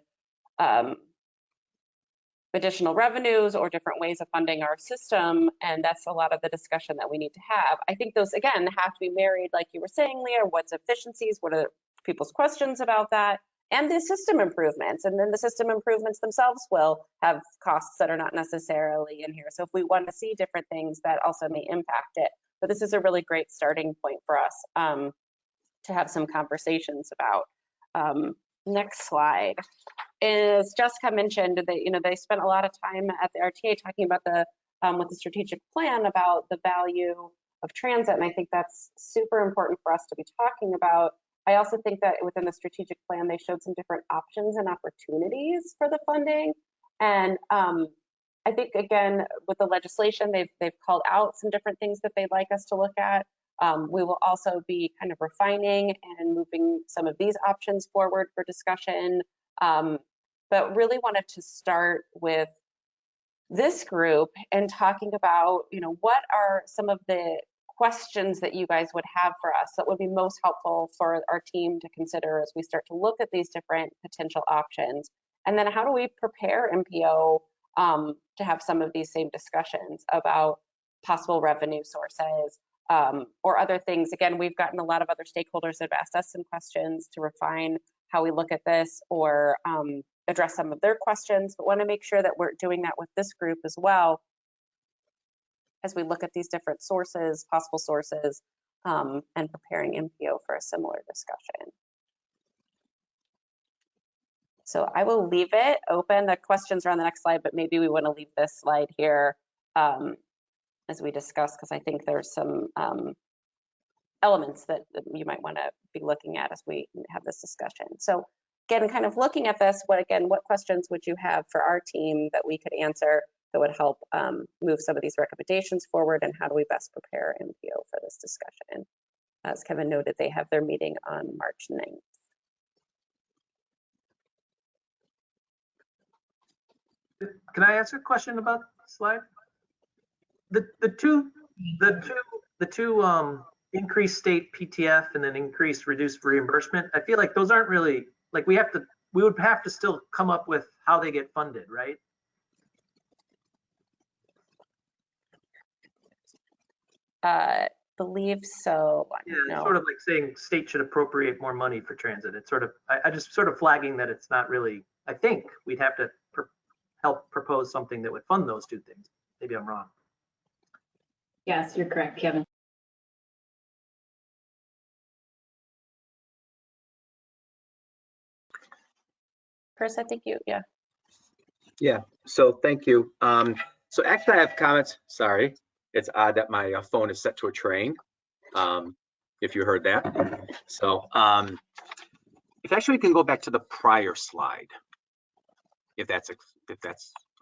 additional revenues or different ways of funding our system. And that's a lot of the discussion that we need to have. I think those, again, have to be married, like you were saying, Leah, what's efficiencies, what are people's questions about that, and the system improvements. And then the system improvements themselves will have costs that are not necessarily in here. So if we want to see different things, that also may impact it. But this is a really great starting point for us to have some conversations about. Next slide. As Jessica mentioned, that they spent a lot of time at the RTA talking about the with the strategic plan about the value of transit, and I think that's super important for us to be talking about. I also think that within the strategic plan, they showed some different options and opportunities for the funding, and I think again with the legislation, they've called out some different things that they'd like us to look at. We will also be kind of refining and moving some of these options forward for discussion. But really wanted to start with this group and talking about, what are some of the questions that you guys would have for us that would be most helpful for our team to consider as we start to look at these different potential options. And then how do we prepare MPO to have some of these same discussions about possible revenue sources or other things. Again, we've gotten a lot of other stakeholders that have asked us some questions to refine how we look at this or address some of their questions, but want to make sure that we're doing that with this group as well as we look at these different sources, possible sources, and preparing MPO for a similar discussion. So I will leave it open. The questions are on the next slide, but maybe we want to leave this slide here as we discuss, because I think there's some elements that you might want to be looking at as we have this discussion. So again, kind of looking at this, what questions would you have for our team that we could answer that would help move some of these recommendations forward, and how do we best prepare MPO for this discussion? As Kevin noted, they have their meeting on March 9th. Can I answer a question about the slide? The two increased state PTF and then increased reduced reimbursement, I feel like those aren't really, like we would have to still come up with how they get funded, right? Believe so. Yeah, it's sort of like saying state should appropriate more money for transit. It's sort of, I just sort of flagging that it's not really, I think we'd have to help propose something that would fund those two things. Maybe I'm wrong. Yes, you're correct, Kevin. Chris, I think yeah. Yeah, so thank you. So actually I have comments, sorry. It's odd that my phone is set to a train, if you heard that. So if actually we can go back to the prior slide, if that's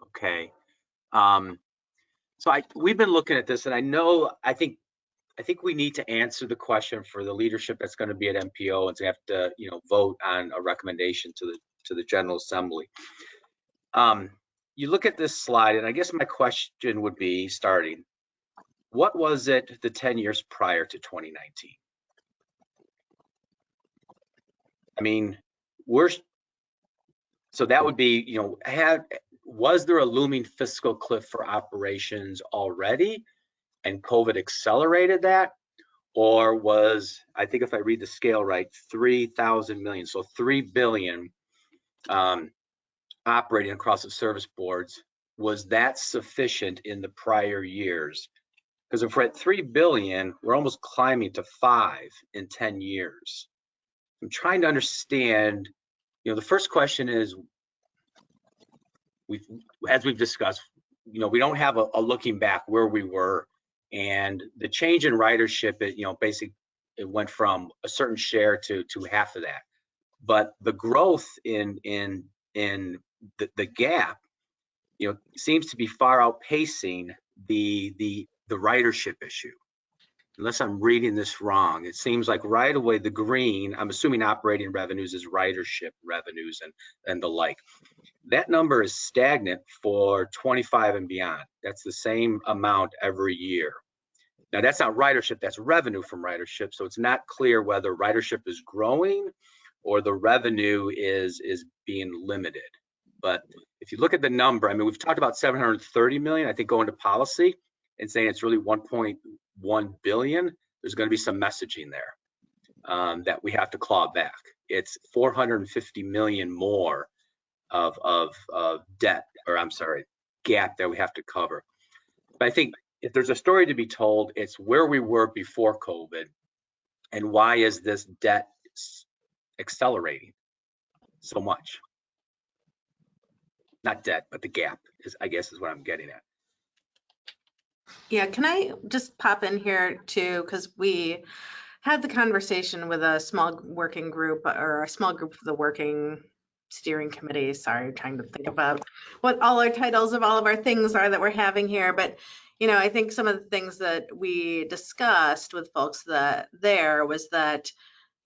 okay. So we've been looking at this, and I think we need to answer the question for the leadership that's going to be at MPO and to have to vote on a recommendation to the General Assembly. You look at this slide, and I guess my question would be starting, what was it the 10 years prior to 2019? I mean, so that would be, was there a looming fiscal cliff for operations already and COVID accelerated that? Or was, I think if I read the scale right, 3,000 million, so 3 billion operating across the service boards, was that sufficient in the prior years? Because if we're at 3 billion, we're almost climbing to 5 in 10 years. I'm trying to understand, the first question is, as we've discussed, we don't have a looking back where we were, and the change in ridership, basically it went from a certain share to half of that. But the growth in the gap, seems to be far outpacing the ridership issue. Unless I'm reading this wrong, it seems like right away the green, I'm assuming operating revenues is ridership revenues and the like. That number is stagnant for 25 and beyond. That's the same amount every year. Now that's not ridership, that's revenue from ridership. So it's not clear whether ridership is growing or the revenue is being limited. But if you look at the number, I mean, we've talked about 730 million, I think, going to policy and saying it's really 1.1 billion. There's going to be some messaging there that we have to claw back. It's 450 million more of debt, or I'm sorry, gap that we have to cover. But I think if there's a story to be told, it's where we were before COVID and why is this debt accelerating so much? Not debt, but the gap is, I guess, is what I'm getting at. Yeah, can I just pop in here too? Because we had the conversation with a small working group, or a small group of the working steering committee. Sorry, trying to think about what all our titles of all of our things are that we're having here. But, you know, I think some of the things that we discussed with folks that there was that,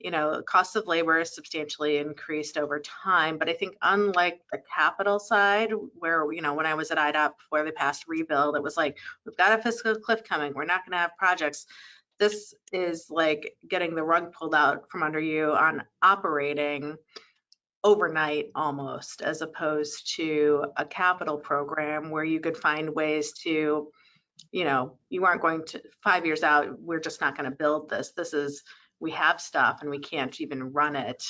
you know, cost of labor is substantially increased over time. But I think unlike the capital side, where, you know, when I was at IDOT before they passed rebuild, it was like, we've got a fiscal cliff coming. We're not going to have projects. This is like getting the rug pulled out from under you on operating overnight almost, as opposed to a capital program where you could find ways to, you know, you aren't going to 5 years out, we're just not going to build this. This is, we have stuff and we can't even run it.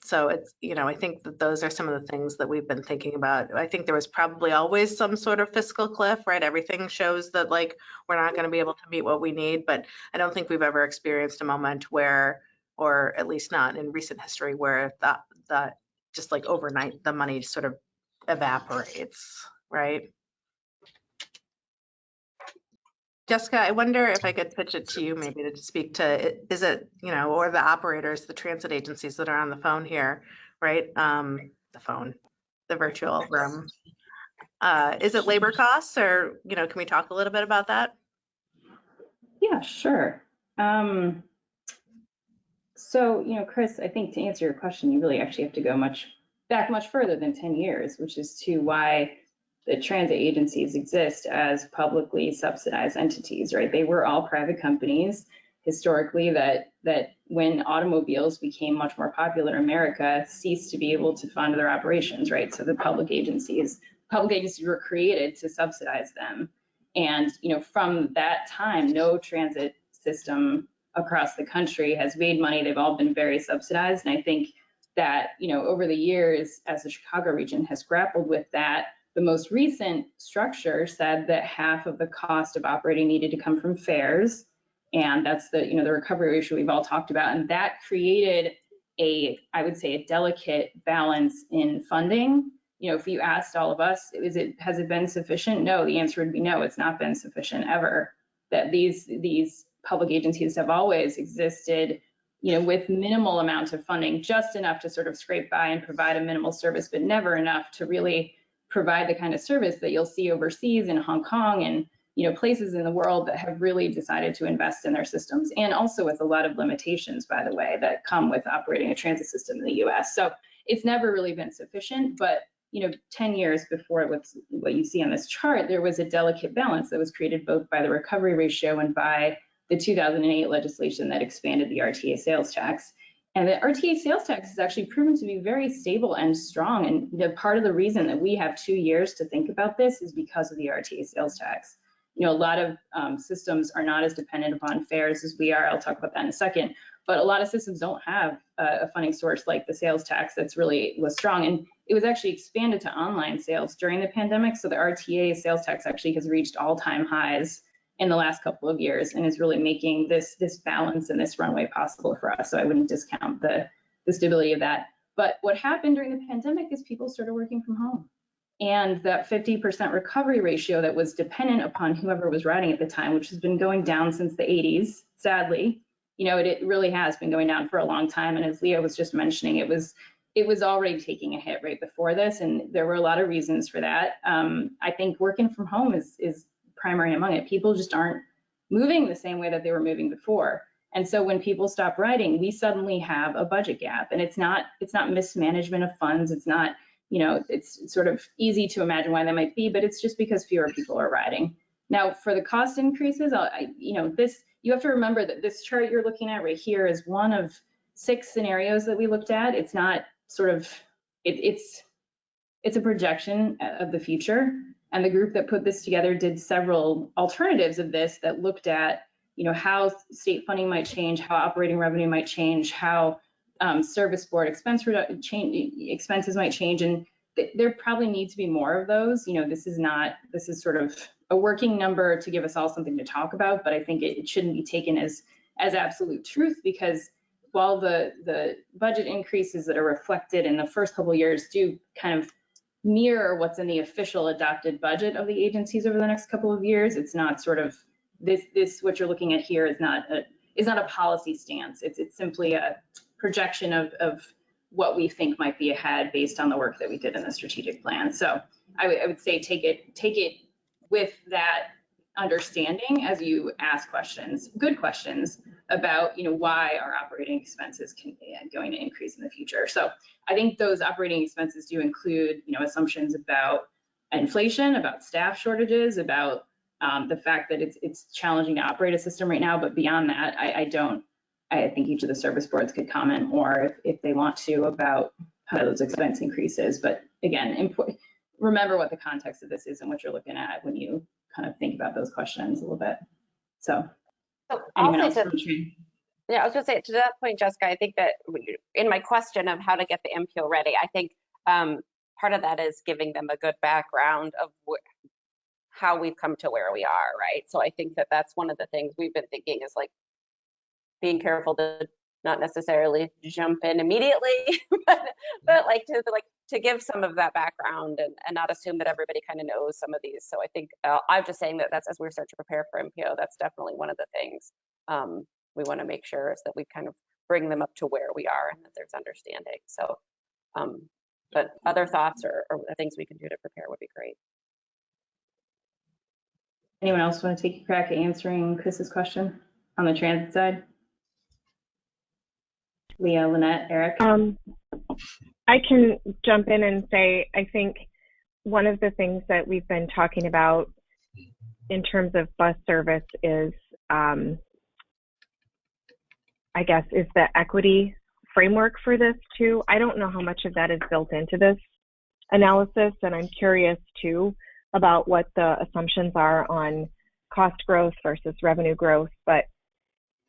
So it's, you know, I think that those are some of the things that we've been thinking about. I think there was probably always some sort of fiscal cliff, right? Everything shows that like we're not going to be able to meet what we need, but I don't think we've ever experienced a moment where, or at least not in recent history, where that just like overnight the money sort of evaporates, right? Jessica, I wonder if I could pitch it to you maybe to speak to, is it, you know, or the operators, the transit agencies that are on the phone here, right? The virtual room. Is it labor costs, or, you know, can we talk a little bit about that? Yeah, sure. So, you know, Chris, I think to answer your question, you really actually have to go much further than 10 years, which is to why the transit agencies exist as publicly subsidized entities, right? They were all private companies historically that when automobiles became much more popular in America, ceased to be able to fund their operations, right? So the public agencies were created to subsidize them. And, you know, from that time, no transit system across the country has made money. They've all been very subsidized. And I think that, you know, over the years, as the Chicago region has grappled with that, the most recent structure said that half of the cost of operating needed to come from fares. And that's the, you know, the recovery ratio we've all talked about. And that created I would say, a delicate balance in funding. You know, if you asked all of us, has it been sufficient? No, the answer would be no, it's not been sufficient ever. That these public agencies have always existed, you know, with minimal amounts of funding, just enough to sort of scrape by and provide a minimal service, but never enough to really provide the kind of service that you'll see overseas in Hong Kong and, you know, places in the world that have really decided to invest in their systems, and also with a lot of limitations, by the way, that come with operating a transit system in the US. So it's never really been sufficient, but, you know, 10 years before what you see on this chart, there was a delicate balance that was created both by the recovery ratio and by the 2008 legislation that expanded the RTA sales tax. And the RTA sales tax has actually proven to be very stable and strong. And the part of the reason that we have 2 years to think about this is because of the RTA sales tax. You know, a lot of systems are not as dependent upon fares as we are. I'll talk about that in a second. But a lot of systems don't have a funding source like the sales tax was strong. And it was actually expanded to online sales during the pandemic. So the RTA sales tax actually has reached all-time highs in the last couple of years and is really making this balance and this runway possible for us. So I wouldn't discount the stability of that. But what happened during the pandemic is people started working from home. And that 50% recovery ratio that was dependent upon whoever was riding at the time, which has been going down since the 80s, sadly, you know, it really has been going down for a long time. And as Leah was just mentioning, it was already taking a hit right before this. And there were a lot of reasons for that. I think working from home is primary among it. People just aren't moving the same way that they were moving before. And so when people stop riding, we suddenly have a budget gap. And it's not mismanagement of funds. It's not, you know, it's sort of easy to imagine why that might be, but it's just because fewer people are riding. Now, for the cost increases, you have to remember that this chart you're looking at right here is one of 6 scenarios that we looked at. It's not sort of, it's it's a projection of the future. And the group that put this together did several alternatives of this that looked at, how state funding might change, how operating revenue might change, how service board expenses might change. And there probably need to be more of those. This is sort of a working number to give us all something to talk about, but I think it shouldn't be taken as absolute truth, because while the budget increases that are reflected in the first couple of years do kind of mirror what's in the official adopted budget of the agencies over the next couple of years, it's not sort of this what you're looking at here is not a policy stance. It's simply a projection of what we think might be ahead based on the work that we did in the strategic plan. So I would say take it with that understanding as you ask questions, good questions about why our operating expenses going to increase in the future. So I think those operating expenses do include assumptions about inflation, about staff shortages, about the fact that it's challenging to operate a system right now. But beyond that, I think each of the service boards could comment more if they want to about how those expense increases. But again, remember what the context of this is and what you're looking at when you kind of think about those questions a little bit. So anyone else from the tree? Yeah, I was going to say, to that point, Jessica, I think that in my question of how to get the MPO ready, I think part of that is giving them a good background of how we've come to where we are, right? So I think that that's one of the things we've been thinking is like being careful to not necessarily jump in immediately, but to give some of that background and not assume that everybody kind of knows some of these. So I think I'm just saying that that's as we start to prepare for MPO, that's definitely one of the things we want to make sure is that we kind of bring them up to where we are and that there's understanding. So, but other thoughts or things we can do to prepare would be great. Anyone else want to take a crack at answering Chris's question on the transit side? Leah, Lynette, Eric? I can jump in and say, I think one of the things that we've been talking about in terms of bus service is, I guess, is the equity framework for this too. I don't know how much of that is built into this analysis, and I'm curious too about what the assumptions are on cost growth versus revenue growth. But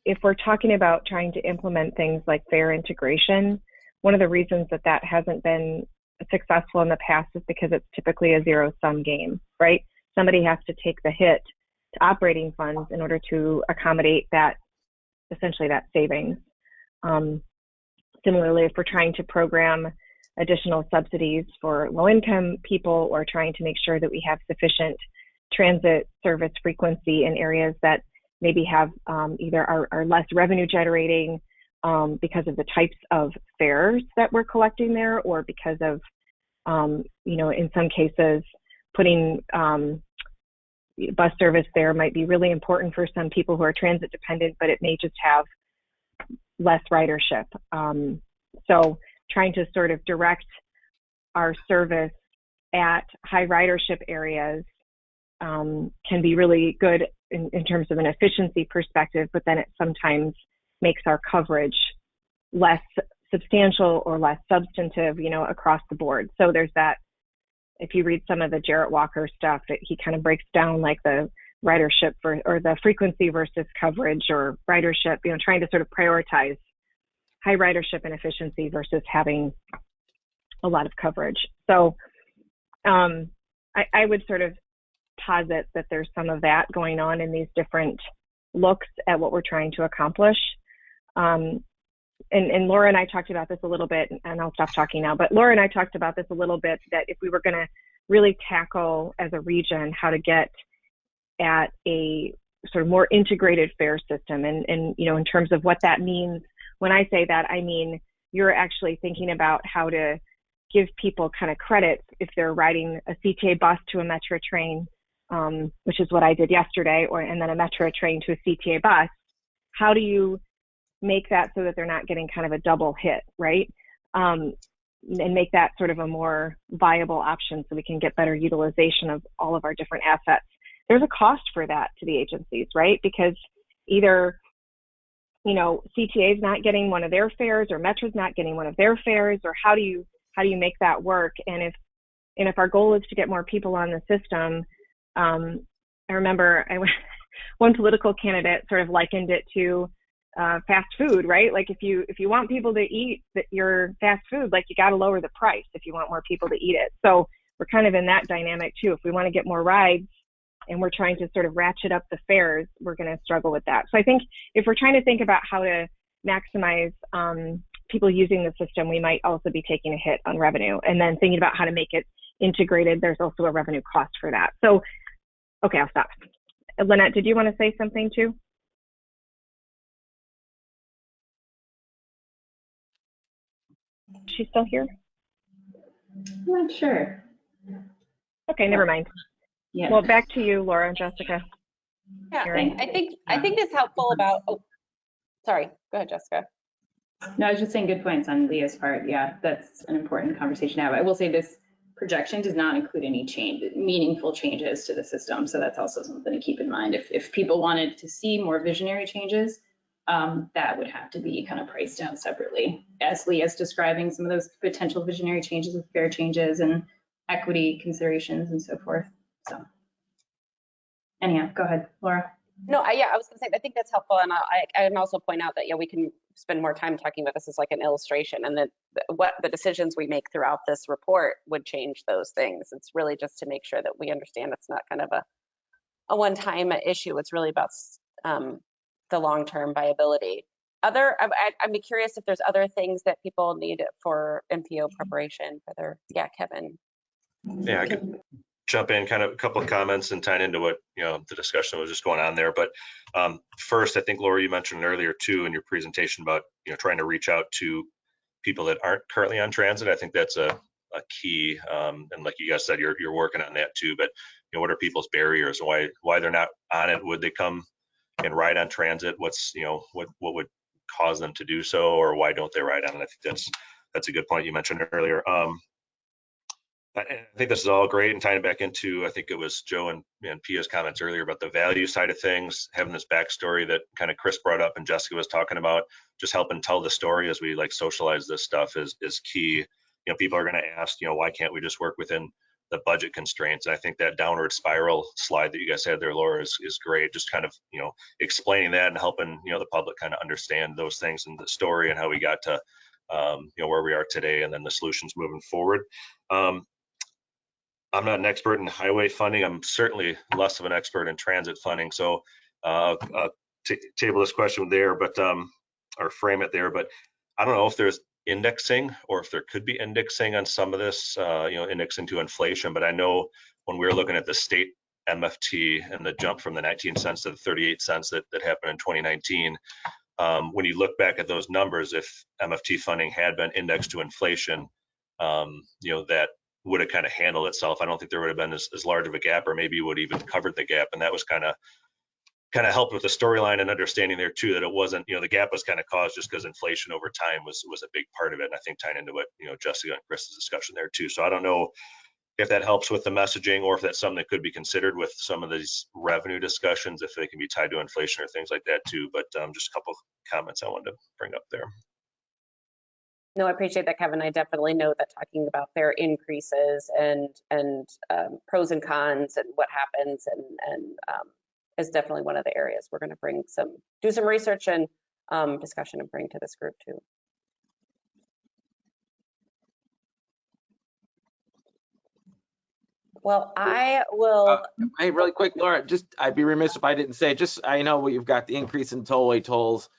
if we're talking about trying to implement things like fare integration, one of the reasons that that hasn't been successful in the past is because it's typically a zero-sum game, right? Somebody has to take the hit to operating funds in order to accommodate that, essentially that savings. Similarly, if we're trying to program additional subsidies for low-income people or trying to make sure that we have sufficient transit service frequency in areas that maybe have either are less revenue generating because of the types of fares that we're collecting there, or because of, in some cases, putting bus service there might be really important for some people who are transit dependent, but it may just have less ridership. So trying to sort of direct our service at high ridership areas can be really good in terms of an efficiency perspective, but then it sometimes makes our coverage less substantial or less substantive, across the board. So there's that, if you read some of the Jarrett Walker stuff, that he kind of breaks down like the ridership or the frequency versus coverage or ridership, trying to sort of prioritize high ridership and efficiency versus having a lot of coverage. So I would sort of posit that there's some of that going on in these different looks at what we're trying to accomplish. And Laura and I talked about this a little bit, and I'll stop talking now, but Laura and I talked about this a little bit, that if we were going to really tackle as a region how to get at a sort of more integrated fare system, and in terms of what that means, when I say that, I mean you're actually thinking about how to give people kind of credit if they're riding a CTA bus to a Metro train, which is what I did yesterday, and then a Metro train to a CTA bus. How do you make that so that they're not getting kind of a double hit, right? And make that sort of a more viable option so we can get better utilization of all of our different assets. There's a cost for that to the agencies, right? Because either, CTA is not getting one of their fares, or Metro's not getting one of their fares, or how do you make that work? And And if our goal is to get more people on the system, I remember one political candidate sort of likened it to fast food, right? Like if you want people to eat your fast food, like you got to lower the price if you want more people to eat it. So we're kind of in that dynamic too. If we want to get more rides and we're trying to sort of ratchet up the fares, we're going to struggle with that. So I think if we're trying to think about how to maximize people using the system, we might also be taking a hit on revenue. And then thinking about how to make it integrated, there's also a revenue cost for that. So, okay, I'll stop. Lynette, did you want to say something too? She's still here? I'm not sure. Okay, never mind. Yeah. Well, back to you, Laura and Jessica. Yeah, Erin. I think it's helpful about, oh, sorry, go ahead, Jessica. No, I was just saying good points on Leah's part. Yeah, that's an important conversation to have. I will say this projection does not include any meaningful changes to the system. So that's also something to keep in mind. If people wanted to see more visionary changes, that would have to be kind of priced out separately. As Leah's describing some of those potential visionary changes with fare changes and equity considerations and so forth. So anyhow, go ahead, Laura. No, I was gonna say, I think that's helpful. And I can also point out that, yeah, we can spend more time talking about this as like an illustration, and that what the decisions we make throughout this report would change those things. It's really just to make sure that we understand it's not kind of a one-time issue. It's really about the long-term viability. I'd be curious if there's other things that people need for MPO preparation, whether, yeah, Kevin. Yeah, I could jump in, kind of a couple of comments and tie into what, the discussion was just going on there. But first, I think, Laura, you mentioned earlier too in your presentation about, trying to reach out to people that aren't currently on transit. I think that's a key. And like you guys said, you're working on that too. But, what are people's barriers? Why they're not on it? Would they come and ride on transit? What's, what would cause them to do so, or why don't they ride on it? I think that's a good point you mentioned earlier. I think this is all great, and tying it back into, I think it was Joe and Pia's comments earlier about the value side of things, having this backstory that kind of Chris brought up and Jessica was talking about, just helping tell the story as we like socialize this stuff is key. People are going to ask, why can't we just work within the budget constraints? And I think that downward spiral slide that you guys had there, Laura, is great. Just kind of, explaining that and helping, the public kind of understand those things in the story and how we got to, where we are today, and then the solutions moving forward. I'm not an expert in highway funding. I'm certainly less of an expert in transit funding. So I'll table this question there, but or frame it there. But I don't know if there's indexing or if there could be indexing on some of this, indexing to inflation. But I know when we were looking at the state MFT and the jump from the 19 cents to the 38 cents that happened in 2019, when you look back at those numbers, if MFT funding had been indexed to inflation, that would have kind of handled itself. I don't think there would have been as large of a gap, or maybe you would even covered the gap. And that was kind of helped with the storyline and understanding there too, that it wasn't, the gap was kind of caused just because inflation over time was a big part of it. And I think tying into what, Jessica and Chris's discussion there too. So I don't know if that helps with the messaging, or if that's something that could be considered with some of these revenue discussions, if they can be tied to inflation or things like that too. But just a couple of comments I wanted to bring up there. No, I appreciate that, Kevin. I definitely know that talking about fare increases and pros and cons and what happens and is definitely one of the areas we're going to do some research and discussion and bring to this group too. Well, I will. Hey, really quick, Laura, I'd be remiss if I didn't say, I know you've got the increase in tollway tolls.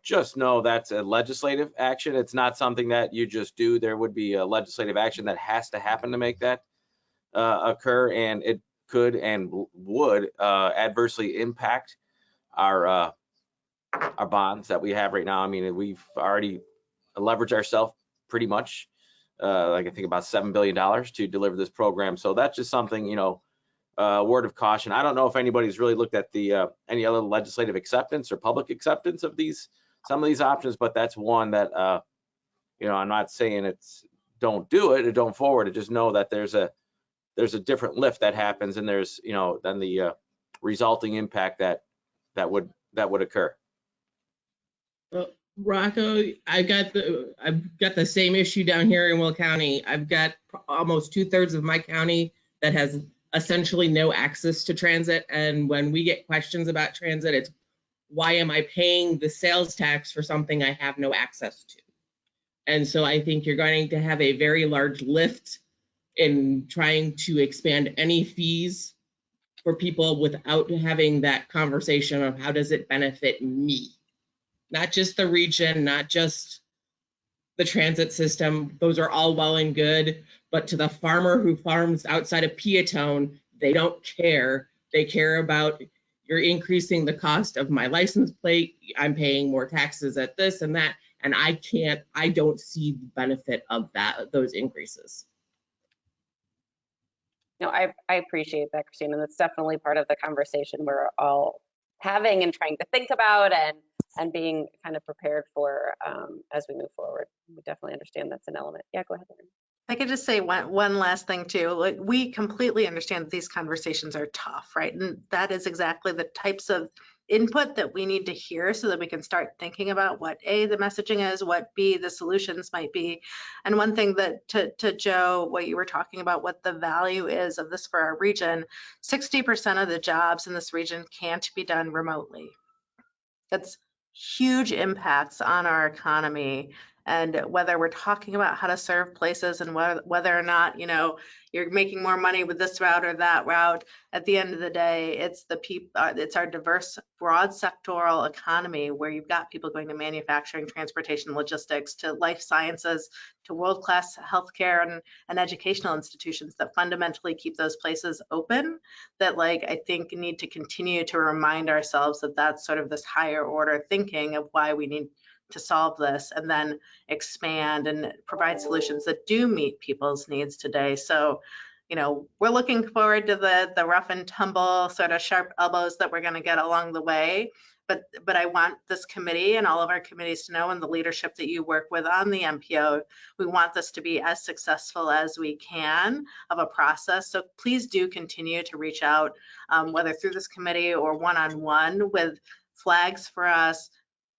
Just know that's a legislative action. It's not something that you just do. There would be a legislative action that has to happen to make that occur, and it could and would adversely impact our bonds that we have right now. I mean, we've already leveraged ourselves pretty much, like I think about $7 billion to deliver this program. So that's just something, word of caution. I don't know if anybody's really looked at the any other legislative acceptance or public acceptance of some of these options, but that's one that I'm not saying it's don't do it or don't forward it. Just know that there's a different lift that happens, and there's then the resulting impact that would occur. Well, Rocco, I've got the same issue down here in Will County. I've got almost 2/3 of my county that has essentially no access to transit. And when we get questions about transit, it's why am I paying the sales tax for something I have no access to? And so I think you're going to have a very large lift in trying to expand any fees for people without having that conversation of how does it benefit me? Not just the region, not just the transit system. Those are all well and good, but to the farmer who farms outside of Peatone, they don't care. They care about you're increasing the cost of my license plate. I'm paying more taxes at this and that, and I don't see the benefit of those increases. No, I appreciate that, Christine, and that's definitely part of the conversation we're all having and trying to think about and being kind of prepared for as we move forward. We definitely understand that's an element. Yeah, go ahead, Erin. I could just say one last thing too. Like, we completely understand that these conversations are tough, right? And that is exactly the types of input that we need to hear so that we can start thinking about what A, the messaging is, what B, the solutions might be. And one thing that to Joe, what you were talking about, what the value is of this for our region, 60% of the jobs in this region can't be done remotely. That's huge impacts on our economy. And whether we're talking about how to serve places and whether or not, you know, you're making more money with this route or that route, at the end of the day, it's it's our diverse, broad sectoral economy where you've got people going to manufacturing, transportation, logistics, to life sciences, to world-class healthcare and educational institutions that fundamentally keep those places open, that, like, I think need to continue to remind ourselves that that's sort of this higher order thinking of why we need to solve this, and then expand and provide solutions that do meet people's needs today. So, you know, we're looking forward to the rough and tumble sort of sharp elbows that we're going to get along the way. But I want this committee and all of our committees to know, and the leadership that you work with on the MPO, we want this to be as successful as we can of a process. So please do continue to reach out, whether through this committee or one-on-one, with flags for us,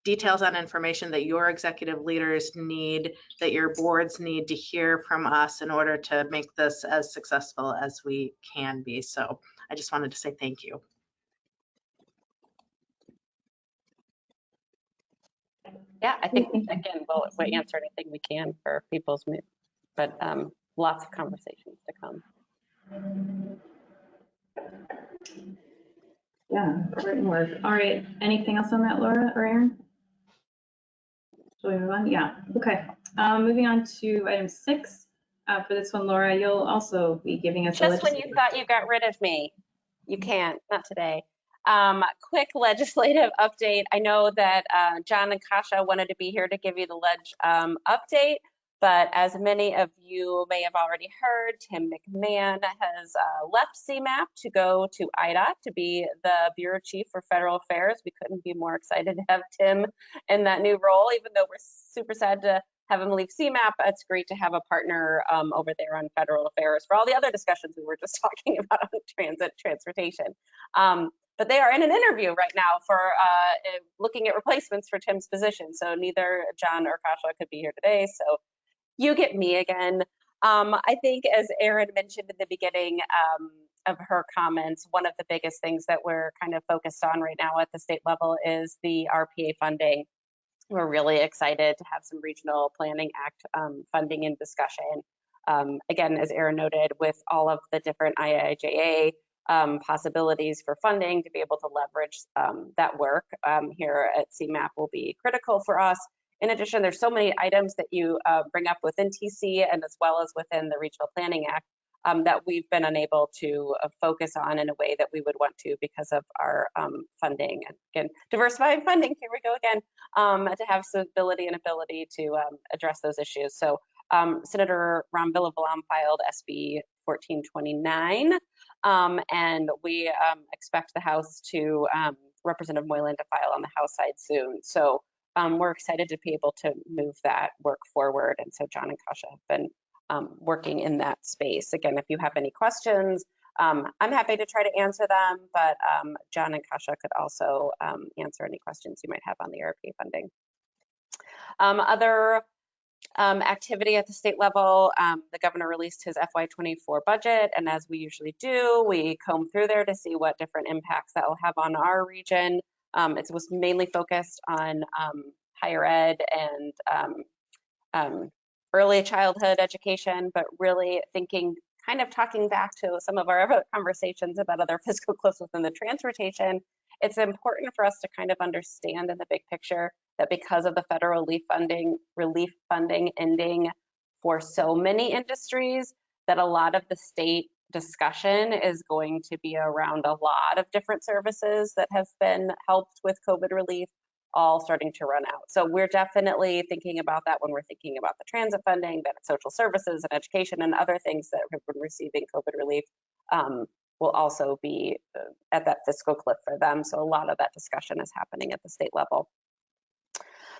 details on information that your executive leaders need, that your boards need to hear from us in order to make this as successful as we can be. So I just wanted to say thank you. Yeah, I think, again, we'll answer anything we can for people's mood, but lots of conversations to come. Yeah, important work. All right, anything else on that, Laura or Erin? Shall we move on? Yeah, okay. Moving on to item 6. For this one, Laura, you'll also be giving us just when you thought you got rid of me, you can't, not today. Quick legislative update. I know that John and Kasha wanted to be here to give you the ledge update, but as many of you may have already heard, Tim McMahon has left CMAP to go to IDOT to be the Bureau Chief for Federal Affairs. We couldn't be more excited to have Tim in that new role, even though we're super sad to have him leave CMAP. It's great to have a partner over there on federal affairs for all the other discussions we were just talking about on transportation. But they are in an interview right now for looking at replacements for Tim's position. So neither John or Kasha could be here today. So you get me again. I think, as Erin mentioned in the beginning of her comments, one of the biggest things that we're kind of focused on right now at the state level is the RPA funding. We're really excited to have some Regional Planning Act funding in discussion. Again, as Erin noted, with all of the different IIJA possibilities for funding to be able to leverage that work here at CMAP will be critical for us. In addition, there's so many items that you bring up within TC and as well as within the Regional Planning Act that we've been unable to focus on in a way that we would want to because of our funding. And again, diversifying funding, here we go again, to have stability and ability to address those issues. So Senator Ron Villavelom filed SB 1429, and we expect the House to, Representative Moylan to file on the House side soon. So we're excited to be able to move that work forward. And so John and Kasha have been working in that space. Again, if you have any questions, I'm happy to try to answer them, but John and Kasha could also answer any questions you might have on the RPA funding. Other activity at the state level, the governor released his FY24 budget, and as we usually do, we comb through there to see what different impacts that will have on our region. It was mainly focused on higher ed and early childhood education, but really thinking, kind of talking back to some of our other conversations about other fiscal cliffs within the transportation. It's important for us to kind of understand in the big picture that because of the federal relief funding ending for so many industries, that a lot of the state discussion is going to be around a lot of different services that have been helped with COVID relief, all starting to run out. So we're definitely thinking about that when we're thinking about the transit funding, that social services and education and other things that have been receiving COVID relief will also be at that fiscal cliff for them. So a lot of that discussion is happening at the state level.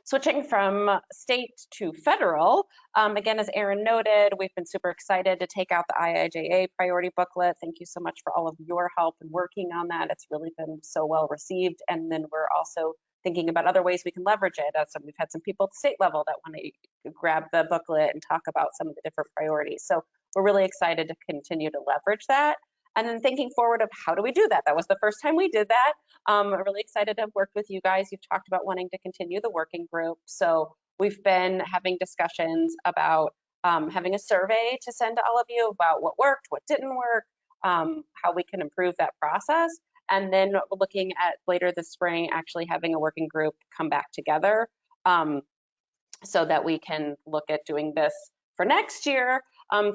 Switching from state to federal, again, as Erin noted, we've been super excited to take out the IIJA priority booklet. Thank you so much for all of your help in working on that. It's really been so well received. And then we're also thinking about other ways we can leverage it. So we've had some people at the state level that want to grab the booklet and talk about some of the different priorities. So we're really excited to continue to leverage that. And then thinking forward of how do we do that? That was the first time we did that. I'm really excited to have worked with you guys. You've talked about wanting to continue the working group. So we've been having discussions about having a survey to send to all of you about what worked, what didn't work, how we can improve that process. And then looking at later this spring, actually having a working group come back together so that we can look at doing this for next year,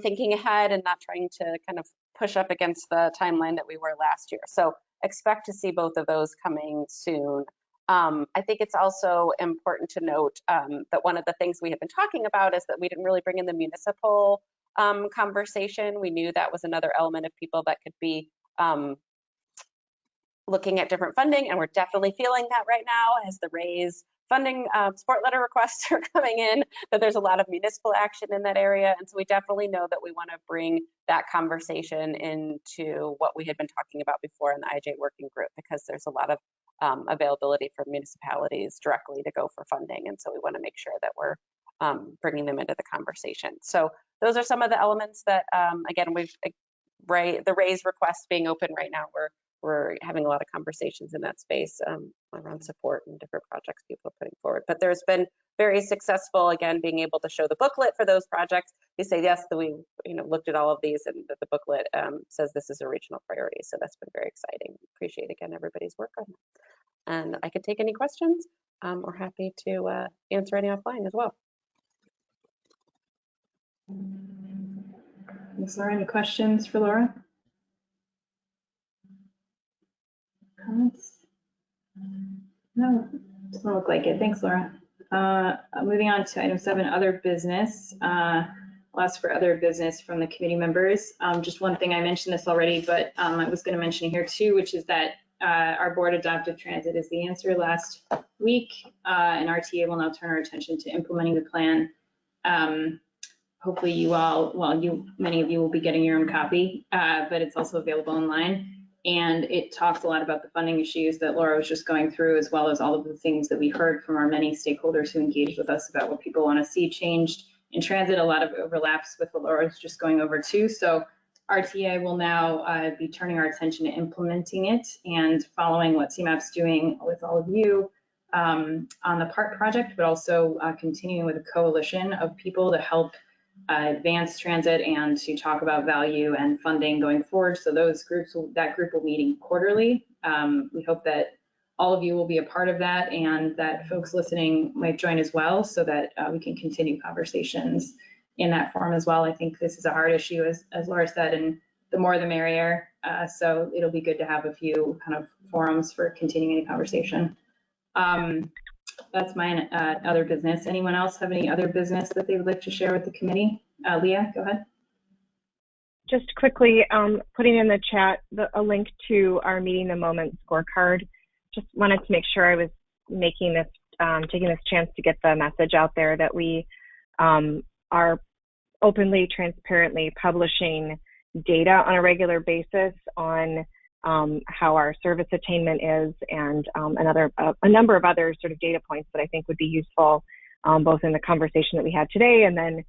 thinking ahead and not trying to kind of push up against the timeline that we were last year. So expect to see both of those coming soon. I think it's also important to note that one of the things we have been talking about is that we didn't really bring in the municipal conversation. We knew that was another element of people that could be looking at different funding, and we're definitely feeling that right now as the raise funding support letter requests are coming in, that there's a lot of municipal action in that area. And so we definitely know that we want to bring that conversation into what we had been talking about before in the IJ working group, because there's a lot of availability for municipalities directly to go for funding. And so we want to make sure that we're bringing them into the conversation. So those are some of the elements that, again, the raise request being open right now, we're having a lot of conversations in that space around support and different projects people are putting forward. But there's been very successful, again, being able to show the booklet for those projects. They say, yes, we looked at all of these, and the booklet says this is a regional priority. So that's been very exciting. Appreciate, again, everybody's work on that. And I could take any questions. We're happy to answer any offline as well. Is there any questions for Laura? Comments? No, doesn't look like it. Thanks, Laura. Moving on to item 7, other business. I'll ask for other business from the committee members. Just one thing, I mentioned this already, but I was going to mention here too, which is that our board adopted transit as the answer last week, and RTA will now turn our attention to implementing the plan. Hopefully you all, many of you will be getting your own copy, but it's also available online. And it talks a lot about the funding issues that Laura was just going through, as well as all of the things that we heard from our many stakeholders who engaged with us about what people want to see changed in transit. A lot of overlaps with what Laura was just going over too. So RTA will now be turning our attention to implementing it and following what CMAP's doing with all of you on the PART project, but also continuing with a coalition of people to help advance transit and to talk about value and funding going forward. So that group will meeting quarterly. We hope that all of you will be a part of that, and that folks listening might join as well, so that we can continue conversations in that form as well. I think this is a hard issue, as Laura said, and the more the merrier. So it'll be good to have a few kind of forums for continuing the conversation. That's my other business. Anyone else have any other business that they would like to share with the committee? Leah, go ahead. Just quickly, putting in the chat a link to our Meeting the Moment scorecard. Just wanted to make sure I was making this, taking this chance to get the message out there that we are openly, transparently publishing data on a regular basis on how our service attainment is, and a number of other sort of data points that I think would be useful both in the conversation that we had today and then,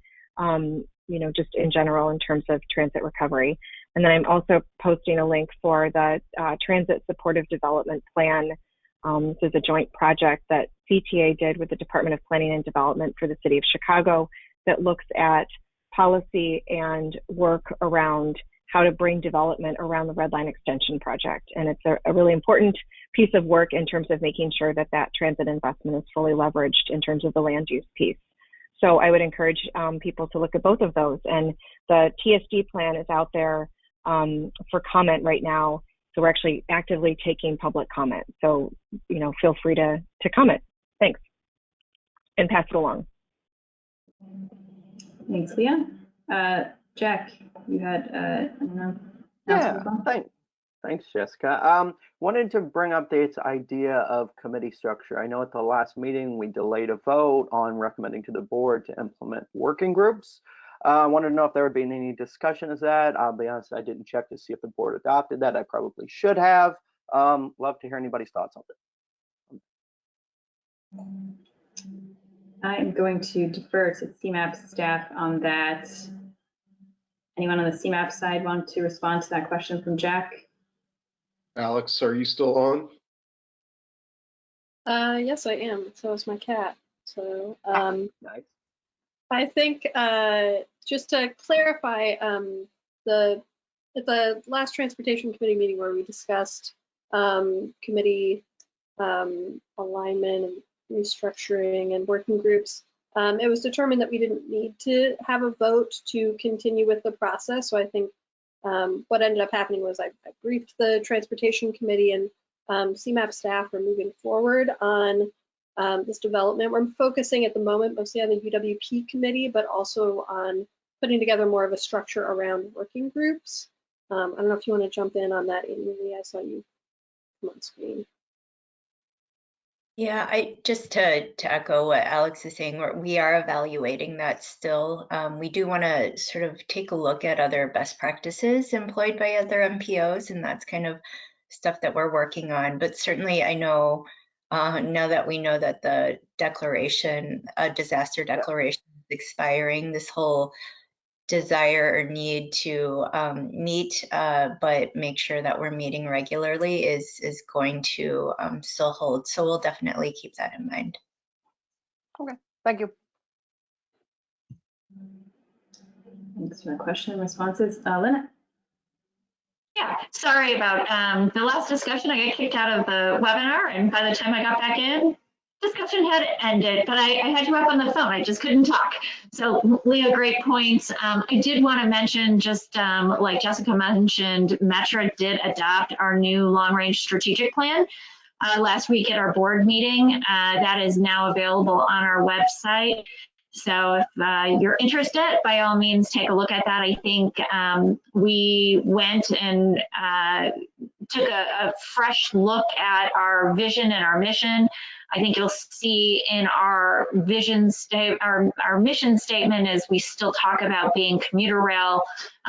just in general in terms of transit recovery. And then I'm also posting a link for the Transit Supportive Development Plan. This is a joint project that CTA did with the Department of Planning and Development for the City of Chicago that looks at policy and work around how to bring development around the Red Line Extension project. And it's a really important piece of work in terms of making sure that that transit investment is fully leveraged in terms of the land use piece. So I would encourage people to look at both of those. And the TSD plan is out there for comment right now. So we're actually actively taking public comment. So, feel free to comment. Thanks. And pass it along. Thanks, Leah. Jack, you had, Thanks, Jessica. Wanted to bring up this idea of committee structure. I know at the last meeting we delayed a vote on recommending to the board to implement working groups. I wanted to know if there would be any discussion of that. I'll be honest, I didn't check to see if the board adopted that. I probably should have. Love to hear anybody's thoughts on it. I'm going to defer to CMAP staff on that. Anyone on the CMAP side want to respond to that question from Jack? Alex, are you still on? Yes, I am. So is my cat. So nice. I think just to clarify, at the last Transportation Committee meeting where we discussed committee alignment and restructuring and working groups, it was determined that we didn't need to have a vote to continue with the process. So I think what ended up happening was I briefed the Transportation Committee, and CMAP staff are moving forward on this development. We're focusing at the moment mostly on the UWP committee, but also on putting together more of a structure around working groups. I don't know if you want to jump in on that, Amy. I saw you come on screen. Yeah, just to echo what Alex is saying, we are evaluating that still. We do want to sort of take a look at other best practices employed by other MPOs, and that's kind of stuff that we're working on. But certainly I know now that we know that the declaration, disaster declaration is expiring, this whole desire or need to meet, but make sure that we're meeting regularly is going to still hold. So we'll definitely keep that in mind. Okay, thank you. Thanks for the question and responses. Lynette? Yeah, sorry about the last discussion. I got kicked out of the webinar, and by the time I got back in, discussion had ended, but I had you up on the phone. I just couldn't talk. So Leah, great points. I did want to mention, just like Jessica mentioned, Metra did adopt our new long-range strategic plan last week at our board meeting. That is now available on our website. So if you're interested, by all means, take a look at that. I think we went and took a fresh look at our vision and our mission. I think you'll see in our vision our mission statement is we still talk about being commuter rail.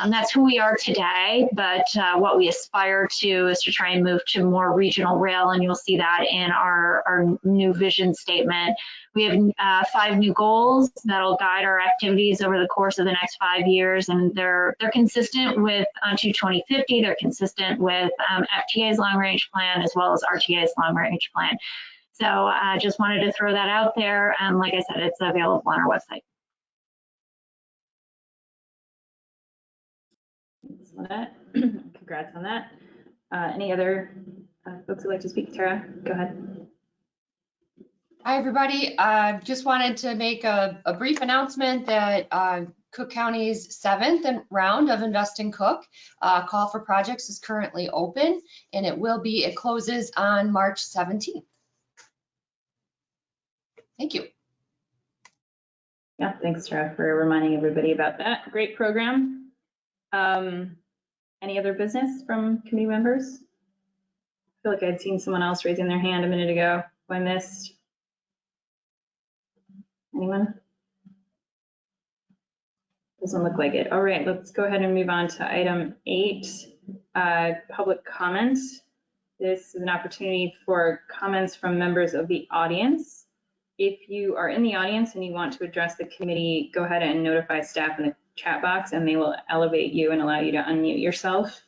That's who we are today, but what we aspire to is to try and move to more regional rail, and you'll see that in our new vision statement. We have 5 new goals that'll guide our activities over the course of the next 5 years, and they're consistent with ON2 2050. They're consistent with FTA's long range plan as well as RTA's long range plan. So I just wanted to throw that out there. Like I said, it's available on our website. Thanks, Lynette. Congrats on that. Any other folks who'd like to speak? Tara, go ahead. Hi, everybody. Just wanted to make a brief announcement that Cook County's 7th round of Invest in Cook call for projects is currently open, and it closes on March 17th. Thank you. Yeah, thanks, Tara, for reminding everybody about that. Great program. Any other business from committee members? I feel like I'd seen someone else raising their hand a minute ago who I missed. Anyone? Doesn't look like it. All right, let's go ahead and move on to item 8, public comments. This is an opportunity for comments from members of the audience. If you are in the audience and you want to address the committee, go ahead and notify staff in the chat box and they will elevate you and allow you to unmute yourself.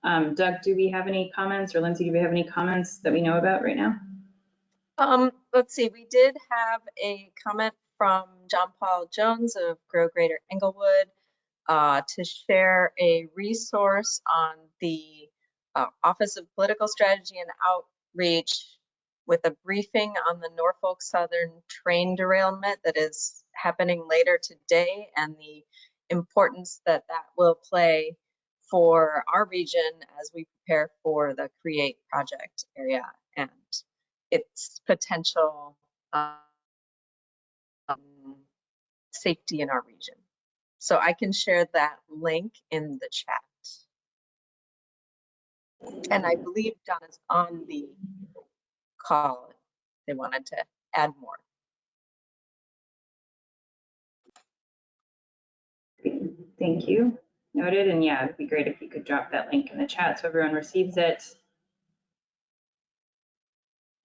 Doug, do we have any comments, or Lindsay, do we have any comments that we know about right now? Let's see, we did have a comment from John Paul Jones of Grow Greater Englewood to share a resource on the Office of Political Strategy and Outreach with a briefing on the Norfolk Southern train derailment that is happening later today, and the importance that that will play for our region as we prepare for the CREATE project area and its potential safety in our region. So I can share that link in the chat. And I believe John is on the call. They wanted to add more. Thank you. Noted. And yeah, it'd be great if you could drop that link in the chat so everyone receives it.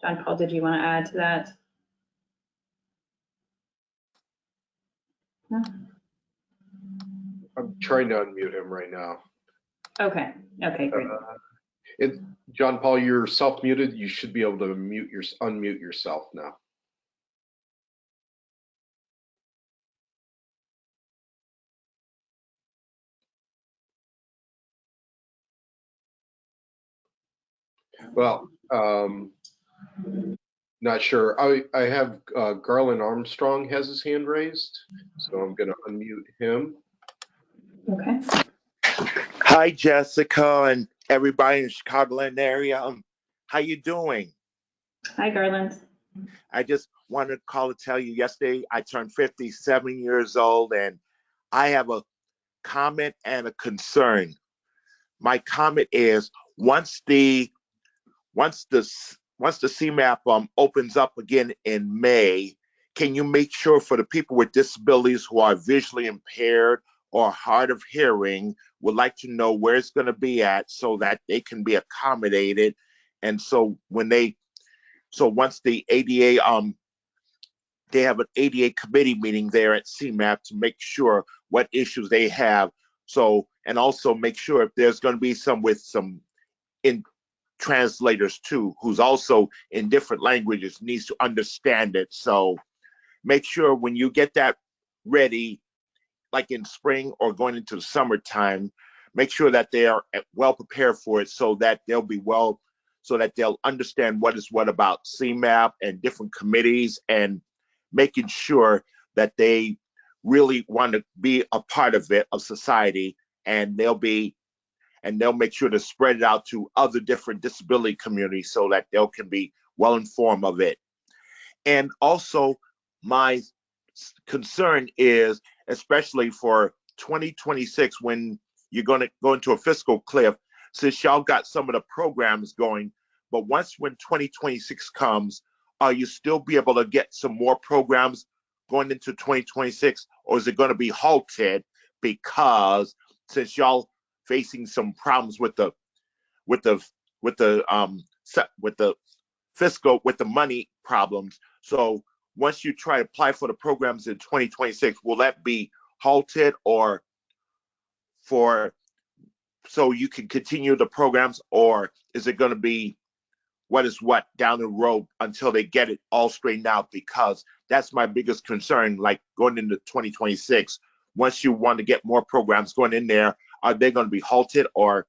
John Paul, did you want to add to that? No? I'm trying to unmute him right now. Okay. Okay, great. John Paul, you're self-muted. You should be able to unmute yourself now. Well, not sure. I have Garland Armstrong has his hand raised, so I'm going to unmute him. Okay. Hi, Jessica, and everybody in the Chicagoland area. How you doing? Hi, Garland. I just wanted to call to tell you yesterday I turned 57 years old, and I have a comment and a concern. My comment is once the CMAP opens up again in May, can you make sure for the people with disabilities who are visually impaired or hard of hearing would like to know where it's going to be at so that they can be accommodated? And so once the ADA, they have an ADA committee meeting there at CMAP to make sure what issues they have. So, and also make sure if there's going to be some translators too, who's also in different languages, needs to understand it. So make sure when you get that ready, like in spring or going into the summertime, make sure that they are well prepared for it so that they'll understand what is what about CMAP and different committees, and making sure that they really want to be a part of it, of society, and they'll make sure to spread it out to other different disability communities so that they can be well informed of it. And also, my concern is, especially for 2026, when you're going to go into a fiscal cliff, since y'all got some of the programs going, but when 2026 comes, are you still be able to get some more programs going into 2026, or is it going to be halted because since y'all facing some problems with the fiscal, with the money problems? So once you try to apply for the programs in 2026, will that be halted or so you can continue the programs, or is it going to be what is what down the road until they get it all straightened out? Because that's my biggest concern, like going into 2026. Once you want to get more programs going in there, are they going to be halted or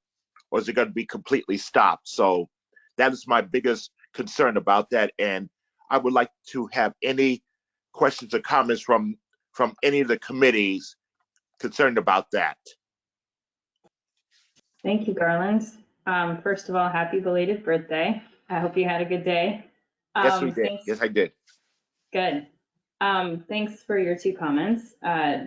is it going to be completely stopped? So that is my biggest concern about that. And I would like to have any questions or comments from any of the committees concerned about that. Thank you, Garland. First of all, happy belated birthday. I hope you had a good day. Yes, we did. Yes, I did. Good. Thanks for your two comments.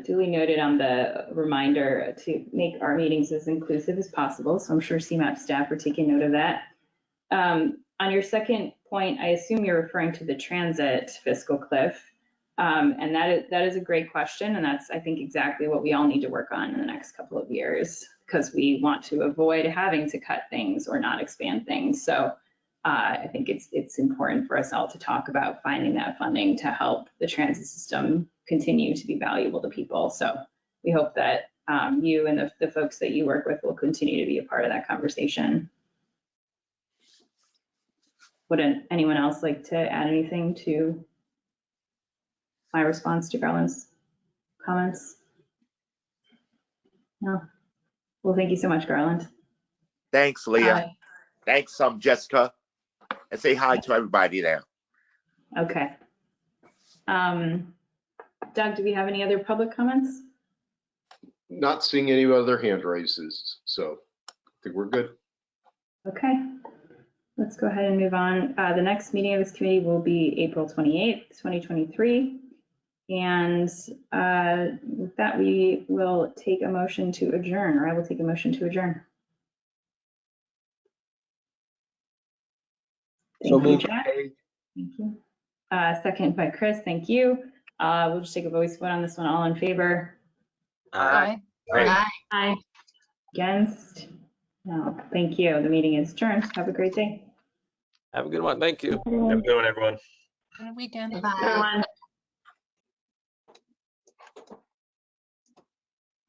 Duly noted on the reminder to make our meetings as inclusive as possible. So I'm sure CMAP staff are taking note of that. On your second point, I assume you're referring to the transit fiscal cliff. And that is a great question. And that's, I think, exactly what we all need to work on in the next couple of years, because we want to avoid having to cut things or not expand things. So I think it's important for us all to talk about finding that funding to help the transit system continue to be valuable to people. So we hope that you and the folks that you work with will continue to be a part of that conversation. Would anyone else like to add anything to my response to Garland's comments? No. Well, thank you so much, Garland. Thanks, Leah. Thanks, Jessica. And say hi to everybody there. Okay. Doug, do we have any other public comments? Not seeing any other hand raises, so I think we're good. Okay. Let's go ahead and move on. The next meeting of this committee will be April 28th, 2023. And with that, we will take a motion to adjourn, or I will take a motion to adjourn. Thank you, Jack. Thank you. Second by Chris, thank you. We'll just take a voice vote on this one. All in favor? Aye. Aye. Aye. Against? No, thank you. The meeting is adjourned. Have a great day. Have a good one. Thank you. Have a good one, everyone. Good weekend. Bye. Everyone.